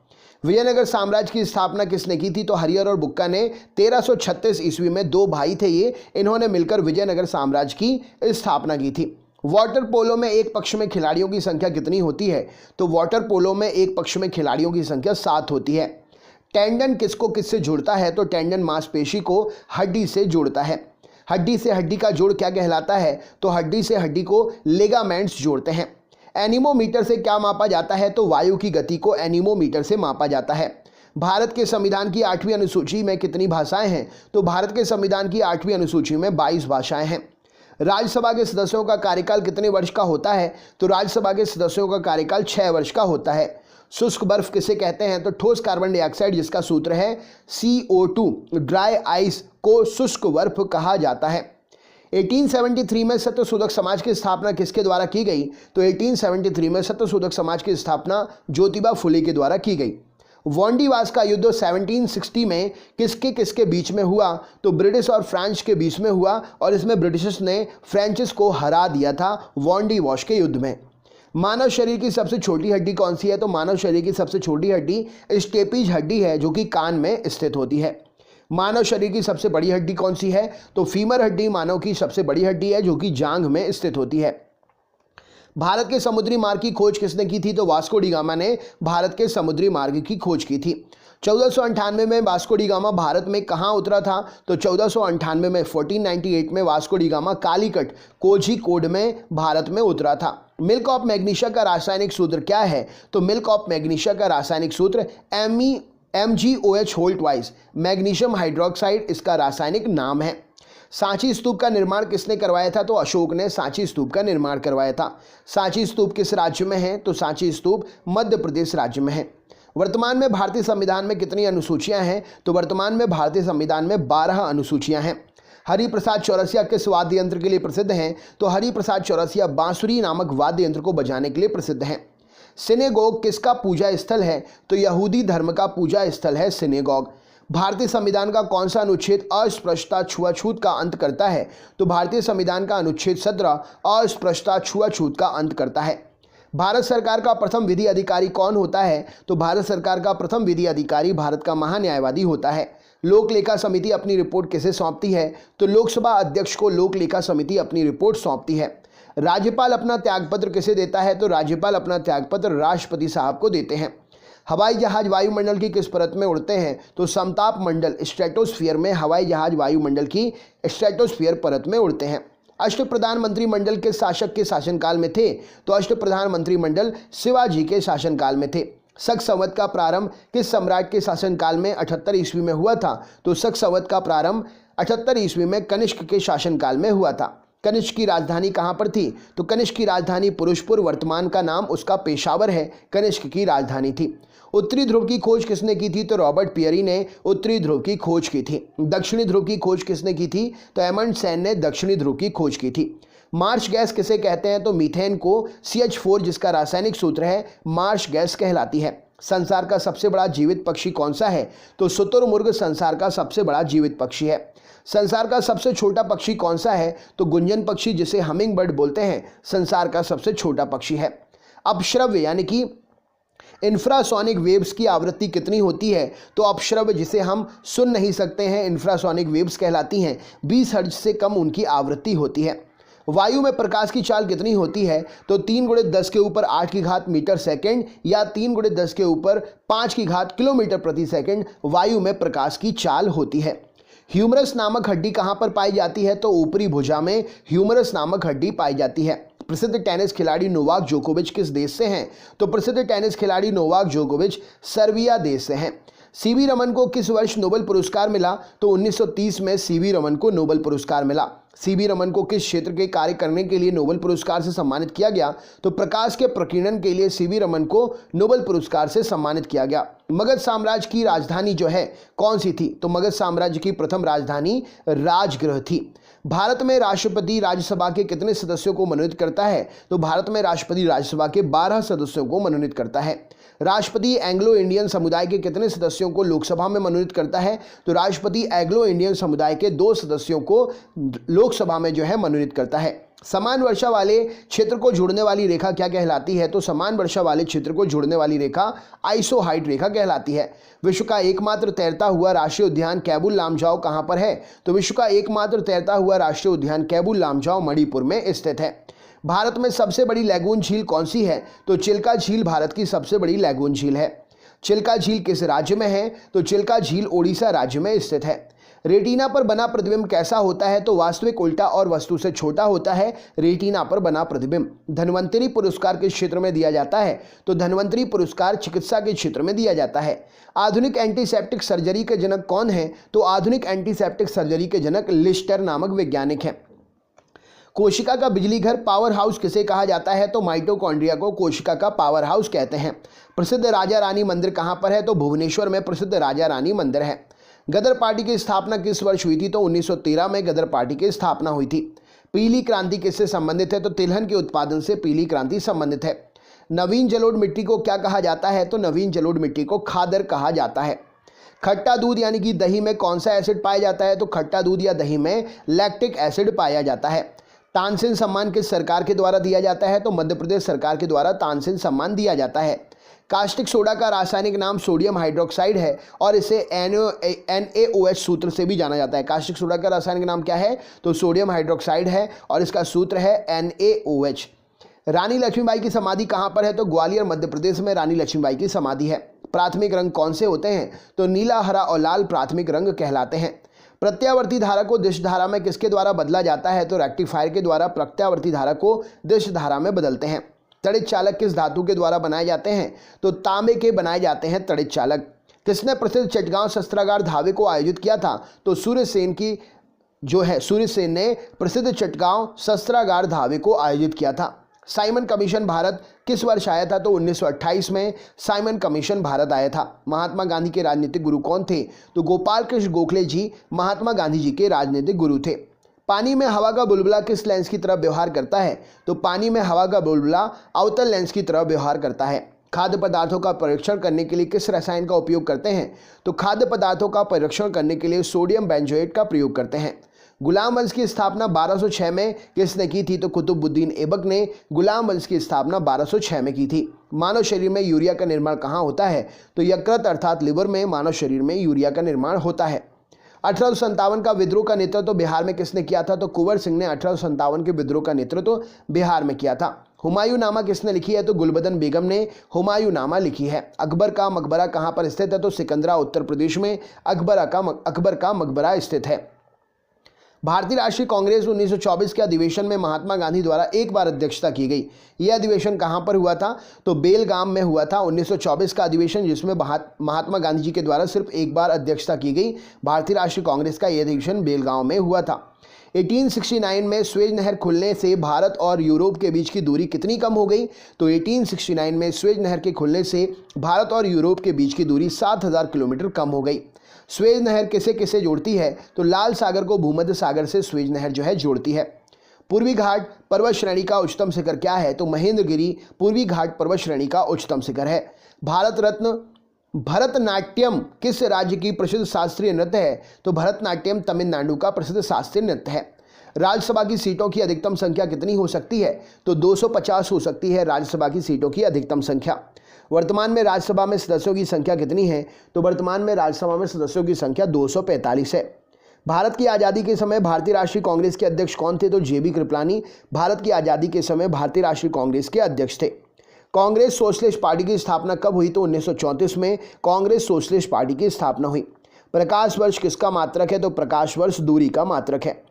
Speaker 1: विजयनगर साम्राज्य की स्थापना किसने की थी? तो हरिहर और बुक्का ने 1336 ईस्वी में, दो भाई थे ये, इन्होंने मिलकर विजयनगर साम्राज्य की स्थापना की थी। वाटर पोलो में एक पक्ष में खिलाड़ियों की संख्या कितनी होती है? तो वाटर पोलो में एक पक्ष में खिलाड़ियों की संख्या 7 होती है। टेंडन किसको किससे जोड़ता है? तो टेंडन मांसपेशी को हड्डी से जोड़ता है। हड्डी से हड्डी का जोड़ क्या कहलाता है? तो हड्डी से हड्डी को लिगामेंट्स जोड़ते हैं। एनीमोमीटर से क्या मापा जाता है? तो वायु की गति को एनीमोमीटर से मापा जाता है। भारत के संविधान की 8वीं अनुसूची में कितनी भाषाएं हैं? तो भारत के संविधान की 8वीं अनुसूची में 22 भाषाएं हैं। राज्यसभा के सदस्यों का कार्यकाल कितने वर्ष का होता है? तो राज्यसभा के सदस्यों का कार्यकाल 6 वर्ष का होता है। शुष्क बर्फ किसे कहते हैं? तो ठोस कार्बन डाइऑक्साइड, जिसका सूत्र है CO2। ड्राई आइस को शुष्क बर्फ कहा जाता है। 1873 में सत्यशोधक समाज की स्थापना किसके द्वारा की गई? तो 1873 में सत्यशोधक समाज की स्थापना ज्योतिबा फुले के द्वारा की गई। वांडीवास का युद्ध 1760 में किसके किसके बीच में हुआ? तो ब्रिटिश और फ्रांस के बीच में हुआ और इसमें ब्रिटिशर्स ने फ्रेंचेस को हरा दिया था वांडीवास के युद्ध में। मानव शरीर की सबसे छोटी हड्डी कौन सी है? तो मानव शरीर की सबसे छोटी हड्डी स्टेपीज हड्डी है, जो कि कान में स्थित होती है। मानव शरीर की सबसे बड़ी हड्डी कौन सी है? तो फीमर हड्डी मानव की सबसे बड़ी हड्डी है, जो कि जांघ में स्थित होती है। भारत के समुद्री मार्ग की खोज किसने की थी? तो वास्को डी गामा ने भारत के समुद्री मार्ग की खोज की थी। 1498 में वास्को डी गामा भारत में कहाँ उतरा था? तो 1498 में 1498 में Vasco D gamma Calicut Kozhikode में भारत में उतरा था। मिल्क ऑफ मैग्नीशिया का रासायनिक सूत्र क्या है? तो मिल्क ऑफ मैग्नीशिया का रासायनिक सूत्र MgOH whole twice, magnesium hydroxide इसका रासायनिक नाम है। सांची स्तूप का निर्माण किसने करवाया था? तो अशोक ने सांची स्तूप का निर्माण करवाया था। सांची स्तूप किस राज्य में है? तो सांची स्तूप मध्य प्रदेश राज्य में है। वर्तमान में भारतीय संविधान में कितनी अनुसूचियां हैं? तो वर्तमान में भारतीय संविधान में 12 अनुसूचियां हैं। हरिप्रसाद चौरसिया किस वाद्य यंत्र के लिए प्रसिद्ध हैं? तो हरिप्रसाद चौरसिया बांसुरी नामक वाद्य यंत्र को बजाने के लिए प्रसिद्ध हैं। सिनेगोग किसका पूजा स्थल है? तो यहूदी धर्म का पूजा स्थल है सिनेगोग। भारतीय संविधान का कौन सा अनुच्छेद अस्पृश्यता छुआछूत का अंत करता है? तो भारतीय संविधान का अनुच्छेद 17 अस्पृश्यता छुआछूत का अंत करता है। भारत सरकार का प्रथम विधि अधिकारी कौन होता है? तो भारत सरकार का प्रथम विधि अधिकारी भारत का महान्यायवादी होता है। लोक लेखा समिति अपनी रिपोर्ट किसे सौंपती है? तो लोकसभा अध्यक्ष को लोक लेखा समिति अपनी रिपोर्ट सौंपती है। राज्यपाल अपना त्यागपत्र किसे देता है? तो राज्यपाल अपना त्यागपत्र राष्ट्रपति साहब को देते हैं। हवाई जहाज वायुमंडल की किस परत में उड़ते हैं? तो समताप मंडल स्ट्रेटोस्फीयर में हवाई जहाज वायुमंडल की स्ट्रेटोस्फीयर परत में उड़ते हैं। अष्टप्रधान मंत्रिमंडल के शासक के शासनकाल में थे? तो अष्टप्रधान मंत्रिमंडल शिवाजी के शासनकाल में थे। शक संवत का प्रारंभ किस सम्राट के शासनकाल में 78 ईस्वी में हुआ था? तो शक संवत का प्रारंभ 78 ईस्वी में कनिष्क के शासनकाल में हुआ था। कनिष्क की राजधानी कहाँ पर थी? तो कनिष्क की राजधानी पुरुषपुर, वर्तमान का नाम उसका पेशावर है, कनिष्क की राजधानी थी। उत्तरी ध्रुव की खोज किसने की थी? तो रॉबर्ट पियरी ने उत्तरी ध्रुव की खोज की थी। दक्षिणी ध्रुव की खोज किसने की थी? तो एमंडसेन ने दक्षिणी ध्रुव की खोज की थी। मार्श गैस किसे कहते हैं? तो मीथेन को CH4 जिसका रासायनिक सूत्र है मार्श गैस कहलाती है। संसार का सबसे बड़ा जीवित पक्षी कौन सा है? तो शुतुरमुर्ग संसार का सबसे बड़ा जीवित पक्षी है। संसार का सबसे छोटा पक्षी कौन सा है? तो गुंजन पक्षी जिसे हमिंग बर्ड बोलते हैं संसार का सबसे छोटा पक्षी है। अपश्रव्य यानी कि इंफ्रासोनिक वेव्स की आवृत्ति कितनी होती है? तो अपश्रव्य जिसे हम सुन नहीं सकते हैं इंफ्रासोनिक वेव्स कहलाती हैं। 20 हर्ट्ज से कम उनकी आवृत्ति होती है। वायु में प्रकाश की चाल कितनी होती है? तो 3 × 10 के ऊपर 8 की घात मीटर सेकंड या 3 × 10 के ऊपर 5 की घात किलोमीटर प्रति सेकंड वायु में प्रकाश की चाल होती है। ह्यूमरस नामक हड्डी कहाँ पर पाई जाती है? तो ऊपरी भुजा में ह्यूमरस नामक हड्डी पाई जाती है। प्रसिद्ध टेनिस खिलाड़ी नोवाक जोकोविच किस देश से हैं? तो प्रसिद्ध टेनिस खिलाड़ी नोवाक जोकोविच सर्बिया देश से हैं। सीवी रमन को किस वर्ष नोबेल पुरस्कार मिला? तो 1930 में सीवी रमन को नोबेल पुरस्कार मिला। सीवी रमन को किस क्षेत्र के कार्य करने के लिए नोबेल पुरस्कार से सम्मानित किया गया? तो प्रकाश के प्रकीर्णन के लिए सीवी रमन को नोबेल पुरस्कार से सम्मानित किया गया। मगध साम्राज्य की राजधानी जो है कौन सी थी? तो मगध साम्राज्य की प्रथम राजधानी राजगृह थी। भारत में राष्ट्रपति राज्यसभा के कितने सदस्यों को मनोनीत करता है? तो भारत में राष्ट्रपति राज्यसभा के 12 सदस्यों को मनोनीत करता है। राष्ट्रपति एंग्लो इंडियन समुदाय के कितने सदस्यों को लोकसभा में मनोनीत करता है? तो राष्ट्रपति एंग्लो इंडियन समुदाय के 2 सदस्यों को लोकसभा में जो है मनोनीत करता है। समान वर्षा वाले क्षेत्र को जोड़ने वाली रेखा क्या कहलाती है? तो समान वर्षा वाले क्षेत्र को जोड़ने वाली रेखा आइसोहाइड रेखा कहलाती है। विश्व का एकमात्र तैरता हुआ राष्ट्रीय उद्यान कैबुल लामजाओ कहाँ पर है? तो विश्व का एकमात्र तैरता हुआ राष्ट्रीय उद्यान कैबुल लामजाओ मणिपुर में स्थित है। भारत में सबसे बड़ी लैगून झील कौन सी है? तो चिल्का झील भारत की सबसे बड़ी लैगून झील है। चिल्का झील किस राज्य में है? तो चिल्का झील ओडिशा राज्य में स्थित है। रेटिना पर बना प्रतिबिंब कैसा होता है? तो वास्तविक उल्टा और वस्तु से छोटा होता है रेटिना पर बना प्रतिबिंब। धन्वंतरी पुरस्कार किस क्षेत्र में दिया जाता है? तो धन्वंतरी पुरस्कार चिकित्सा के क्षेत्र में दिया जाता है। आधुनिक एंटीसेप्टिक सर्जरी के जनक कौन है? तो आधुनिक एंटीसेप्टिक सर्जरी के जनक लिस्टर नामक वैज्ञानिक हैं। कोशिका का बिजली घर पावर हाउस किसे कहा जाता है? तो माइटोकॉन्ड्रिया को कोशिका का पावर हाउस कहते हैं। प्रसिद्ध राजा रानी मंदिर कहाँ पर है? तो भुवनेश्वर में प्रसिद्ध राजा रानी मंदिर है। गदर पार्टी की स्थापना किस वर्ष हुई थी? तो 1913 में गदर पार्टी की स्थापना हुई थी। पीली क्रांति किससे संबंधित है? तो तिलहन के उत्पादन से पीली क्रांति संबंधित है। नवीन जलोढ़ मिट्टी को क्या कहा जाता है? तो नवीन जलोढ़ मिट्टी को खादर कहा जाता है। खट्टा दूध यानी कि दही में कौन सा एसिड पाया जाता है? तो खट्टा दूध या दही में लैक्टिक एसिड पाया जाता है। तानसेन सम्मान किस सरकार के द्वारा दिया जाता है? तो मध्य प्रदेश सरकार के द्वारा तानसेन सम्मान दिया जाता है। कास्टिक सोडा का रासायनिक नाम सोडियम हाइड्रोक्साइड है और इसे NaOH सूत्र से भी जाना जाता है। कास्टिक सोडा का रासायनिक नाम क्या है? तो सोडियम हाइड्रोक्साइड है और इसका सूत्र है NaOH। रानी लक्ष्मीबाई की समाधि कहाँ पर है? तो ग्वालियर मध्य प्रदेश में रानी लक्ष्मीबाई की समाधि है। प्राथमिक रंग कौन से होते हैं? तो नीला, हरा और लाल प्राथमिक रंग कहलाते हैं। प्रत्यावर्ती धारा को दिश धारा में किसके द्वारा बदला जाता है? तो रेक्टिफायर के द्वारा प्रत्यावर्ती धारा को दिश धारा में बदलते हैं। तड़ित चालक किस धातु के द्वारा बनाए जाते हैं? तो तांबे के बनाए जाते हैं तड़ित चालक। किसने प्रसिद्ध चटगांव शस्त्रागार धावे को आयोजित किया था? तो सूर्यसेन सूर्यसेन ने प्रसिद्ध चटगांव शस्त्रागार धावे को आयोजित किया था। साइमन कमीशन भारत किस वर्ष आया था? तो 1928 में साइमन कमीशन भारत आया था। महात्मा गांधी के राजनीतिक गुरु कौन थे? तो गोपाल कृष्ण गोखले जी महात्मा गांधी जी के राजनीतिक गुरु थे। पानी में हवा का बुलबुला किस लेंस की तरह व्यवहार करता है? तो पानी में हवा का बुलबुला अवतल लेंस की तरह व्यवहार करता है। खाद्य पदार्थों का परीक्षण करने के लिए किस रसायन का उपयोग करते हैं? तो खाद्य पदार्थों का परीक्षण करने के लिए सोडियम बेंजोएट का प्रयोग करते हैं। गुलाम वंश की स्थापना 1206 में किसने की थी? तो कुतुबुद्दीन ऐबक ने गुलाम वंश की स्थापना 1206 में की थी। मानव शरीर में यूरिया का निर्माण कहाँ होता है? तो यकृत अर्थात लिवर में मानव शरीर में यूरिया का निर्माण होता है। 1857 का विद्रोह का नेतृत्व बिहार में किसने किया था? तो कुंवर सिंह ने 1857 के विद्रोह का नेतृत्व बिहार में किया था। हुमायूं नामा किसने लिखी है? तो गुलबदन बेगम ने हुमायूं नामा लिखी है। अकबर का मकबरा कहाँ पर स्थित है? तो सिकंदरा उत्तर प्रदेश में अकबर का मकबरा स्थित है। भारतीय राष्ट्रीय कांग्रेस 1924 के अधिवेशन में महात्मा गांधी द्वारा एक बार अध्यक्षता की गई। यह अधिवेशन कहां पर हुआ था? तो बेलगाम में हुआ था 1924 का अधिवेशन, जिसमें महात्मा गांधी जी के द्वारा सिर्फ एक बार अध्यक्षता की गई। भारतीय राष्ट्रीय कांग्रेस का यह अधिवेशन बेलगांव में हुआ था। 1869 में स्वेज नहर खुलने से भारत और यूरोप के बीच की दूरी कितनी कम हो गई? तो 1869 में स्वेज नहर के खुलने से भारत और यूरोप के बीच की दूरी 7000 किलोमीटर कम हो गई। स्वेज नहर किसे किसे जोड़ती है? तो लाल सागर को भूमध्य सागर से स्वेज नहर जो है जोड़ती है। पूर्वी घाट पर्वत श्रेणी का उच्चतम शिखर क्या है? तो महेंद्रगिरी पूर्वी घाट पर्वत श्रेणी का उच्चतम शिखर है। भारत रत्न भरतनाट्यम किस राज्य की प्रसिद्ध शास्त्रीय नृत्य है? तो भरतनाट्यम तमिलनाडु का प्रसिद्ध शास्त्रीय नृत्य है। राज्यसभा की सीटों की अधिकतम संख्या कितनी हो सकती है? तो 250 हो सकती है राज्यसभा की सीटों की अधिकतम संख्या। वर्तमान में राज्यसभा में सदस्यों की संख्या कितनी है? तो वर्तमान में राज्यसभा में सदस्यों की संख्या 245 है। भारत की आज़ादी के समय भारतीय राष्ट्रीय कांग्रेस के अध्यक्ष कौन थे? तो जेबी कृपलानी भारत की आज़ादी के समय भारतीय राष्ट्रीय कांग्रेस के अध्यक्ष थे। कांग्रेस सोशलिस्ट पार्टी की स्थापना कब हुई? तो 1934 में कांग्रेस सोशलिस्ट पार्टी की स्थापना हुई। प्रकाश वर्ष किसका मात्रक है? तो प्रकाश वर्ष दूरी का मात्रक है।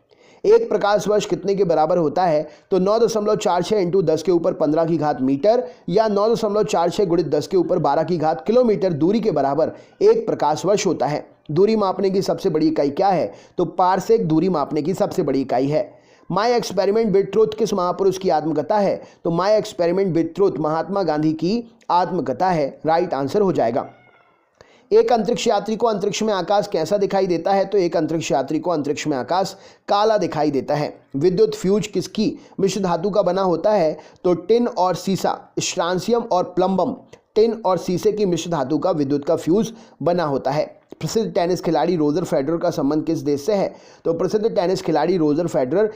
Speaker 1: एक प्रकाश वर्ष कितने के बराबर होता है? तो 9.46 इंटू 10 के ऊपर 15 की घात मीटर या 9.46 गुणित 10 के ऊपर 12 की घात किलोमीटर दूरी के बराबर एक प्रकाश वर्ष होता है। दूरी मापने की सबसे बड़ी इकाई क्या है? तो पारसेक दूरी मापने की सबसे बड़ी इकाई है। माई एक्सपेरिमेंट विद ट्रुथ किस महापुरुष की आत्मकथा है? तो my experiment with truth Mahatma Gandhi की आत्मकथा है। राइट आंसर हो जाएगा। एक अंतरिक्ष यात्री को अंतरिक्ष में आकाश कैसा दिखाई देता है? तो एक अंतरिक्ष यात्री को अंतरिक्ष में आकाश काला दिखाई देता है। विद्युत फ्यूज किसकी मिश्र धातु का बना होता है? तो टिन और सीसा, स्ट्रांसियम और प्लम्बम, टिन और सीसे की मिश्र धातु का विद्युत का फ्यूज बना होता है। प्रसिद्ध टेनिस खिलाड़ी रोजर फेडरर का संबंध किस देश से है? तो प्रसिद्ध टेनिस खिलाड़ी रोजर फेडरर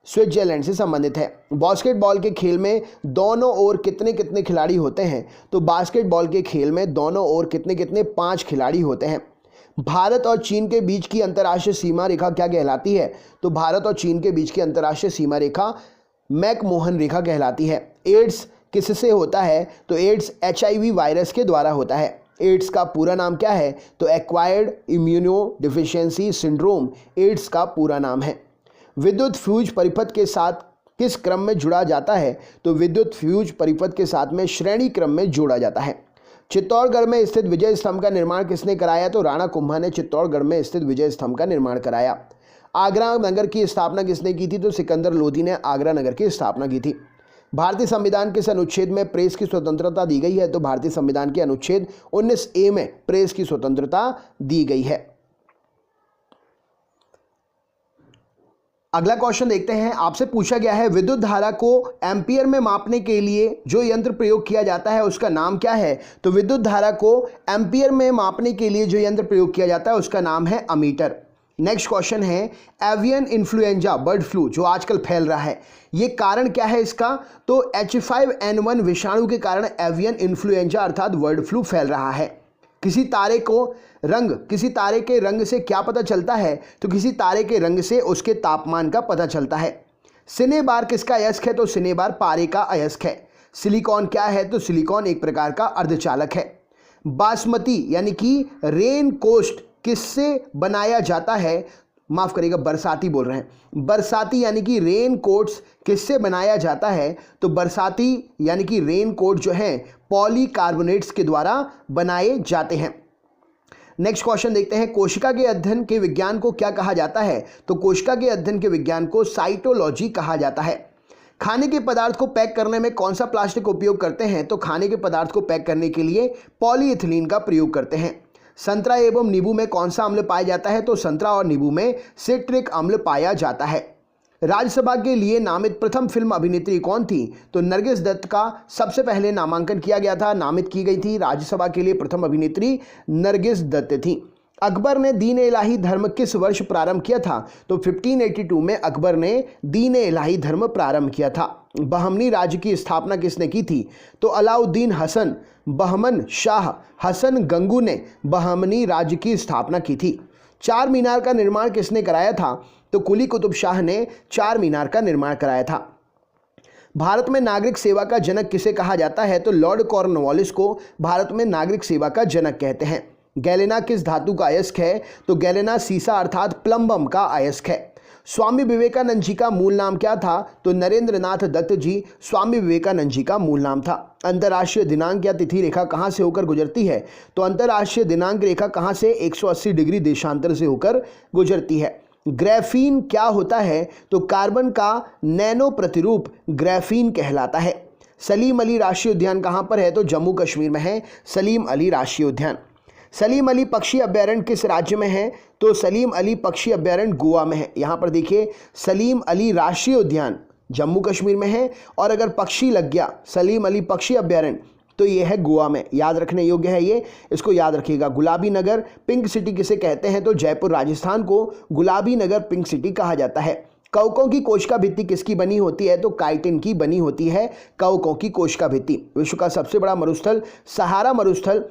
Speaker 1: स्विट्जरलैंड से संबंधित है। बास्केटबॉल के खेल में दोनों ओर कितने कितने खिलाड़ी होते हैं? तो बास्केटबॉल के खेल में दोनों ओर कितने कितने 5 खिलाड़ी होते हैं। भारत और चीन के बीच की अंतर्राष्ट्रीय सीमा रेखा क्या कहलाती है? तो भारत और चीन के बीच की अंतर्राष्ट्रीय सीमा रेखा मैकमोहन रेखा कहलाती है। एड्स किससे होता है? तो एड्स HIV वायरस के द्वारा होता है। एड्स का पूरा नाम क्या है? तो acquired immuno deficiency syndrome AIDS का पूरा नाम है। विद्युत फ्यूज परिपथ के साथ किस क्रम में जुड़ा जाता है? तो विद्युत फ्यूज परिपथ के साथ में श्रेणी क्रम में जोड़ा जाता है। चित्तौड़गढ़ में स्थित विजय स्तंभ का निर्माण किसने कराया? तो राणा कुंभा ने चित्तौड़गढ़ में स्थित विजय स्तंभ का निर्माण कराया। आगरा नगर की स्थापना किसने की थी? तो सिकंदर लोधी ने आगरा नगर की स्थापना की थी। भारतीय संविधान किस अनुच्छेद में प्रेस की स्वतंत्रता दी गई है? तो भारतीय संविधान के अनुच्छेद 19A में प्रेस की स्वतंत्रता दी गई है। अगला क्वेश्चन देखते हैं। आपसे पूछा गया है विद्युत धारा को एम्पियर में मापने के लिए जो यंत्र प्रयोग किया जाता है उसका नाम क्या है? तो विद्युत धारा को एम्पियर में मापने के लिए जो यंत्र प्रयोग किया जाता है उसका नाम है अमीटर। नेक्स्ट क्वेश्चन है एवियन इन्फ्लुएंजा बर्ड फ्लू जो आजकल फैल रहा है, ये कारण क्या है इसका? तो H5N1 विषाणु के कारण एवियन इन्फ्लुएंजा अर्थात बर्ड फ्लू फैल रहा है। किसी तारे के रंग से क्या पता चलता है? तो किसी तारे के रंग से उसके तापमान का पता चलता है। सिनेबार किसका अयस्क है? तो सिनेबार पारे का अयस्क है। सिलिकॉन क्या है? तो सिलिकॉन एक प्रकार का अर्धचालक है। बासमती यानी कि रेन कोस्ट किससे बनाया जाता है? माफ करिएगा, बरसाती बोल रहे हैं। बरसाती यानी कि रेन कोट्स किससे बनाया जाता है? तो बरसाती यानी कि रेन कोट जो है पॉलीकार्बोनेट्स के द्वारा बनाए जाते हैं। नेक्स्ट क्वेश्चन देखते हैं। कोशिका के अध्ययन के विज्ञान को क्या कहा जाता है? तो कोशिका के अध्ययन के विज्ञान को साइटोलॉजी कहा जाता है। खाने के पदार्थ को पैक करने में कौन सा प्लास्टिक उपयोग करते हैं? तो खाने के पदार्थ को पैक करने के लिए पॉलीइथिलीन का प्रयोग करते हैं। संतरा एवं नींबू में कौन सा अम्ल पाया जाता है? तो संतरा और नींबू में सिट्रिक अम्ल पाया जाता है। राज्यसभा के लिए नामित प्रथम फिल्म अभिनेत्री कौन थी? तो नरगिस दत्त का सबसे पहले नामांकन किया गया था, नामित की गई थी। राज्यसभा के लिए प्रथम अभिनेत्री नरगिस दत्त थी। अकबर ने दीन इलाही धर्म किस वर्ष प्रारंभ किया था? तो 1582 में अकबर ने दीन इलाही धर्म प्रारंभ किया था। बहमनी राज्य की स्थापना किसने की थी? तो अलाउद्दीन हसन बहमन शाह हसन गंगू ने बहमनी राज्य की स्थापना की थी। चार मीनार का निर्माण किसने कराया था? तो कुली कुतुब शाह ने चार मीनार का निर्माण कराया था। भारत में नागरिक सेवा का जनक किसे कहा जाता है? तो लॉर्ड कॉर्नवालिस को भारत में नागरिक सेवा का जनक कहते हैं। गैलेना किस धातु का अयस्क है? तो गैलेना सीसा अर्थात प्लम्बम का अयस्क है। स्वामी विवेकानंद जी का मूल नाम क्या था? तो नरेंद्रनाथ दत्त जी स्वामी विवेकानंद जी का मूल नाम था। अंतर्राष्ट्रीय दिनांक या तिथि रेखा कहाँ से होकर गुजरती है? तो अंतर्राष्ट्रीय दिनांक रेखा कहाँ से? 180 डिग्री देशांतर से होकर गुजरती है। ग्राफीन क्या होता है? तो कार्बन का नैनो प्रतिरूप ग्राफीन कहलाता है। सलीम अली राष्ट्रीय उद्यान कहाँ पर है? तो जम्मू कश्मीर में है सलीम अली राष्ट्रीय उद्यान। सलीम अली पक्षी अभ्यारण्य किस राज्य में है? तो सलीम अली पक्षी अभ्यारण्य गोवा में है। यहाँ पर देखिए सलीम अली राष्ट्रीय उद्यान जम्मू कश्मीर में है, और अगर पक्षी लग गया सलीम अली पक्षी अभ्यारण्य तो ये है गोवा में। याद रखने योग्य है ये, इसको याद रखिएगा। गुलाबी नगर पिंक सिटी किसे कहते हैं? तो जयपुर राजस्थान को गुलाबी नगर पिंक सिटी कहा जाता है। कवकों की कोशिका भित्ति किसकी बनी होती है? तो काइटिन की बनी होती है कवकों की कोशिका भित्ति। विश्व का सबसे बड़ा मरुस्थल सहारा मरुस्थल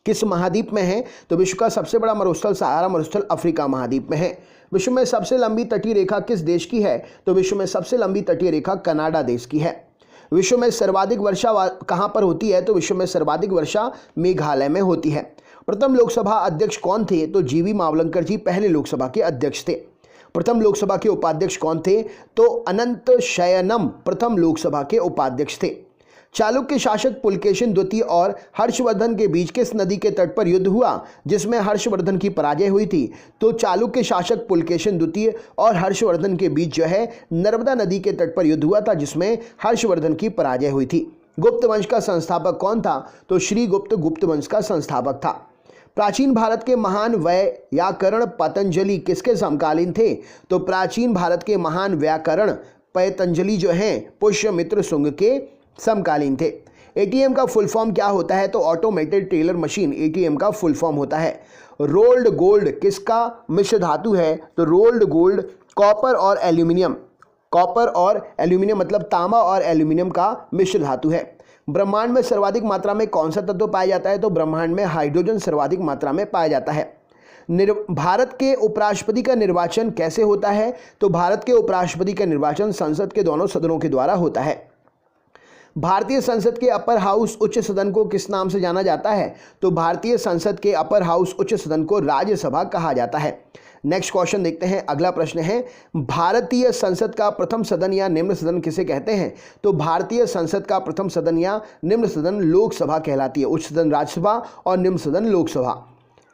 Speaker 1: किस महाद्वीप में है? तो विश्व का सबसे बड़ा मरुस्थल सहारा मरुस्थल अफ्रीका महाद्वीप में है। विश्व में सबसे लंबी तटीय रेखा किस देश की है? तो विश्व में सबसे लंबी तटीय रेखा कनाडा देश की है। विश्व में सर्वाधिक वर्षा कहाँ पर होती है? तो विश्व में सर्वाधिक वर्षा मेघालय में होती है। प्रथम लोकसभा अध्यक्ष कौन थे? तो जीवी मावलंकर जी पहले लोकसभा के अध्यक्ष थे। प्रथम लोकसभा के उपाध्यक्ष कौन थे? तो अनंत शयनम प्रथम लोकसभा के उपाध्यक्ष थे। चालुक्य शासक पुलकेशिन द्वितीय और हर्षवर्धन के बीच किस नदी के तट पर युद्ध हुआ जिसमें हर्षवर्धन की पराजय हुई थी? तो चालुक्य शासक पुलकेशिन द्वितीय और हर्षवर्धन के बीच जो है नर्मदा नदी के तट पर युद्ध हुआ था जिसमें हर्षवर्धन की पराजय हुई थी। गुप्त वंश का संस्थापक कौन था? तो श्रीगुप्त गुप्त वंश का संस्थापक था। प्राचीन भारत के महान व्याकरण पतंजलि किसके समकालीन थे? तो प्राचीन भारत के महान व्याकरण पतंजलि जो हैं पुष्यमित्र शुंग के समकालीन थे। एटीएम का फुल फॉर्म क्या होता है? तो ऑटोमेटेड टेलर मशीन एटीएम का फुल फॉर्म होता है। रोल्ड गोल्ड किसका मिश्र धातु है? तो रोल्ड गोल्ड कॉपर और एल्यूमिनियम, कॉपर और एल्यूमिनियम मतलब तांबा और एल्यूमिनियम का मिश्र धातु है। ब्रह्मांड में सर्वाधिक मात्रा में कौन सा तत्व पाया जाता है? तो ब्रह्मांड में हाइड्रोजन सर्वाधिक मात्रा में पाया जाता है। भारत के उपराष्ट्रपति का निर्वाचन कैसे होता है? तो भारत के उपराष्ट्रपति का निर्वाचन संसद के दोनों सदनों के द्वारा होता है। भारतीय संसद के अपर हाउस उच्च सदन को किस नाम से जाना जाता है? तो भारतीय संसद के अपर हाउस उच्च सदन को राज्यसभा कहा जाता है। नेक्स्ट क्वेश्चन देखते हैं। अगला प्रश्न है भारतीय संसद का प्रथम सदन या निम्न सदन किसे कहते हैं? तो भारतीय संसद का प्रथम सदन या निम्न सदन लोकसभा कहलाती है। उच्च सदन राज्यसभा और निम्न सदन लोकसभा।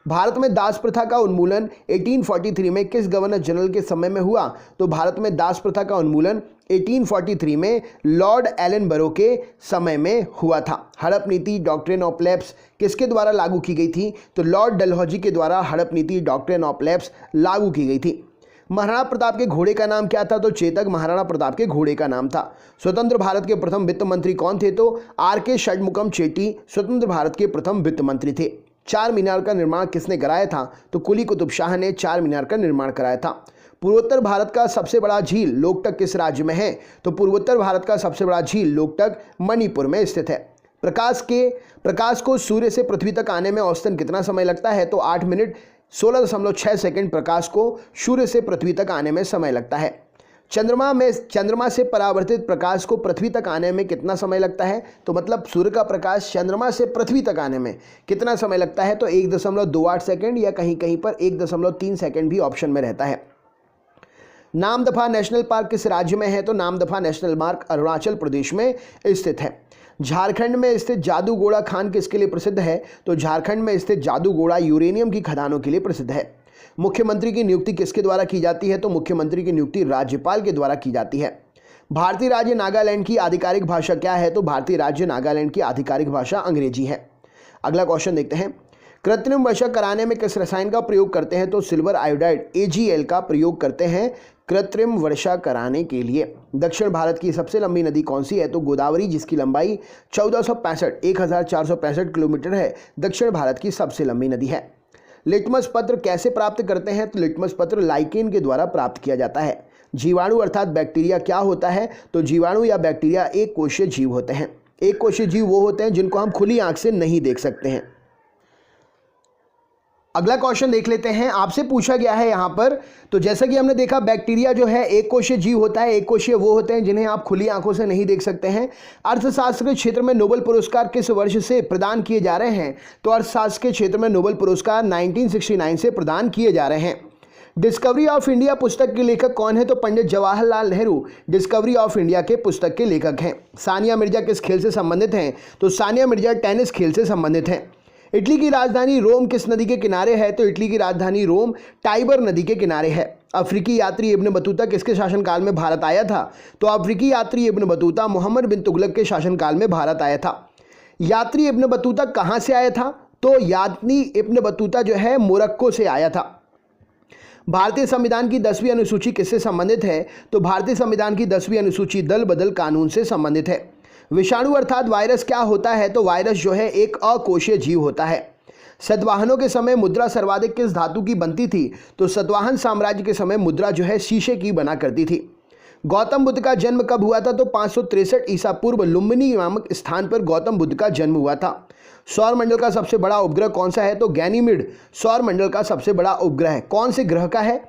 Speaker 1: भारत में दास प्रथा का उन्मूलन 1843 में किस गवर्नर जनरल के समय में हुआ? तो भारत में दास प्रथा का उन्मूलन 1843 में लॉर्ड एलनबरो के समय में हुआ था। हड़प नीति डॉक्ट्रिन ऑफ लैप्स किसके द्वारा लागू की गई थी? तो लॉर्ड डलहौजी के द्वारा हड़प नीति डॉक्ट्रिन ऑफ लैप्स लागू की गई थी। महाराणा प्रताप के घोड़े का नाम क्या था? तो चेतक महाराणा प्रताप के घोड़े का नाम था। स्वतंत्र भारत के प्रथम वित्त मंत्री कौन थे? तो आर.के. षणमुगम चेट्टी स्वतंत्र भारत के प्रथम वित्त मंत्री थे। चार मीनार का निर्माण किसने कराया था? तो कुली कुतुब शाह ने चार मीनार का निर्माण कराया था। पूर्वोत्तर भारत का सबसे बड़ा झील लोकटक किस राज्य में है? तो पूर्वोत्तर भारत का सबसे बड़ा झील लोकटक मणिपुर में स्थित है। प्रकाश को सूर्य से पृथ्वी तक आने में औसतन कितना समय लगता है? तो 8 मिनट 16.6 सेकंड प्रकाश को सूर्य से पृथ्वी तक आने में समय लगता है। चंद्रमा से परावर्तित प्रकाश को पृथ्वी तक आने में कितना समय लगता है? तो मतलब सूर्य का प्रकाश चंद्रमा से पृथ्वी तक आने में कितना समय लगता है? तो 1.28 सेकंड या कहीं कहीं पर 1.3 सेकंड भी ऑप्शन में रहता है। नामदफा नेशनल पार्क किस राज्य में है? तो नामदफा नेशनल पार्क अरुणाचल प्रदेश में स्थित है। झारखंड में स्थित जादूगोड़ा खान किसके लिए प्रसिद्ध है? तो झारखंड में स्थित जादूगोड़ा यूरेनियम की खदानों के लिए प्रसिद्ध है। मुख्यमंत्री की नियुक्ति किसके द्वारा की जाती है? तो मुख्यमंत्री की नियुक्ति राज्यपाल के द्वारा की जाती है। भारतीय राज्य नागालैंड की आधिकारिक भाषा क्या है? तो भारतीय राज्य नागालैंड की आधिकारिक भाषा अंग्रेजी है। अगला क्वेश्चन देखते हैं। कृत्रिम वर्षा कराने में किस रसायन का प्रयोग करते हैं? तो सिल्वर आयोडाइड AgL का प्रयोग करते हैं कृत्रिम वर्षा कराने के लिए। दक्षिण भारत की सबसे लंबी नदी कौन सी है? तो गोदावरी, जिसकी लंबाई 1465 किलोमीटर है, दक्षिण भारत की सबसे लंबी नदी है। लिटमस पत्र कैसे प्राप्त करते हैं? तो लिटमस पत्र लाइकेन के द्वारा प्राप्त किया जाता है। जीवाणु अर्थात बैक्टीरिया क्या होता है? तो जीवाणु या बैक्टीरिया एक कोशीय जीव होते हैं। एक कोशीय जीव वो होते हैं जिनको हम खुली आंख से नहीं देख सकते हैं। अगला क्वेश्चन देख लेते हैं। आपसे पूछा गया है यहाँ पर, तो जैसा कि हमने देखा बैक्टीरिया जो है एक कोशीय जीव होता है। एक कोशीय वो होते हैं जिन्हें आप खुली आंखों से नहीं देख सकते हैं। अर्थशास्त्र के क्षेत्र में नोबेल पुरस्कार किस वर्ष से प्रदान किए जा रहे हैं? तो अर्थशास्त्र के क्षेत्र में नोबेल पुरस्कार 1969 से प्रदान किए जा रहे हैं। डिस्कवरी ऑफ इंडिया पुस्तक के लेखक कौन है? तो Pandit Jawaharlal Nehru Discovery of India के पुस्तक के लेखक हैं। सानिया मिर्जा किस खेल से संबंधित हैं? तो सानिया मिर्जा टेनिस खेल से संबंधित हैं। इटली की राजधानी रोम किस नदी के किनारे है? तो इटली की राजधानी रोम टाइबर नदी के किनारे है। अफ्रीकी यात्री इब्न बतूता किसके शासनकाल में भारत आया था? तो अफ्रीकी यात्री इब्न बतूता मोहम्मद बिन तुगलक के शासनकाल में भारत आया था। यात्री इब्न बतूता कहाँ से आया था? तो यात्री इब्न बतूता जो है मोरक्को से आया था। भारतीय संविधान की 10वीं अनुसूची किससे संबंधित है? तो भारतीय संविधान की 10वीं अनुसूची दल बदल कानून से संबंधित है। विषाणु अर्थात वायरस क्या होता है? तो वायरस जो है एक अकोशीय जीव होता है। सतवाहनों के समय मुद्रा सर्वाधिक किस धातु की बनती थी? तो सतवाहन साम्राज्य के समय मुद्रा जो है शीशे की बना करती थी। गौतम बुद्ध का जन्म कब हुआ था? तो 563 ईसा पूर्व लुम्बिनी नामक स्थान पर गौतम बुद्ध का जन्म हुआ था। सौर मंडल का सबसे बड़ा उपग्रह कौन सा है? तो गैनीमीड सौर मंडल का सबसे बड़ा उपग्रह है। कौन से ग्रह का है?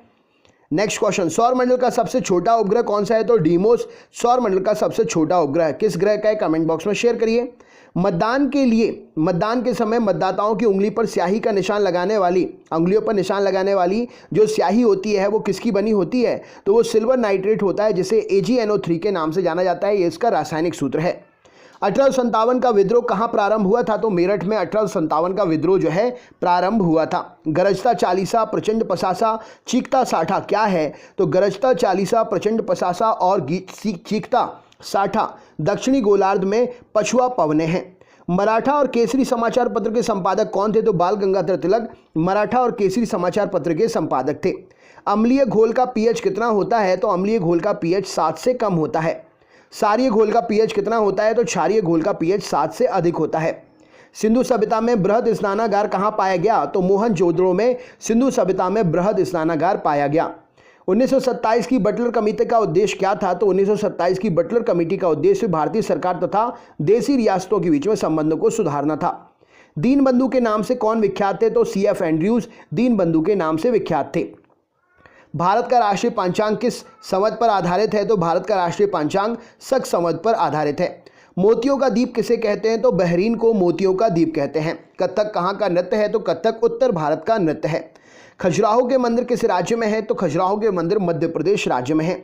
Speaker 1: Next question. सौर मंडल का सबसे छोटा उपग्रह कौन सा है? तो डीमोस सौर मंडल का सबसे छोटा उपग्रह किस ग्रह का है? कमेंट बॉक्स में शेयर करिए। मतदान के समय मतदाताओं की उंगली पर स्याही का निशान लगाने वाली, उंगलियों पर निशान लगाने वाली जो स्याही होती है वो किसकी बनी होती है? तो वो सिल्वर नाइट्रेट होता है, जिसे AgNO3 के नाम से जाना जाता है। ये इसका रासायनिक सूत्र है। 1857 का विद्रोह कहाँ प्रारंभ हुआ था? तो मेरठ में 1857 का विद्रोह जो है प्रारंभ हुआ था। गरजता चालीसा, प्रचंड पसासा, चीखता साठा क्या है? तो गरजता चालीसा, प्रचंड पसासा और चीखता साठा दक्षिणी गोलार्ध में पछुआ पवने हैं। मराठा और केसरी समाचार पत्र के संपादक कौन थे? तो बाल गंगाधर तिलक मराठा और केसरी समाचार पत्र के संपादक थे। अम्लीय घोल का पीएच कितना होता है? तो अम्लीय घोल का पीएच 7 से कम होता है। क्षारीय घोल का पीएच कितना होता है? तो क्षारीय घोल का पीएच 7 से अधिक होता है। सिंधु सभ्यता में बृहद स्नानागार कहाँ पाया गया? तो मोहनजोदड़ो में सिंधु सभ्यता में बृहद स्नानागार पाया गया। 1927 की बटलर कमेटी का उद्देश्य क्या था? तो 1927 की बटलर कमेटी का उद्देश्य भारतीय सरकार तथा देशी रियासतों के बीच में संबंधों को सुधारना था। दीनबंधु के नाम से कौन विख्यात थे? तो CF एंड्रयूज दीनबंधु के नाम से विख्यात थे। भारत का राष्ट्रीय पंचांग किस संवत पर आधारित है? तो भारत का राष्ट्रीय पंचांग शक संवत पर आधारित है। मोतियों का द्वीप किसे कहते हैं? तो बहरीन को मोतियों का द्वीप कहते हैं। कथक कहाँ का नृत्य है? तो कथक उत्तर भारत का नृत्य है। खजुराहो के मंदिर किस राज्य में है? तो खजुराहो के मंदिर मध्य प्रदेश राज्य में है।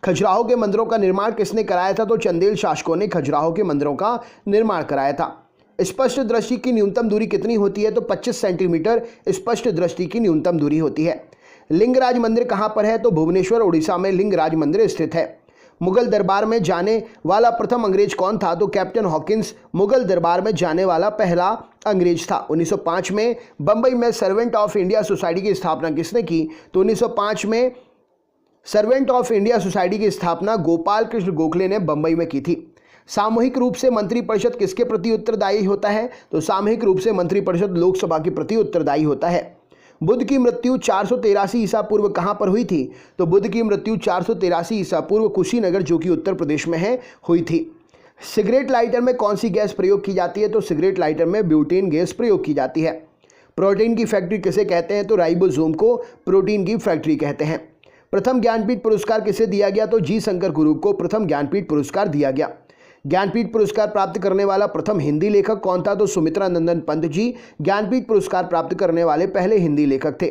Speaker 1: खजुराहो के मंदिरों का निर्माण किसने कराया था? तो चंदेल शासकों ने खजुराहो के मंदिरों का निर्माण कराया था। स्पष्ट दृष्टि की न्यूनतम दूरी कितनी होती है? तो 25 सेंटीमीटर स्पष्ट दृष्टि की न्यूनतम दूरी होती है। लिंगराज मंदिर कहाँ पर है? तो भुवनेश्वर उड़ीसा में लिंगराज मंदिर स्थित है। मुगल दरबार में जाने वाला प्रथम अंग्रेज कौन था? तो कैप्टन हॉकिंस मुगल दरबार में जाने वाला पहला अंग्रेज था। 1905 में बंबई में सर्वेंट ऑफ इंडिया सोसाइटी की स्थापना किसने की? तो 1905 में सर्वेंट ऑफ इंडिया सोसाइटी की स्थापना गोपाल कृष्ण गोखले ने बंबई में की थी। सामूहिक रूप से मंत्रिपरिषद किसके प्रति उत्तरदायी होता है? तो सामूहिक रूप से मंत्रिपरिषद लोकसभा के प्रति उत्तरदायी होता है। बुद्ध की मृत्यु 483 ईसा पूर्व कहाँ पर हुई थी? तो बुद्ध की मृत्यु 483 ईसा पूर्व कुशीनगर जो कि उत्तर प्रदेश में है हुई थी। सिगरेट लाइटर में कौन सी गैस प्रयोग की जाती है? तो सिगरेट लाइटर में ब्यूटेन गैस प्रयोग की जाती है। प्रोटीन की फैक्ट्री किसे कहते हैं? तो राइबोसोम को प्रोटीन की फैक्ट्री कहते हैं। प्रथम ज्ञानपीठ पुरस्कार किसे दिया गया? तो जी शंकर गुरु को प्रथम ज्ञानपीठ पुरस्कार दिया गया। ज्ञानपीठ पुरस्कार प्राप्त करने वाला प्रथम हिंदी लेखक कौन था? तो सुमित्रा नंदन पंत जी ज्ञानपीठ पुरस्कार प्राप्त करने वाले पहले हिंदी लेखक थे।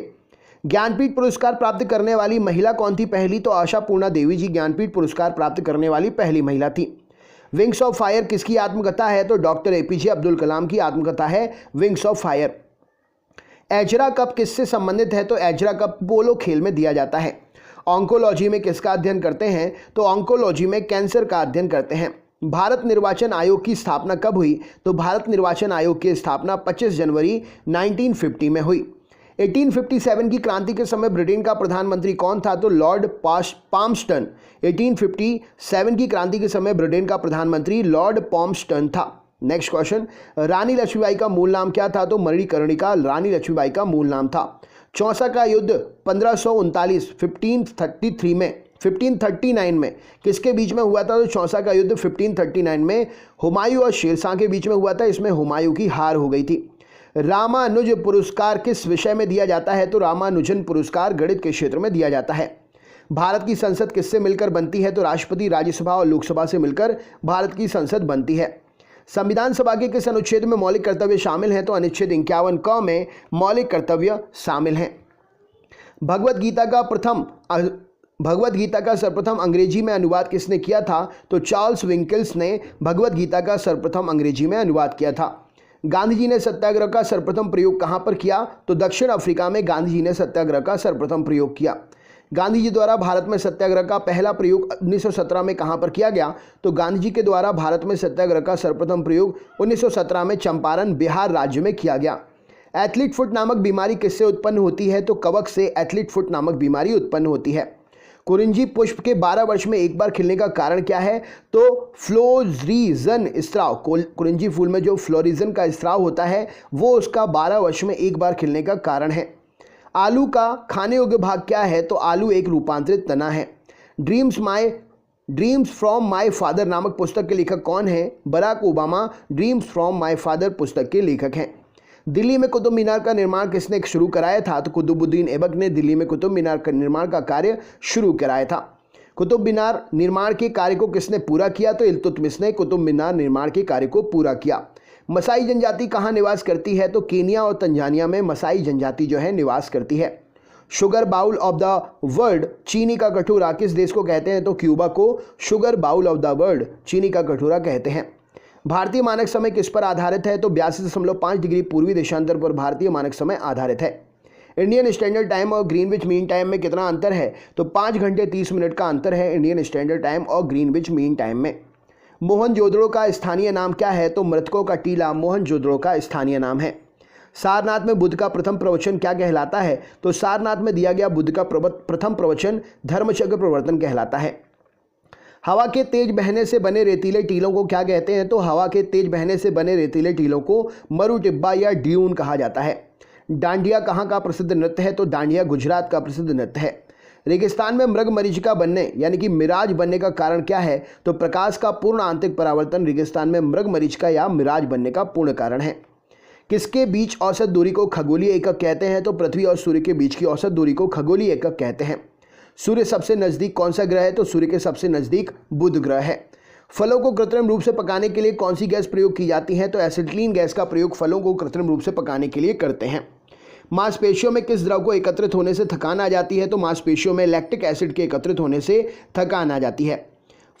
Speaker 1: ज्ञानपीठ पुरस्कार प्राप्त करने वाली महिला कौन थी पहली? तो आशापूर्णा देवी जी ज्ञानपीठ पुरस्कार प्राप्त करने वाली पहली महिला थी। विंग्स ऑफ फायर किसकी आत्मकथा है? तो डॉक्टर APJ अब्दुल कलाम की आत्मकथा है wings of fire. Ezra cup किससे संबंधित है? तो एजरा कप पोलो खेल में दिया जाता है। ऑन्कोलॉजी में किसका अध्ययन करते हैं? तो ऑन्कोलॉजी में कैंसर का अध्ययन करते हैं। भारत निर्वाचन आयोग की स्थापना कब हुई? तो भारत निर्वाचन आयोग की स्थापना 25 जनवरी 1950 में हुई। 1857 की क्रांति के समय ब्रिटेन का प्रधानमंत्री कौन था? तो लॉर्ड पाल्मस्टन। 1857 की क्रांति के समय ब्रिटेन का प्रधानमंत्री लॉर्ड पाल्मस्टन था। नेक्स्ट क्वेश्चन, रानी लक्ष्मीबाई का मूल नाम क्या था? तो मणिकर्णिका रानी लक्ष्मीबाई का मूल नाम था। चौसा का युद्ध 1539 1539 में किसके बीच में हुआ था? तो चौसा का युद्ध 1539 में हुमायूं और शेरशाह के बीच में हुआ था। इसमें हुमायूं की हार हो गई थी। रामानुज पुरस्कार किस विषय में दिया जाता है? तो रामानुजन पुरस्कार गणित के क्षेत्र में दिया जाता है। भारत की संसद किससे मिलकर बनती है? तो राष्ट्रपति, राज्यसभा और लोकसभा से मिलकर भारत की संसद बनती है। संविधान सभा के किस अनुच्छेद में मौलिक कर्तव्य शामिल हैं? तो अनुच्छेद 51 क में मौलिक कर्तव्य शामिल हैं। भगवत गीता का सर्वप्रथम अंग्रेजी में अनुवाद किसने किया था? तो चार्ल्स विंकल्स ने भगवत गीता का सर्वप्रथम अंग्रेजी में अनुवाद किया था। गांधी जी ने सत्याग्रह का सर्वप्रथम प्रयोग कहां पर किया? तो दक्षिण अफ्रीका में गांधी जी ने सत्याग्रह का सर्वप्रथम प्रयोग किया। गांधी जी द्वारा भारत में सत्याग्रह का पहला प्रयोग 1917 में कहां पर किया गया? तो गांधी जी के द्वारा भारत में सत्याग्रह का सर्वप्रथम प्रयोग 1917 में चंपारण बिहार राज्य में किया गया। एथलीट फुट नामक बीमारी किससे उत्पन्न होती है? तो कवक से एथलीट फुट नामक बीमारी उत्पन्न होती है। कुरिंजी पुष्प के 12 वर्ष में एक बार खिलने का कारण क्या है? तो फ्लोरिजन स्त्राव। कुरिंजी फूल में जो फ्लोरिजन का स्त्राव होता है वो उसका 12 वर्ष में एक बार खिलने का कारण है। आलू का खाने योग्य भाग क्या है? तो आलू एक रूपांतरित तना है। ड्रीम्स फ्रॉम माय फादर नामक पुस्तक के लेखक कौन है? Barack Obama Dreams from My Father पुस्तक के लेखक हैं। दिल्ली में कुतुब मीनार का निर्माण किसने शुरू कराया था? तो कुतुबुद्दीन ऐबक ने दिल्ली में कुतुब मीनार का निर्माण का कार्य शुरू कराया था। कुतुब मीनार निर्माण के कार्य को किसने पूरा किया? तो इल्तुतमिश ने कुतुब मीनार निर्माण के कार्य को पूरा किया। मसाई जनजाति कहाँ निवास करती है? तो केनिया और तंजानिया में मसाई जनजाति जो है निवास करती है। Sugar bowl of the world चीनी का कटोरा किस देश को कहते हैं? तो क्यूबा को sugar bowl of the world चीनी का कटोरा कहते हैं। भारतीय मानक समय किस पर आधारित है? तो 82.5 डिग्री पूर्वी देशांतर पर भारतीय मानक समय आधारित है। इंडियन स्टैंडर्ड टाइम और ग्रीनविच मीन टाइम में कितना अंतर है? तो 5 घंटे 30 मिनट का अंतर है इंडियन स्टैंडर्ड टाइम और ग्रीनविच मीन टाइम में। मोहनजोदड़ो का स्थानीय नाम क्या है? तो मृतकों का टीला मोहनजोदड़ो का स्थानीय नाम है। सारनाथ में बुद्ध का प्रथम प्रवचन क्या कहलाता है? तो सारनाथ में दिया गया बुद्ध का प्रथम प्रवचन धर्मचक्र प्रवर्तन कहलाता है। हवा के तेज बहने से बने रेतीले टीलों को क्या कहते हैं? तो हवा के तेज बहने से बने रेतीले टीलों को मरु टिब्बा या ड्यून कहा जाता है। डांडिया कहाँ का प्रसिद्ध नृत्य है? तो डांडिया गुजरात का प्रसिद्ध नृत्य है। रेगिस्तान में मृग मरीचिका बनने यानी कि मिराज बनने का कारण क्या है? तो प्रकाश का पूर्ण आंतरिक परावर्तन रेगिस्तान में मृग मरीचिका या मिराज बनने का पूर्ण कारण है। किसके बीच औसत दूरी को खगोलीय एकक कहते हैं? तो पृथ्वी और सूर्य के बीच की औसत दूरी को खगोलीय एकक कहते हैं। सूर्य सबसे नजदीक कौन सा ग्रह है? तो सूर्य के सबसे नजदीक बुध ग्रह है। फलों को कृत्रिम रूप से पकाने के लिए कौन सी गैस प्रयोग की जाती है? तो एसिटिलीन गैस का प्रयोग फलों को कृत्रिम रूप से पकाने के लिए करते हैं। मांसपेशियों में किस द्रव को एकत्रित होने से थकान आ जाती है? तो मांसपेशियों में लैक्टिक एसिड के एकत्रित होने से थकान आ जाती है।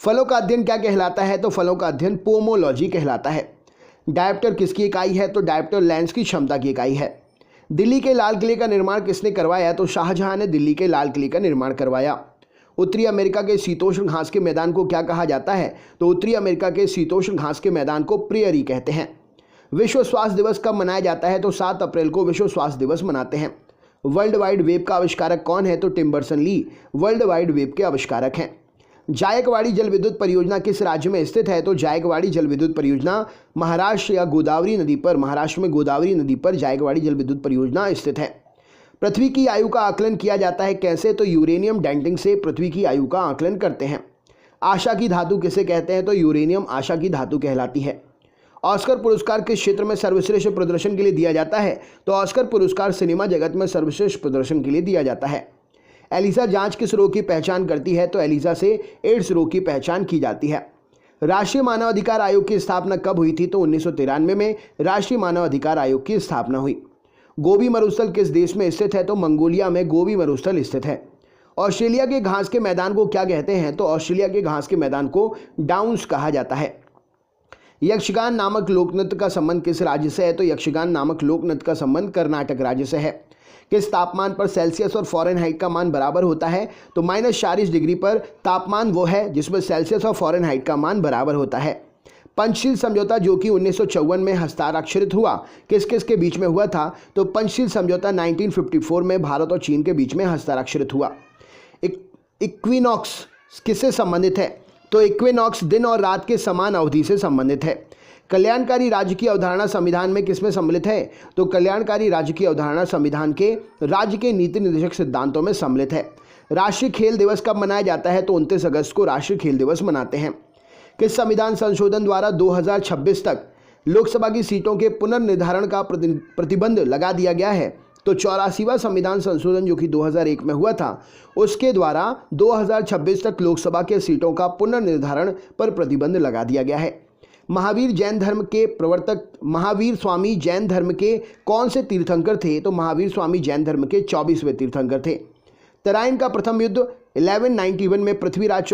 Speaker 1: फलों का अध्ययन क्या कहलाता है? तो फलों का अध्ययन पोमोलॉजी कहलाता है। डायप्टर किसकी इकाई है? तो डायप्टर लेंस की क्षमता की इकाई है। दिल्ली के लाल किले का निर्माण किसने करवाया? तो शाहजहां ने दिल्ली के लाल किले का निर्माण करवाया। उत्तरी अमेरिका के शीतोष्ण घास के मैदान को क्या कहा जाता है? तो उत्तरी अमेरिका के शीतोष्ण घास के मैदान को प्रेयरी कहते हैं। विश्व स्वास्थ्य दिवस कब मनाया जाता है? तो 7 अप्रैल को विश्व स्वास्थ्य दिवस मनाते हैं। वर्ल्ड वाइड वेब का आविष्कारक कौन है? तो टिम बर्सन ली वर्ल्ड वाइड वेब के आविष्कारक हैं। जायकवाड़ी जल विद्युत परियोजना किस राज्य में स्थित है? तो जायकवाड़ी जल विद्युत परियोजना महाराष्ट्र या गोदावरी नदी पर महाराष्ट्र में गोदावरी नदी पर जायकवाड़ी जल विद्युत परियोजना स्थित है। पृथ्वी की आयु का आकलन किया जाता है कैसे? तो यूरेनियम डेंटिंग से पृथ्वी की आयु का आकलन करते हैं। आशा की धातु किसे कहते हैं? तो यूरेनियम आशा की धातु कहलाती है। ऑस्कर पुरस्कार किस क्षेत्र में सर्वश्रेष्ठ प्रदर्शन के लिए दिया जाता है? तो ऑस्कर पुरस्कार सिनेमा जगत में सर्वश्रेष्ठ प्रदर्शन के लिए दिया जाता है। एलिसा जांच किस रोग की पहचान करती है? तो एलिसा से एड्स रोग की पहचान की जाती है। राष्ट्रीय मानवाधिकार आयोग की स्थापना कब हुई थी? तो 1993 में राष्ट्रीय मानवाधिकार आयोग की स्थापना हुई। गोबी मरुस्थल किस देश में स्थित है? तो मंगोलिया में गोबी मरुस्थल स्थित है। ऑस्ट्रेलिया के घास के मैदान को क्या कहते हैं? तो ऑस्ट्रेलिया के घास के मैदान को डाउन्स कहा जाता है। यक्षगान नामक लोकनृत्य का संबंध किस राज्य से है? तो यक्षगान नामक लोकनृत्य का संबंध कर्नाटक राज्य से है। किस तापमान पर सेल्सियस और फ़ारेनहाइट का मान बराबर होता है? तो -40 डिग्री पर तापमान वो है जिसमें सेल्सियस और फ़ारेनहाइट का मान बराबर होता है। पंचशील समझौता जो कि 1954 में हस्ताक्षरित हुआ किस किस के बीच में हुआ था? तो पंचशील समझौता 1954 में भारत और चीन के बीच में हस्ताक्षरित हुआ। इक्विनॉक्स किससे संबंधित है? तो इक्विनॉक्स दिन और रात के समान अवधि से संबंधित है। कल्याणकारी राज्य की अवधारणा संविधान में किसमें सम्मिलित है? तो कल्याणकारी राज्य की अवधारणा संविधान के राज्य के नीति निर्देशक सिद्धांतों में सम्मिलित है। राष्ट्रीय खेल दिवस कब मनाया जाता है? तो 29 अगस्त को राष्ट्रीय खेल दिवस मनाते हैं। किस संविधान संशोधन द्वारा 2026 तक लोकसभा की सीटों के पुनर्निर्धारण का प्रतिबंध लगा दिया गया है? तो 84वां संविधान संशोधन जो कि 2001 में हुआ था उसके द्वारा 2026 तक लोकसभा के सीटों का पुनर्निर्धारण पर प्रतिबंध लगा दिया गया है। महावीर जैन धर्म के प्रवर्तक महावीर स्वामी जैन धर्म के कौन से तीर्थंकर थे? तो महावीर स्वामी जैन धर्म के 24वें तीर्थंकर थे। तराइन का प्रथम युद्ध 1191 में पृथ्वीराज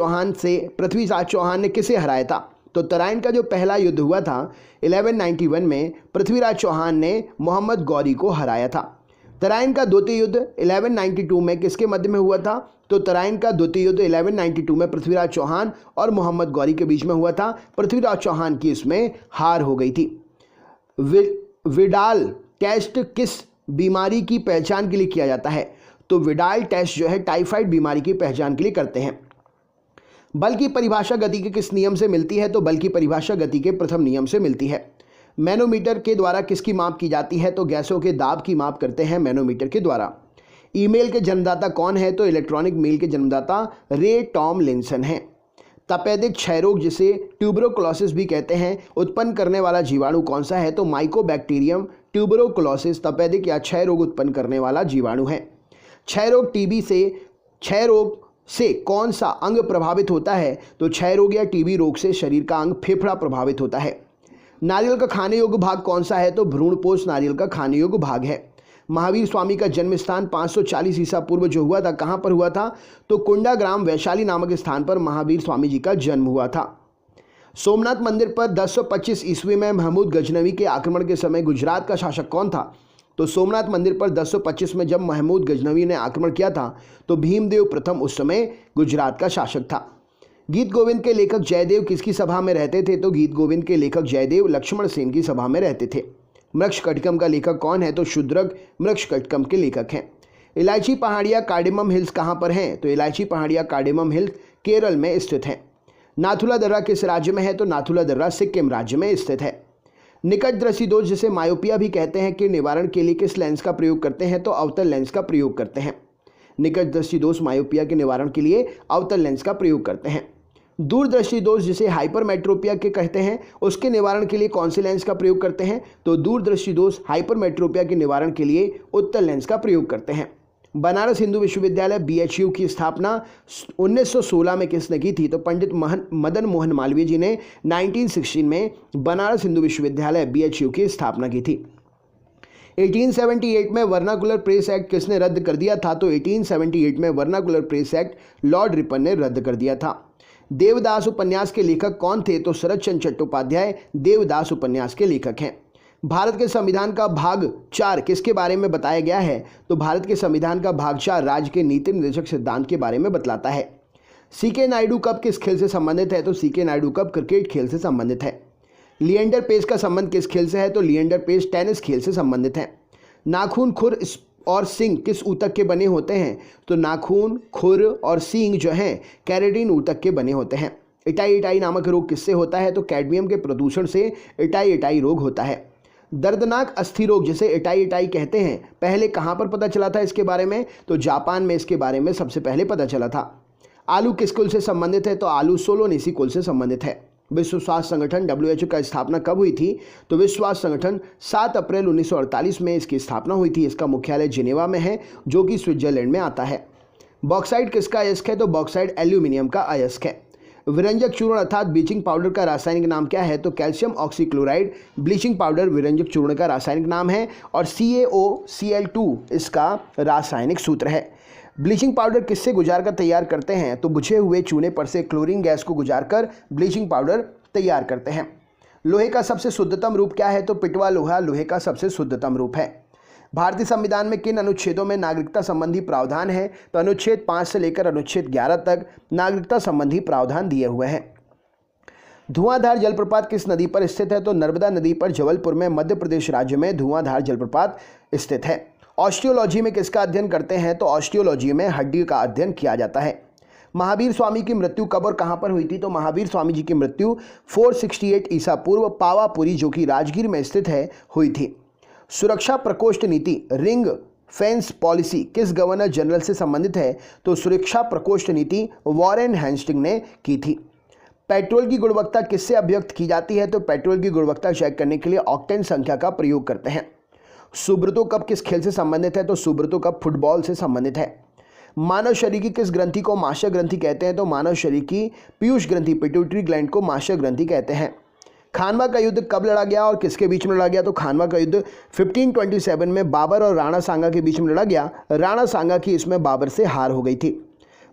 Speaker 1: चौहान ने किसे हराया था? तो तराइन का जो पहला युद्ध हुआ था 1191 में पृथ्वीराज चौहान ने मोहम्मद गौरी को हराया था। तराइन का द्वितीय युद्ध 1192 में किसके मध्य में हुआ था? तो तराइन का द्वितीय युद्ध 1192 में पृथ्वीराज चौहान और मोहम्मद गौरी के बीच में हुआ था। पृथ्वीराज चौहान की इसमें हार हो गई थी। विडाल टेस्ट किस बीमारी की पहचान के लिए किया जाता है? तो विडाल टेस्ट जो है टाइफाइड बीमारी की पहचान के लिए करते हैं। बल की परिभाषा गति के किस नियम से मिलती है? तो बल की परिभाषा गति के प्रथम नियम से मिलती है। मैनोमीटर के द्वारा किसकी माप की जाती है? तो गैसों के दाब की माप करते हैं मैनोमीटर के द्वारा। ईमेल के जन्मदाता कौन है? तो इलेक्ट्रॉनिक मेल के जन्मदाता रे टॉमलिंसन हैं। तपेदिक क्षय रोग जिसे ट्यूबरोकुलोसिस भी कहते हैं उत्पन्न करने वाला जीवाणु कौन सा है? तो माइकोबैक्टीरियम ट्यूबरोकुलोसिस तपेदिक या क्षय रोग उत्पन्न करने वाला जीवाणु है। क्षय रोग से कौन सा अंग प्रभावित होता है? तो क्षय रोग या टीबी रोग से शरीर का अंग फेफड़ा प्रभावित होता है। नारियल का खाने योग्य भाग कौन सा है? तो भ्रूणपोष नारियल का खाने योग्य भाग है। महावीर स्वामी का जन्म स्थान 540 ईसा पूर्व जो हुआ था कहाँ पर हुआ था? तो कुंडा ग्राम वैशाली नामक स्थान पर महावीर स्वामी जी का जन्म हुआ था। सोमनाथ मंदिर पर 1025 ईस्वी में महमूद गजनवी के आक्रमण के समय गुजरात का शासक कौन था? तो सोमनाथ मंदिर पर 1025 में जब महमूद गजनवी ने आक्रमण किया था तो भीमदेव प्रथम उस समय गुजरात का शासक था। गीत गोविंद के लेखक जयदेव किसकी सभा में रहते थे? तो गीत गोविंद के लेखक जयदेव लक्ष्मण सेन की सभा में रहते थे। मृक्षकटिकम का लेखक कौन है? तो शूद्रक मृक्षकटिकम के लेखक हैं। इलायची पहाड़ियाँ कार्डेमम हिल्स कहाँ पर हैं? तो इलायची पहाड़ियाँ कार्डेमम हिल्स केरल में स्थित हैं। नाथुला दर्रा किस राज्य में है? तो नाथुला दर्रा सिक्किम राज्य में स्थित है। निकट दृष्टि दोष जिसे मायोपिया भी कहते हैं के निवारण के लिए किस लेंस का प्रयोग करते हैं? तो अवतल लेंस का प्रयोग करते हैं। निकट दृष्टि दोष मायोपिया के निवारण के लिए अवतल लेंस का प्रयोग करते हैं। दूरदृष्टि दोष जिसे हाइपरमेट्रोपिया के कहते हैं उसके निवारण के लिए कौन से लेंस का प्रयोग करते हैं? तो दूरदृष्टि दोष हाइपरमेट्रोपिया के निवारण के लिए उत्तल लेंस का प्रयोग करते हैं। बनारस हिंदू विश्वविद्यालय BHU की स्थापना 1916 में किसने की थी? तो पंडित मदन मोहन मालवीय जी ने 1916 में बनारस हिंदू विश्वविद्यालय BHU की स्थापना की थी। 1878 में वर्नाकुलर प्रेस एक्ट किसने रद्द कर दिया था? तो 1878 में vernacular press act Lord Ripon ने रद्द कर दिया था। देवदास उपन्यास के लेखक कौन थे? तो शरद चंद्र चट्टोपाध्याय देवदास उपन्यास के लेखक हैं। भारत के संविधान का भाग 4 किसके बारे में बताया गया है? तो भारत के संविधान का भाग 4 राज्य के नीति निर्देशक सिद्धांत के बारे में बतलाता है। CK नायडू कप किस खेल से संबंधित है? तो CK नायडू कप क्रिकेट खेल से संबंधित है। लिएंडर पेस का संबंध किस खेल से है? तो लिएंडर पेस टेनिस खेल से संबंधित है। नाखून, खुर और सींग किस ऊतक के बने होते हैं? तो नाखून, खुर और सींग जो हैं कैरेटिन ऊतक के बने होते हैं। इटाई नामक रोग किससे होता है? तो कैडमियम के प्रदूषण से इटाई रोग होता है। दर्दनाक अस्थि रोग जिसे इटाई कहते हैं पहले कहाँ पर पता चला था इसके बारे में? तो जापान में इसके बारे में सबसे पहले पता चला था। आलू किस कुल से संबंधित है? तो आलू सोलोनेसी कुल से संबंधित है। विश्व स्वास्थ्य संगठन WHO का स्थापना कब हुई थी? तो विश्व स्वास्थ्य संगठन 7 अप्रैल 1948 में इसकी स्थापना हुई थी। इसका मुख्यालय जिनेवा में है जो कि स्विट्जरलैंड में आता है। बॉक्साइट किसका अयस्क है? तो बॉक्साइट एल्यूमिनियम का अयस्क है। विरंजक चूर्ण अर्थात ब्लीचिंग पाउडर का रासायनिक नाम क्या है? तो कैल्शियम ऑक्सीक्लोराइड ब्लीचिंग पाउडर विरंजक चूर्ण का रासायनिक नाम है और CaOCl2 इसका रासायनिक सूत्र है। ब्लीचिंग पाउडर किससे गुजार कर तैयार करते हैं? तो बुझे हुए चूने पर से क्लोरीन गैस को गुजार कर ब्लीचिंग पाउडर तैयार करते हैं। लोहे का सबसे शुद्धतम रूप क्या है? तो पिटवा लोहा लोहे का सबसे शुद्धतम रूप है। भारतीय संविधान में किन अनुच्छेदों में नागरिकता संबंधी प्रावधान है? तो अनुच्छेद 5 से लेकर अनुच्छेद 11 तक नागरिकता संबंधी प्रावधान दिए हुए हैं। धुआंधार जलप्रपात किस नदी पर स्थित है? तो नर्मदा नदी पर जबलपुर में मध्य प्रदेश राज्य में धुआंधार जलप्रपात स्थित है। ऑस्टियोलॉजी में किसका अध्ययन करते हैं? तो ऑस्टियोलॉजी में हड्डी का अध्ययन किया जाता है। महावीर स्वामी की मृत्यु कब और कहां पर हुई थी? तो महावीर स्वामी जी की मृत्यु 468 ईसा पूर्व पावापुरी जो कि राजगीर में स्थित है हुई थी। सुरक्षा प्रकोष्ठ नीति रिंग फेंस पॉलिसी किस गवर्नर जनरल से संबंधित है? तो सुरक्षा प्रकोष्ठ नीति वॉरेन हेस्टिंग्स ने की थी। पेट्रोल की गुणवत्ता किससे अभिव्यक्त की जाती है? तो पेट्रोल की गुणवत्ता चेक करने के लिए ऑक्टेन संख्या का प्रयोग करते हैं। सुब्रतो कप किस खेल से संबंधित है? तो सुब्रतो कप फुटबॉल से संबंधित है। मानव शरीर की किस ग्रंथि को माशा ग्रंथि कहते हैं? तो मानव शरीर की पीयूष ग्रंथि पिट्यूटरी ग्लैंड को माशा ग्रंथि कहते हैं। खानवा का युद्ध कब लड़ा गया और किसके बीच में लड़ा गया? तो खानवा का युद्ध 1527 में बाबर और राणा सांगा के बीच में लड़ा गया। राणा सांगा की इसमें बाबर से हार हो गई थी।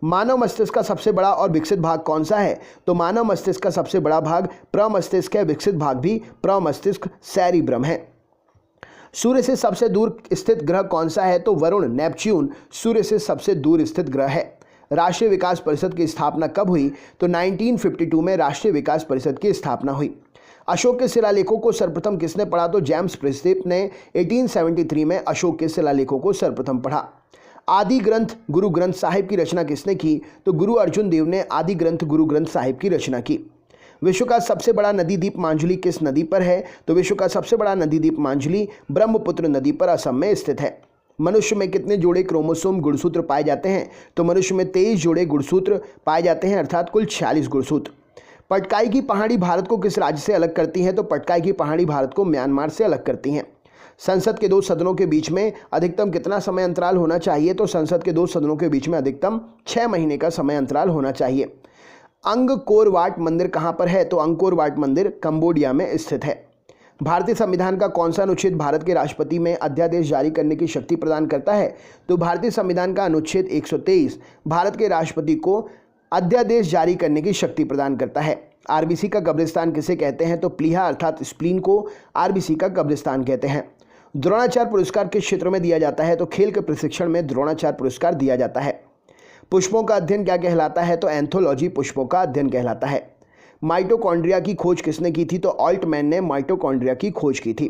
Speaker 1: मानव मस्तिष्क का सबसे बड़ा और विकसित भाग कौन सा है? तो मानव मस्तिष्क का सबसे बड़ा भाग प्रमस्तिष्क है, विकसित भाग भी प्रमस्तिष्क सेरिब्रम है। सूर्य से सबसे दूर स्थित ग्रह कौन सा है? तो वरुण नेपच्यून सूर्य से सबसे दूर स्थित ग्रह है। राष्ट्रीय विकास परिषद की स्थापना कब हुई? तो 1952 में राष्ट्रीय विकास परिषद की स्थापना हुई। अशोक के शिलालेखों को सर्वप्रथम किसने पढ़ा? तो जेम्स प्रिंसेप ने 1873 में अशोक के शिलालेखों को सर्वप्रथम पढ़ा। आदि ग्रंथ गुरु ग्रंथ साहिब की रचना किसने की? तो गुरु अर्जुन देव ने आदि ग्रंथ गुरु ग्रंथ साहिब की रचना की। विश्व का सबसे बड़ा नदी द्वीप मांजुली किस नदी पर है? तो विश्व का सबसे बड़ा नदी द्वीप मांजुली ब्रह्मपुत्र नदी पर असम में स्थित है। मनुष्य में कितने जोड़े क्रोमोसोम गुणसूत्र पाए जाते हैं? तो मनुष्य में 23 जोड़े गुणसूत्र पाए जाते हैं अर्थात कुल 46 गुणसूत्र। पटकाई की पहाड़ी भारत को किस राज्य से अलग करती हैं? तो पटकाई की पहाड़ी भारत को म्यांमार से अलग करती हैं। संसद के दो सदनों के बीच में अधिकतम कितना समय अंतराल होना चाहिए? तो संसद के दो सदनों के बीच में अधिकतम 6 महीने का समय अंतराल होना चाहिए। अंगकोर वाट मंदिर कहाँ पर है? तो अंगकोर वाट मंदिर कंबोडिया में स्थित है। भारतीय संविधान का कौन सा अनुच्छेद भारत के राष्ट्रपति में अध्यादेश जारी करने की शक्ति प्रदान करता है? तो भारतीय संविधान का अनुच्छेद 123 भारत के राष्ट्रपति को अध्यादेश जारी करने की शक्ति प्रदान करता है। आरबीसी का कब्रिस्तान किसे कहते हैं? तो प्लीहा अर्थात स्प्लीन को आरबीसी का कब्रिस्तान कहते हैं। द्रोणाचार्य पुरस्कार किस क्षेत्र में दिया जाता है? तो खेल के प्रशिक्षण में द्रोणाचार्य पुरस्कार दिया जाता है। पुष्पों का अध्ययन क्या कहलाता है? तो एंथोलॉजी पुष्पों का अध्ययन कहलाता है। माइटोकॉन्ड्रिया की खोज किसने की थी? तो ऑल्टमैन ने माइटोकॉन्ड्रिया की खोज की थी।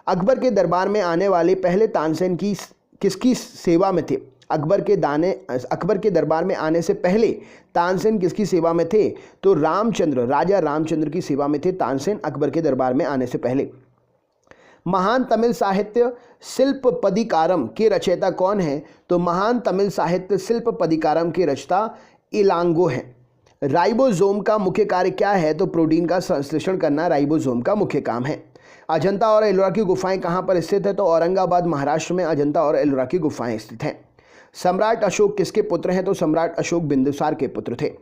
Speaker 1: अकबर के दरबार में आने वाले पहले तानसेन किसकी सेवा में थे? अकबर के दरबार में आने से पहले तानसेन किसकी सेवा में थे? तो राजा रामचंद्र की सेवा में थे तानसेन अकबर के दरबार में आने से पहले। महान तमिल साहित्य शिल्पपदिकारम के रचयिता कौन है? तो महान तमिल साहित्य शिल्पपदिकारम के रचयिता इलांगो हैं। राइबोसोम का मुख्य कार्य क्या है? तो प्रोटीन का संश्लेषण करना राइबोसोम का मुख्य काम है। अजंता और एलोरा की गुफाएं कहाँ पर स्थित है? तो औरंगाबाद महाराष्ट्र में अजंता और एलोरा की गुफाएं स्थित हैं। सम्राट अशोक किसके पुत्र हैं? तो सम्राट अशोक बिंदुसार के पुत्र थे।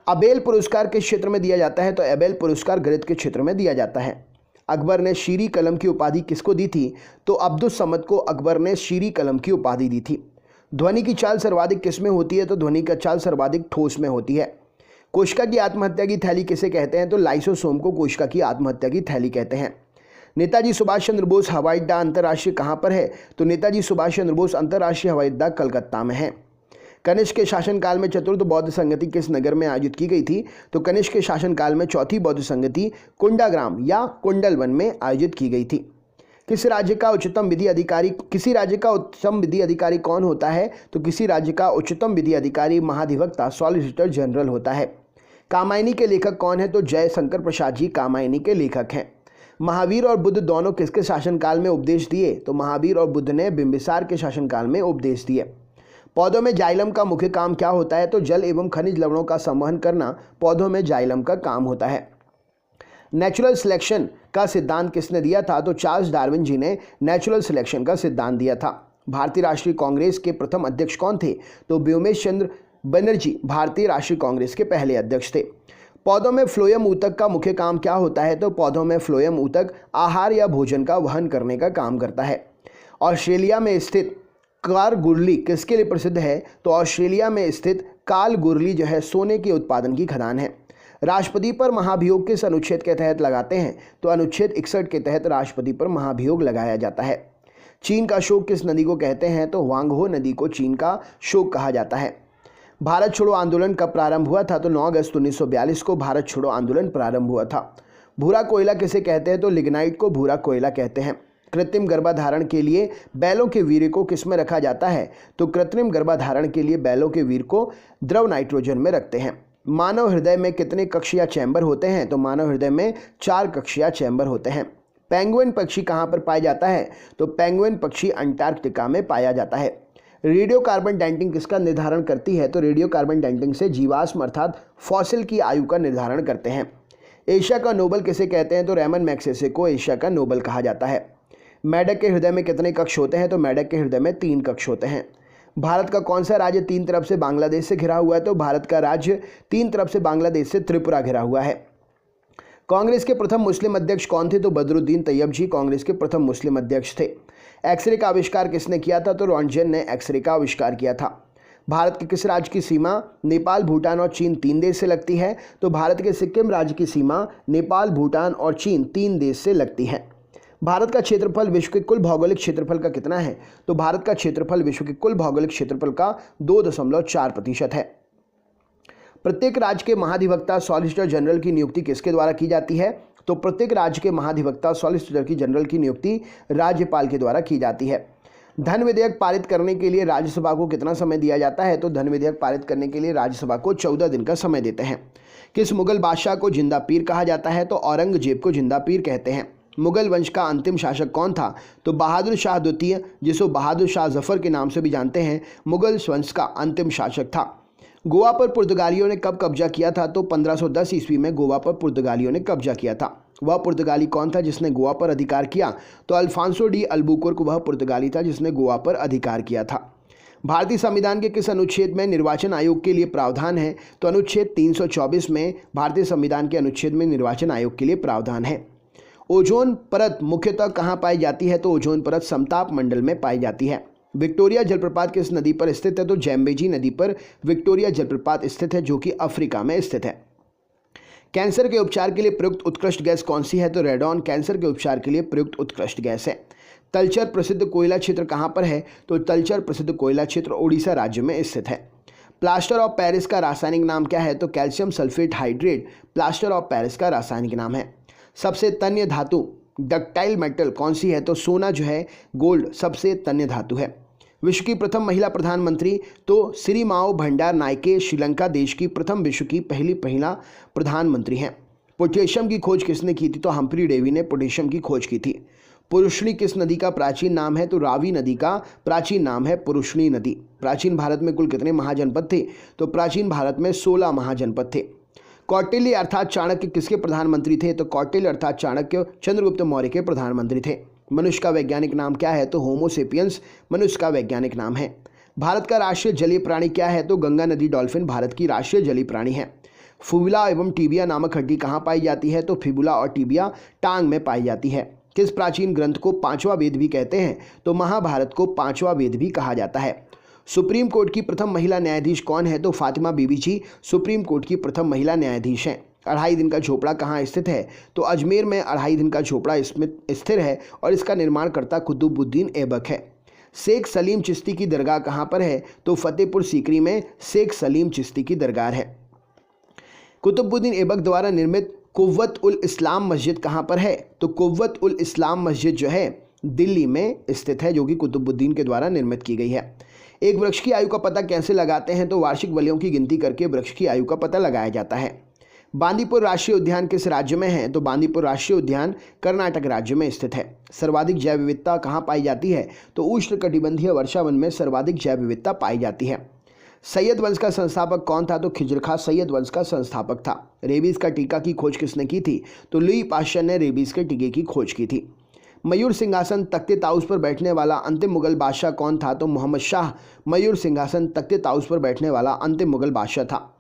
Speaker 1: अबेल पुरस्कार किस क्षेत्र में दिया जाता है? तो अबेल पुरस्कार गणित के क्षेत्र में दिया जाता है। अकबर ने शीरी कलम की उपाधि किसको दी थी? तो अब्दुस समद को अकबर ने शीरी कलम की उपाधि दी थी। ध्वनि की चाल सर्वाधिक किस में होती है? तो ध्वनि का चाल सर्वाधिक ठोस में होती है। कोशिका की आत्महत्या की थैली किसे कहते हैं? तो लाइसोसोम को कोशिका की आत्महत्या की थैली कहते हैं। नेताजी सुभाष चंद्र बोस हवाई अड्डा अंतर्राष्ट्रीय कहाँ पर है? तो नेताजी सुभाष चंद्र बोस अंतर्राष्ट्रीय हवाई अड्डा कलकत्ता में है। कनिष्क के शासनकाल में चतुर्थ बौद्ध संगति किस नगर में आयोजित की गई थी? तो कनिष्क के शासनकाल में चौथी बौद्ध संगति कुंडाग्राम या कुंडलवन में आयोजित की गई थी। किसी राज्य का उच्चतम विधि अधिकारी कौन होता है? तो किसी राज्य का उच्चतम विधि अधिकारी महाधिवक्ता सॉलिसिटर जनरल होता है। कामायनी के लेखक कौन है? तो जयशंकर प्रसाद जी कामायनी के लेखक हैं। महावीर और बुद्ध दोनों किसके शासनकाल में उपदेश दिए? तो महावीर और बुद्ध ने बिंबिसार के शासनकाल में उपदेश दिए। पौधों में जाइलम का मुख्य काम क्या होता है? तो जल एवं खनिज लवणों का संवहन करना पौधों में जाइलम का काम होता है। नेचुरल सिलेक्शन का सिद्धांत किसने दिया था? तो चार्ल्स डार्विन जी ने नेचुरल सिलेक्शन का सिद्धांत दिया था। भारतीय राष्ट्रीय कांग्रेस के प्रथम अध्यक्ष कौन थे? तो व्योमेश चंद्र बनर्जी भारतीय राष्ट्रीय कांग्रेस के पहले अध्यक्ष थे। पौधों में फ्लोएम ऊतक का मुख्य काम क्या होता है? तो पौधों में फ्लोएम ऊतक आहार या भोजन का वहन करने का काम करता है। ऑस्ट्रेलिया में स्थित कारगुरली किसके लिए प्रसिद्ध है? तो ऑस्ट्रेलिया में स्थित कालगुरली जो है सोने के उत्पादन की खदान है। राष्ट्रपति पर महाभियोग किस अनुच्छेद के तहत लगाते हैं? तो अनुच्छेद 61 के तहत राष्ट्रपति पर महाभियोग लगाया जाता है। चीन का शोक किस नदी को कहते हैं? तो वांगहो नदी को चीन का शोक कहा जाता है। भारत छोड़ो आंदोलन कब प्रारंभ हुआ था? तो 9 अगस्त 1942 को भारत छोड़ो आंदोलन प्रारंभ हुआ था। भूरा कोयला किसे कहते हैं? तो लिग्नाइट को भूरा कोयला कहते हैं। कृत्रिम गर्भाधारण के लिए बैलों के वीर्य को किस में रखा जाता है? तो कृत्रिम गर्भाधारण के लिए बैलों के वीर्य को द्रव नाइट्रोजन में रखते हैं। मानव हृदय में कितने कक्ष या चैम्बर होते हैं? तो मानव हृदय में 4 कक्ष या चैम्बर होते हैं। पेंगुइन पक्षी कहाँ पर पाया जाता है? तो पेंगुइन पक्षी अंटार्कटिका में पाया जाता है। रेडियो कार्बन डेटिंग किसका निर्धारण करती है? तो रेडियो कार्बन डेटिंग से जीवाश्म अर्थात फॉसिल की आयु का निर्धारण करते हैं। एशिया का नोबल किसे कहते हैं? तो रेमन मैग्सेसे को एशिया का नोबल कहा जाता है। मेढक के हृदय में कितने कक्ष होते हैं? तो मेढक के हृदय में 3 कक्ष होते हैं। भारत का कौन सा राज्य 3 तरफ से बांग्लादेश से घिरा हुआ है? तो भारत का राज्य 3 तरफ से बांग्लादेश से त्रिपुरा घिरा हुआ है। कांग्रेस के प्रथम मुस्लिम अध्यक्ष कौन थे? तो बदरुद्दीन तैयब जी कांग्रेस के प्रथम मुस्लिम अध्यक्ष थे। एक्सरे का आविष्कार किसने किया था? तो रॉन्टजेन ने एक्सरे का आविष्कार किया था। भारत के किस राज्य की सीमा नेपाल, भूटान और चीन 3 देश से लगती है? तो भारत के सिक्किम राज्य की सीमा नेपाल, भूटान और चीन 3 देश से लगती है। भारत का क्षेत्रफल विश्व के कुल भौगोलिक क्षेत्रफल का कितना है? तो भारत का क्षेत्रफल विश्व के कुल भौगोलिक क्षेत्रफल का 2.4% है। प्रत्येक राज्य के महाधिवक्ता सॉलिसिटर जनरल की नियुक्ति किसके द्वारा की जाती है? तो प्रत्येक राज्य के महाधिवक्ता सॉलिसिटर जनरल की नियुक्ति राज्यपाल के द्वारा की जाती है। धन विधेयक पारित करने के लिए राज्यसभा को कितना समय दिया जाता है? तो धन विधेयक पारित करने के लिए राज्यसभा को 14 दिन का समय देते हैं। किस मुगल बादशाह को जिंदा पीर कहा जाता है? तो औरंगजेब को जिंदा पीर कहते हैं। मुगल वंश का अंतिम शासक कौन था? तो बहादुर शाह द्वितीय, जिसको बहादुर शाह जफर के नाम से भी जानते हैं, मुगल वंश का अंतिम शासक था। गोवा पर पुर्तगालियों ने कब कब्जा किया था? तो 1510 ईस्वी में गोवा पर पुर्तगालियों ने कब्जा किया था। वह पुर्तगाली कौन था जिसने गोवा पर अधिकार किया? तो अल्फांसो डी अल्बुकुर्क वह पुर्तगाली था जिसने गोवा पर अधिकार किया था। भारतीय संविधान के किस अनुच्छेद में निर्वाचन आयोग के लिए प्रावधान है? तो अनुच्छेद 324 में भारतीय संविधान के अनुच्छेद में निर्वाचन आयोग के लिए प्रावधान है। ओजोन परत मुख्यतः कहाँ पाई जाती है? तो ओजोन परत समताप मंडल में पाई जाती है। विक्टोरिया जलप्रपात किस नदी पर स्थित है? तो जैम्बेजी नदी पर विक्टोरिया जलप्रपात स्थित है जो कि अफ्रीका में स्थित है। कैंसर के उपचार के लिए प्रयुक्त उत्कृष्ट गैस कौन सी है? तो रेडॉन कैंसर के उपचार के लिए प्रयुक्त उत्कृष्ट गैस है। तलचर प्रसिद्ध कोयला क्षेत्र कहाँ पर है? तो तलचर प्रसिद्ध कोयला क्षेत्र उड़ीसा राज्य में स्थित है। प्लास्टर ऑफ पेरिस का रासायनिक नाम क्या है? तो calcium sulphate hydrate plaster of Paris का रासायनिक नाम है। सबसे तन्य धातु डक्टाइल मेटल कौन सी है? तो सोना जो है, गोल्ड सबसे तन्य धातु है। विश्व की प्रथम महिला प्रधानमंत्री? तो सिरिमाओ भंडार नायके श्रीलंका देश की प्रथम विश्व की पहली महिला प्रधानमंत्री हैं। पोटेशियम की खोज किसने की थी? तो हम्फ्री डेवी ने पोटेशियम की खोज की थी। पुरुषनी किस नदी का प्राचीन नाम है? तो रावी नदी का प्राचीन नाम है पुरुषनी नदी। प्राचीन भारत में कुल कितने महाजनपद थे? तो प्राचीन भारत में 16 महाजनपद थे। कौटिल्य अर्थात चाणक्य किसके प्रधानमंत्री थे? तो कौटिल्य अर्थात चाणक्य चंद्रगुप्त मौर्य के प्रधानमंत्री थे। मनुष्य का वैज्ञानिक नाम क्या है? तो होमो सेपियंस मनुष्य का वैज्ञानिक नाम है। भारत का राष्ट्रीय जलीय प्राणी क्या है? तो गंगा नदी डॉल्फिन भारत की राष्ट्रीय जलीय प्राणी है। फिबुला एवं टिबिया नामक हड्डी कहाँ पाई जाती है? तो फिबुला और टिबिया टांग में पाई जाती है। किस प्राचीन ग्रंथ को पांचवा वेद भी कहते हैं? तो महाभारत को पांचवा वेद भी कहा जाता है। सुप्रीम कोर्ट की प्रथम महिला न्यायाधीश कौन है? तो फातिमा बीबी जी सुप्रीम कोर्ट की प्रथम महिला न्यायाधीश हैं। 2.5 दिन का झोपड़ा कहाँ स्थित है? तो अजमेर में 2.5 दिन का झोपड़ा इसमें स्थिर है और इसका निर्माणकर्ता कुतुबुद्दीन ऐबक है। शेख सलीम चिश्ती की दरगाह कहाँ पर है? तो फतेहपुर सीकरी में शेख सलीम चिश्ती की दरगाह है। कुतुबुद्दीन ऐबक द्वारा निर्मित कुव्वत उल इस्लाम मस्जिद कहाँ पर है? तो कुव्वत उल इस्लाम मस्जिद जो है दिल्ली में स्थित है, जो कि कुतुबुद्दीन के द्वारा निर्मित की गई है। एक वृक्ष की आयु का पता कैसे लगाते हैं? तो वार्षिक वलयों की गिनती करके वृक्ष की आयु का पता लगाया जाता है। बांदीपुर राष्ट्रीय उद्यान किस राज्य में है? तो बांदीपुर राष्ट्रीय उद्यान कर्नाटक राज्य में स्थित है। सर्वाधिक जैव विविधता कहाँ पाई जाती है? तो उष्णकटिबंधीय वर्षावन में सर्वाधिक जैव विविधता पाई जाती है। सैयद वंश का संस्थापक कौन था? तो खिजर खां सैयद वंश का संस्थापक था। रेबीज का टीका की खोज किसने की थी? तो लुई पाश्चर ने रेबीज के टीके की खोज की थी। मयूर सिंहासन तख्ते ताउस पर बैठने वाला अंतिम मुगल बादशाह कौन था? तो मोहम्मद शाह मयूर सिंहासन तख्ते ताउस पर बैठने वाला अंतिम मुगल बादशाह था।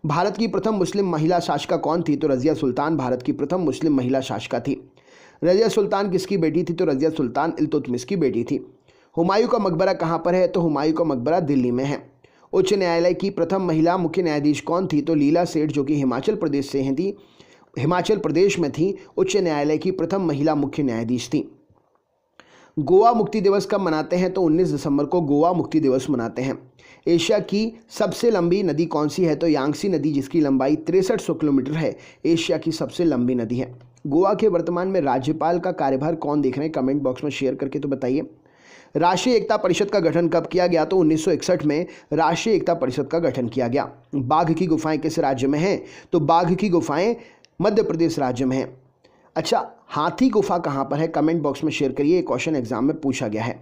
Speaker 1: भारत की प्रथम मुस्लिम महिला शासिका कौन थी? तो रजिया सुल्तान भारत की प्रथम मुस्लिम महिला शासिका थी। रजिया सुल्तान किसकी बेटी थी? तो रजिया सुल्तान इल्तुतमिश की बेटी थी। हुमायूं का मकबरा कहाँ पर है? तो हुमायूं का मकबरा दिल्ली में है। उच्च न्यायालय की प्रथम महिला मुख्य न्यायाधीश कौन थी? तो लीला सेठ, जो कि हिमाचल प्रदेश से थी, हिमाचल प्रदेश में थी, उच्च न्यायालय की प्रथम महिला मुख्य न्यायाधीश थी। गोवा मुक्ति दिवस कब मनाते हैं? तो 19 दिसंबर को गोवा मुक्ति दिवस मनाते हैं। एशिया की सबसे लंबी नदी कौन सी है? तो यांगसी नदी, जिसकी लंबाई 6300 किलोमीटर है, एशिया की सबसे लंबी नदी है। गोवा के वर्तमान में राज्यपाल का कार्यभार कौन देख रहे हैं? कमेंट बॉक्स में शेयर करके तो बताइए। राष्ट्रीय एकता परिषद का गठन कब किया गया? तो 1961 में राष्ट्रीय एकता परिषद का गठन किया गया। बाघ की गुफाएं किस राज्य में हैं? तो बाघ की गुफाएं मध्य प्रदेश राज्य में हैं। अच्छा, हाथी गुफा कहाँ पर है? कमेंट बॉक्स में शेयर करिए, क्वेश्चन एग्जाम में पूछा गया है।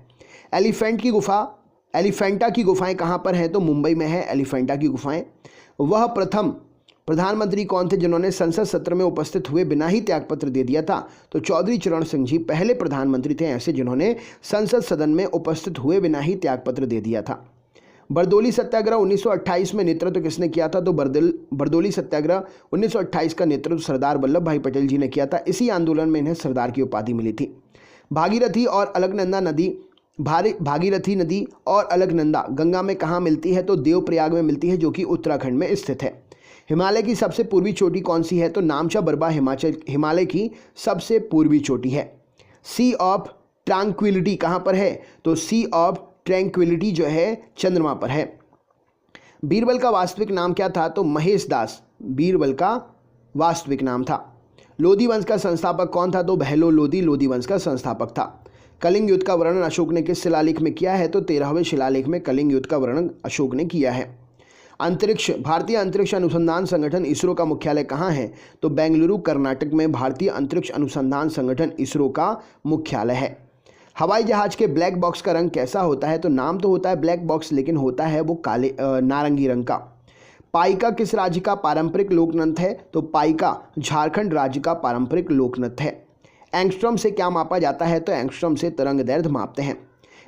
Speaker 1: एलिफेंटा की गुफाएं कहाँ पर हैं? तो मुंबई में है एलिफेंटा की गुफाएं। वह प्रथम प्रधानमंत्री कौन थे जिन्होंने संसद सत्र में उपस्थित हुए बिना ही त्यागपत्र दे दिया था? तो चौधरी चरण सिंह जी पहले प्रधानमंत्री थे ऐसे जिन्होंने संसद सदन में उपस्थित हुए बिना ही त्यागपत्र दे दिया था। बरदोली सत्याग्रह 1928 में नेतृत्व किसने किया था? तो बरदोली सत्याग्रह 1928 का नेतृत्व सरदार वल्लभ भाई पटेल जी ने किया था। इसी आंदोलन में इन्हें सरदार की उपाधि मिली थी। भागीरथी नदी और अलकनंदा गंगा में कहाँ मिलती है? तो देवप्रयाग में मिलती है, जो कि उत्तराखंड में स्थित है। हिमालय की सबसे पूर्वी चोटी कौन सी है? तो नामचा बरबा हिमालय की सबसे पूर्वी चोटी है। सी ऑफ ट्रैंक्विलिटी कहाँ पर है? तो सी ऑफ ट्रैंक्विलिटी जो है चंद्रमा पर है। बीरबल का वास्तविक नाम क्या था? तो महेश दास बीरबल का वास्तविक नाम था। लोधी वंश का संस्थापक कौन था? तो बहलो लोधी लोधी वंश का संस्थापक था। कलिंग युद्ध का वर्णन अशोक ने किस शिलालेख में किया है? तो 13वें शिलालेख में कलिंग युद्ध का वर्णन अशोक ने किया है। भारतीय अंतरिक्ष अनुसंधान संगठन इसरो का मुख्यालय कहाँ है? तो बेंगलुरु कर्नाटक में भारतीय अंतरिक्ष अनुसंधान संगठन इसरो का मुख्यालय है। हवाई जहाज के ब्लैक बॉक्स का रंग कैसा होता है? तो नाम तो होता है ब्लैक बॉक्स, लेकिन होता है वो नारंगी रंग का। पाइका किस राज्य का पारंपरिक लोकनृत्य है? तो पाइका झारखंड राज्य का पारंपरिक लोकनृत्य है। एंगस्ट्रॉम से क्या मापा जाता है? तो एंगस्ट्रॉम से तरंग दैर्ध्य मापते हैं।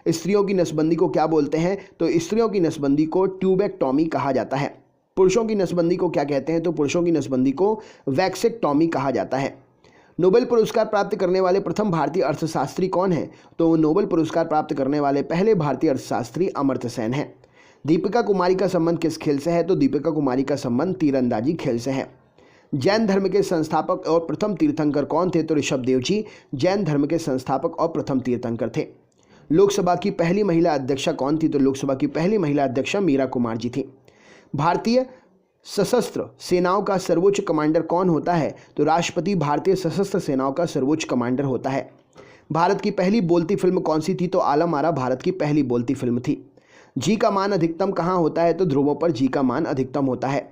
Speaker 1: स्त्रियों की नसबंदी को क्या बोलते हैं? तो स्त्रियों की नसबंदी को ट्यूबेक्टॉमी कहा जाता है। पुरुषों की नसबंदी को क्या कहते हैं? तो पुरुषों की नसबंदी को वैक्सेक्टॉमी कहा जाता है। नोबेल पुरस्कार प्राप्त करने वाले प्रथम भारतीय अर्थशास्त्री कौन है? तो नोबेल पुरस्कार प्राप्त करने वाले पहले भारतीय अर्थशास्त्री अमर्त्य सेन हैं। दीपिका कुमारी का संबंध किस खेल से है? तो दीपिका कुमारी का संबंध तीरंदाजी खेल से है। जैन धर्म के संस्थापक और प्रथम तीर्थंकर कौन थे? तो ऋषभदेव जी जैन धर्म के संस्थापक और प्रथम तीर्थंकर थे। लोकसभा की पहली महिला अध्यक्षा कौन थी? तो लोकसभा की पहली महिला अध्यक्षा मीरा कुमार जी थी। भारतीय सशस्त्र सेनाओं का सर्वोच्च कमांडर कौन होता है? तो राष्ट्रपति भारतीय सशस्त्र सेनाओं का सर्वोच्च कमांडर होता है। भारत की पहली बोलती फिल्म कौन सी थी? तो आलम आरा भारत की पहली बोलती फिल्म थी। जी का मान अधिकतम कहाँ होता है? तो ध्रुवों पर जी का मान अधिकतम होता है।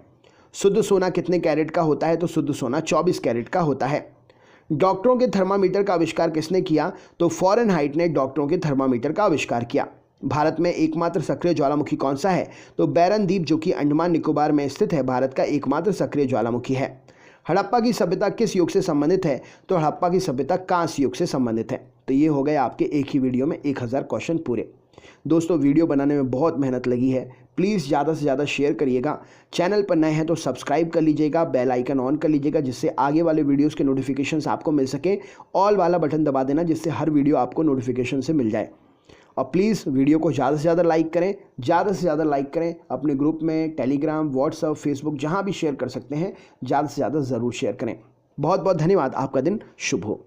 Speaker 1: शुद्ध सोना कितने कैरेट का होता है? तो शुद्ध सोना 24 कैरेट का होता है। डॉक्टरों के थर्मामीटर का आविष्कार किसने किया? तो फॉरेनहाइट ने डॉक्टरों के थर्मामीटर का आविष्कार किया। भारत में एकमात्र सक्रिय ज्वालामुखी कौन सा है? तो बैरन द्वीप, जो कि अंडमान निकोबार में स्थित है, भारत का एकमात्र सक्रिय ज्वालामुखी है। हड़प्पा की सभ्यता किस युग से संबंधित है? तो हड़प्पा की सभ्यता कांस्य युग से संबंधित है। तो ये हो गए आपके एक ही वीडियो में 1000 क्वेश्चन पूरे। दोस्तों, वीडियो बनाने में बहुत मेहनत लगी है, प्लीज़ ज़्यादा से ज़्यादा शेयर करिएगा। चैनल पर नए हैं तो सब्सक्राइब कर लीजिएगा, बेल आइकन ऑन कर लीजिएगा, जिससे आगे वाले वीडियोस के नोटिफिकेशंस आपको मिल सके। ऑल वाला बटन दबा देना, जिससे हर वीडियो आपको नोटिफिकेशन से मिल जाए। और प्लीज़ वीडियो को ज़्यादा से ज़्यादा लाइक करें, ज़्यादा से ज़्यादा लाइक करें। अपने ग्रुप में टेलीग्राम, व्हाट्सएप, फेसबुक जहाँ भी शेयर कर सकते हैं, ज़्यादा से ज़्यादा ज़रूर शेयर करें। बहुत बहुत धन्यवाद। आपका दिन शुभ हो।